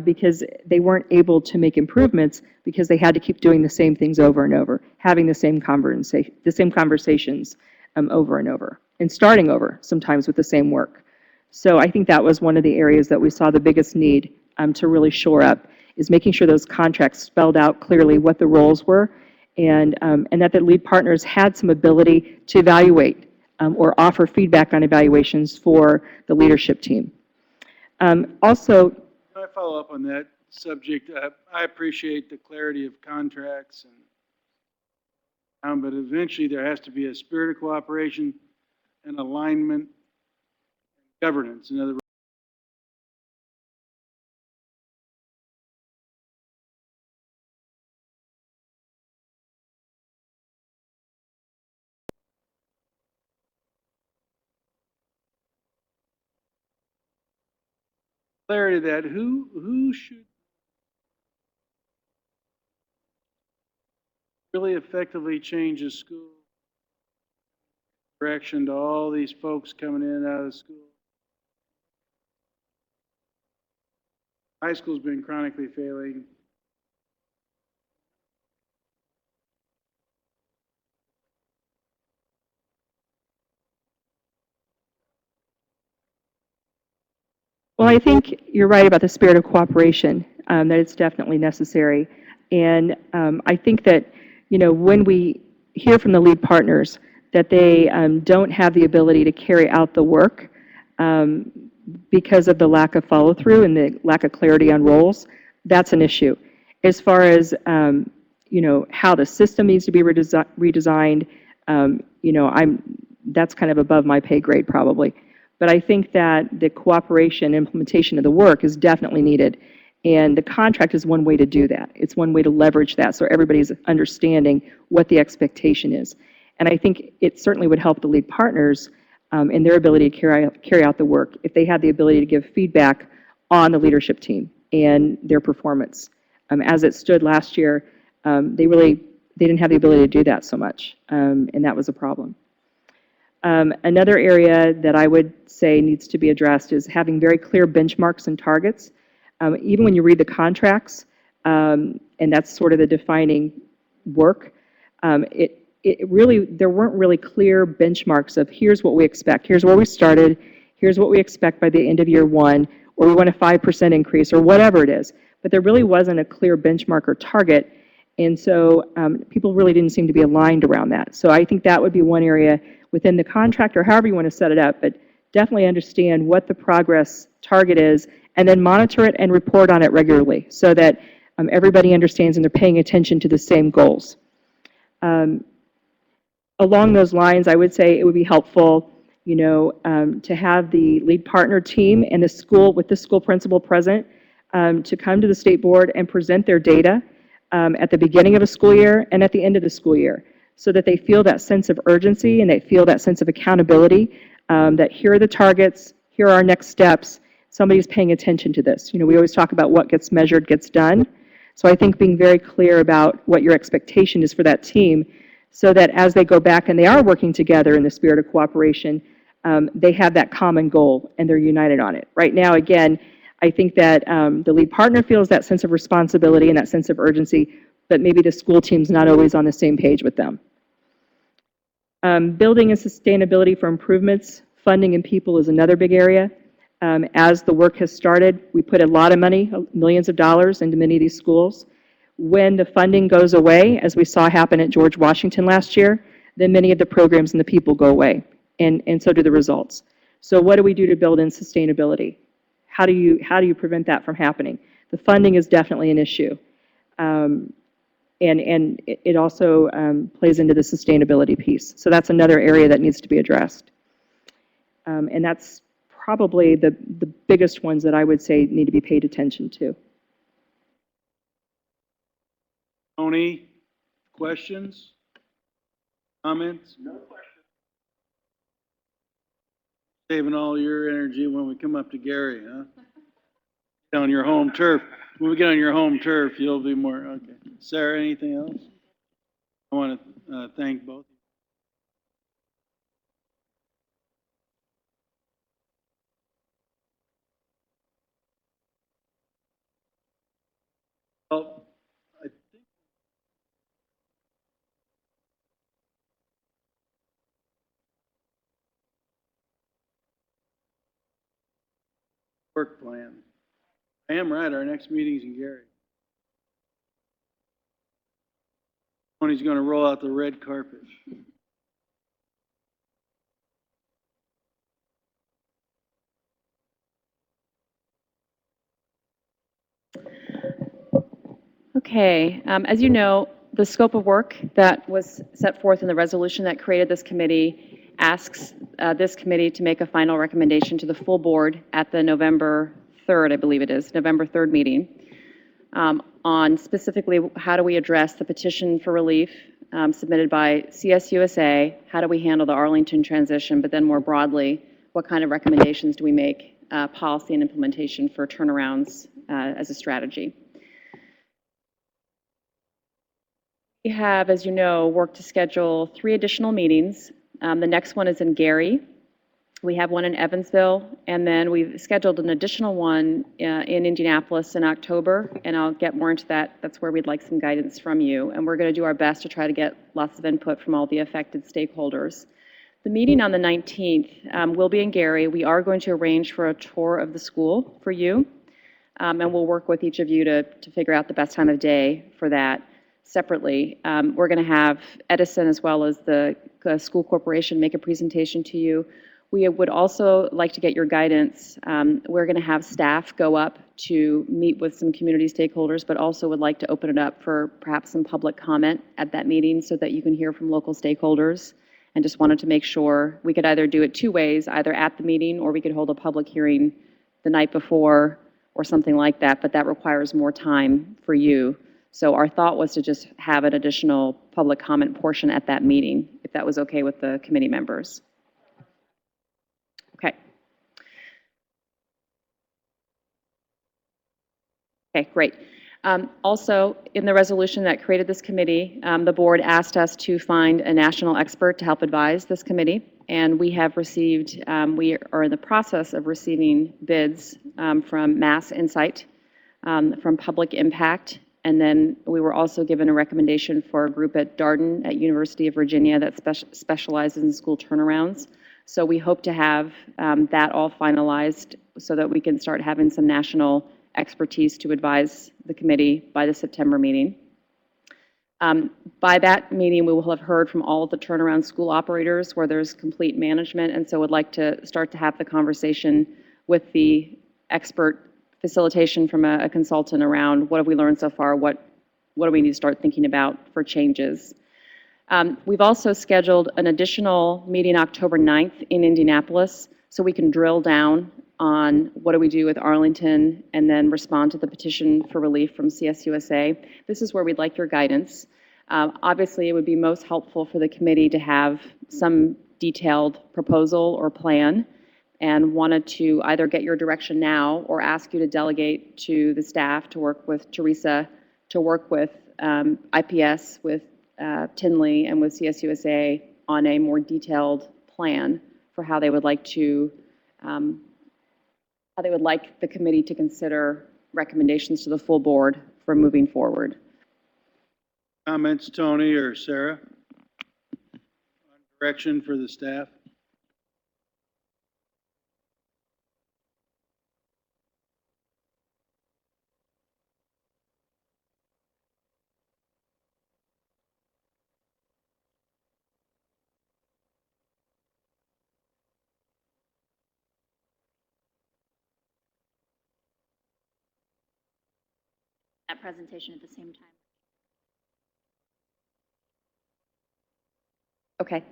because they weren't able to make improvements because they had to keep doing the same things over and over, having the same conversations over and over, and starting over sometimes with the same work. So I think that was one of the areas that we saw the biggest need to really shore up, is making sure those contracts spelled out clearly what the roles were, and that the lead partners had some ability to evaluate or offer feedback on evaluations for the leadership team. Also, Can I follow up on that subject? I appreciate the clarity of contracts, but eventually there has to be a spirit of cooperation and alignment, governance. In other words, clarity that who should really effectively change a school direction to all these folks coming in and out of school. High school's been chronically failing. Well, I think you're right about the spirit of cooperation, that it's definitely necessary. And I think that, when we hear from the lead partners that they don't have the ability to carry out the work because of the lack of follow-through and the lack of clarity on roles, that's an issue. As far as, how the system needs to be redesigned, that's kind of above my pay grade probably. But I think that the cooperation, implementation of the work is definitely needed. And the contract is one way to do that. It's one way to leverage that so everybody's understanding what the expectation is. And I think it certainly would help the lead partners in their ability to carry out the work if they had the ability to give feedback on the leadership team and their performance. As it stood last year, they didn't have the ability to do that so much, and that was a problem. Another area that I would say needs to be addressed is having very clear benchmarks and targets. Even when you read the contracts, and that's sort of the defining work, there weren't really clear benchmarks of here's what we expect, here's where we started, here's what we expect by the end of year one, or we want a 5% increase, or whatever it is. But there really wasn't a clear benchmark or target, and so people really didn't seem to be aligned around that. So I think that would be one area within the contract, or however you want to set it up, but definitely understand what the progress target is, and then monitor it and report on it regularly so that everybody understands and they're paying attention to the same goals. Along those lines, I would say it would be helpful, to have the lead partner team and the school, with the school principal present, to come to the state board and present their data at the beginning of a school year and at the end of the school year, so that they feel that sense of urgency and they feel that sense of accountability, that here are the targets, here are our next steps, somebody's paying attention to this. We always talk about what gets measured gets done. So I think being very clear about what your expectation is for that team, so that as they go back and they are working together in the spirit of cooperation, they have that common goal and they're united on it. Right now, again, I think that the lead partner feels that sense of responsibility and that sense of urgency, but maybe the school team's not always on the same page with them. Building and sustainability for improvements, funding and people is another big area. As the work has started, we put a lot of money, millions of dollars, into many of these schools. When the funding goes away, as we saw happen at George Washington last year, then many of the programs and the people go away, and so do the results. So what do we do to build in sustainability? How do you prevent that from happening? The funding is definitely an issue. And it also plays into the sustainability piece. So that's another area that needs to be addressed. And that's probably the biggest ones that I would say need to be paid attention to. Tony, questions? Comments? No questions. Saving all your energy when we come up to Gary, huh? On your home turf. When we get on your home turf, you'll be more, okay. Sarah, anything else? I want to thank both. Well, I think work plan. I am right, our next meeting's in Gary. Tony's going to roll out the red carpet. Okay, as you know, the scope of work that was set forth in the resolution that created this committee asks this committee to make a final recommendation to the full board at the November 3rd, I believe it is, November 3rd meeting, on specifically how do we address the petition for relief submitted by CSUSA, how do we handle the Arlington transition, but then more broadly, what kind of recommendations do we make, policy and implementation for turnarounds as a strategy. We have, as you know, worked to schedule 3 additional meetings. The next one is in Gary We have one in Evansville, and then we've scheduled an additional one in Indianapolis in October, and I'll get more into that. That's where we'd like some guidance from you, and we're going to do our best to try to get lots of input from all the affected stakeholders. The meeting on the 19th will be in Gary. We are going to arrange for a tour of the school for you, and we'll work with each of you to figure out the best time of day for that separately. We're going to have Edison as well as the school corporation make a presentation to you. We would also like to get your guidance. We're going to have staff go up to meet with some community stakeholders, but also would like to open it up for perhaps some public comment at that meeting so that you can hear from local stakeholders. And just wanted to make sure we could either do it two ways, either at the meeting or we could hold a public hearing the night before or something like that, but that requires more time for you. So our thought was to just have an additional public comment portion at that meeting, if that was okay with the committee members. Okay. Okay, great. Also, in the resolution that created this committee, the board asked us to find a national expert to help advise this committee, and we have received, we are in the process of receiving bids from Mass Insight, from Public Impact, and then we were also given a recommendation for a group at Darden at University of Virginia that specializes in school turnarounds. So we hope to have that all finalized so that we can start having some national expertise to advise the committee by the September meeting. By that meeting, we will have heard from all of the turnaround school operators where there's complete management, and so would like to start to have the conversation with the expert facilitation from a consultant around what have we learned so far, what do we need to start thinking about for changes. We've also scheduled an additional meeting October 9th in Indianapolis so we can drill down on what do we do with Arlington and then respond to the petition for relief from CSUSA. This is where we'd like your guidance. Obviously, it would be most helpful for the committee to have some detailed proposal or plan and wanted to either get your direction now or ask you to delegate to the staff to work with Teresa, to work with IPS, with Tinley, and with CSUSA on a more detailed plan for how they would like to how they would like the committee to consider recommendations to the full board for moving forward. Comments, Tony or Sarah? Direction for the staff? That presentation at the same time. Okay.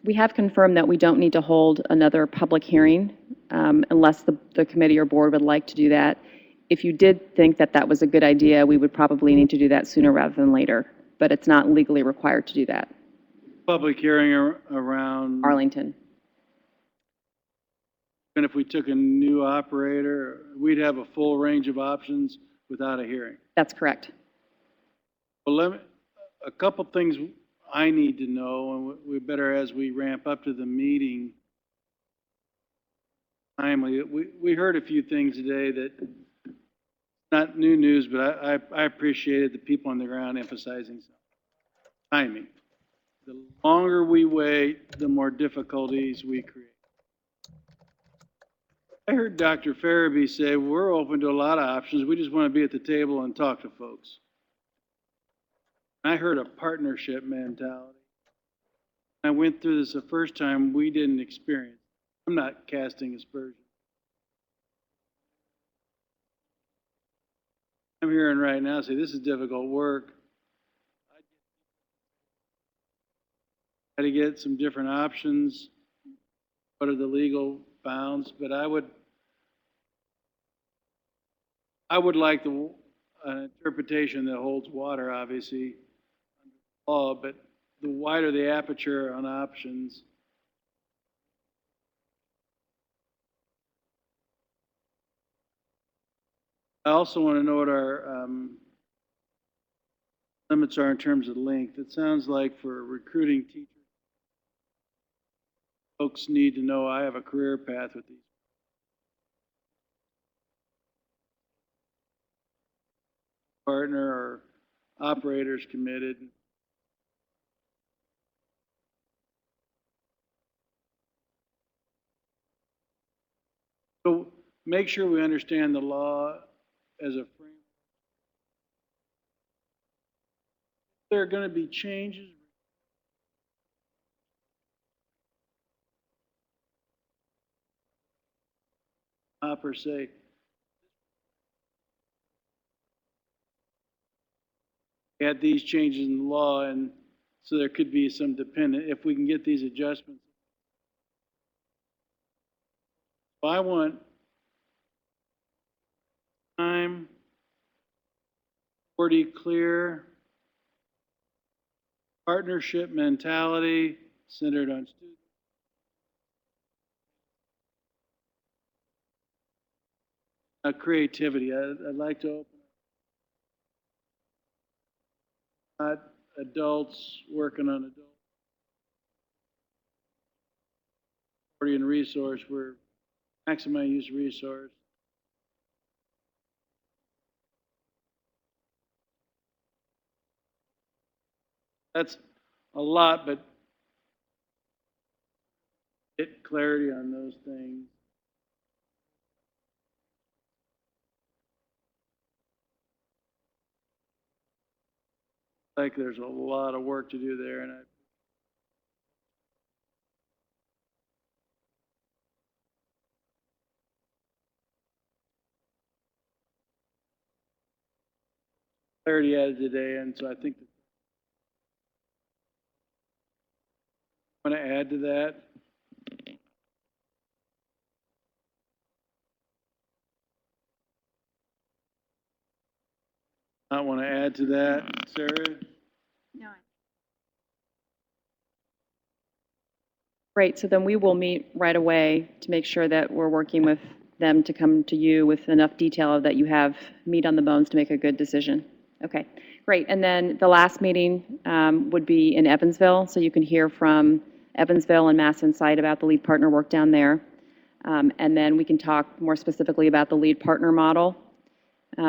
We have confirmed that we don't need to hold another public hearing unless the committee or board would like to do that. If you did think that that was a good idea, we would probably need to do that sooner rather than later, but it's not legally required to do that. Public hearing around, Arlington. and if we took a new operator, we'd have a full range of options without a hearing. That's correct. Well, a couple things I need to know, and we better, as we ramp up to the meeting, timely. We heard a few things today that, not new news, but I appreciated the people on the ground emphasizing timing. The longer we wait, the more difficulties we create. I heard Dr. Farabee say, we're open to a lot of options. We just want to be at the table and talk to folks. I heard a partnership mentality. I went through this the first time we didn't experience. I'm not casting aspersions. I'm hearing right now say this is difficult work. I got to get some different options. What are the legal bounds? But I would like an interpretation that holds water, obviously, under law, but the wider the aperture on options, I also want to know what our limits are in terms of length. It sounds like for recruiting teachers, folks need to know I have a career path with these. Partner or operators committed. So make sure we understand the law as a framework. There are going to be changes. Per se. Add these changes in the law, and so there could be some dependent, if we can get these adjustments. I want time, pretty clear, partnership mentality centered on students. Creativity. I'd like to open not adults working on adults. And resource, we're maximizing use of resource. That's a lot, but get clarity on those things. Like there's a lot of work to do there, and clarity added today, and so I think I want to add to that. I want to add to that, Sarah. No. Great, so then we will meet right away to make sure that we're working with them to come to you with enough detail that you have meat on the bones to make a good decision. Okay, great. And then the last meeting would be in Evansville, so you can hear from Evansville and Mass Insight about the lead partner work down there. And then we can talk more specifically about the lead partner model,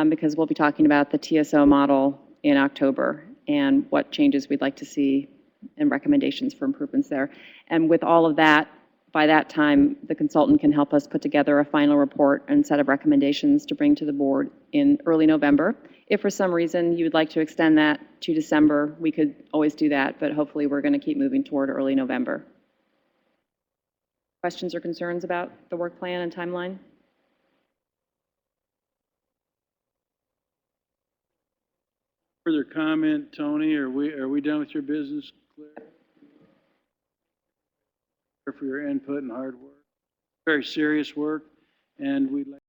because we'll be talking about the TSO model in October and what changes we'd like to see and recommendations for improvements there. And with all of that, by that time, the consultant can help us put together a final report and set of recommendations to bring to the board in early November. If for some reason you would like to extend that to December, we could always do that, but hopefully we're going to keep moving toward early November. Questions or concerns about the work plan and timeline? Further comment, Tony? Are we done with your business? Clear? For your input and hard work. Very serious work, and we'd like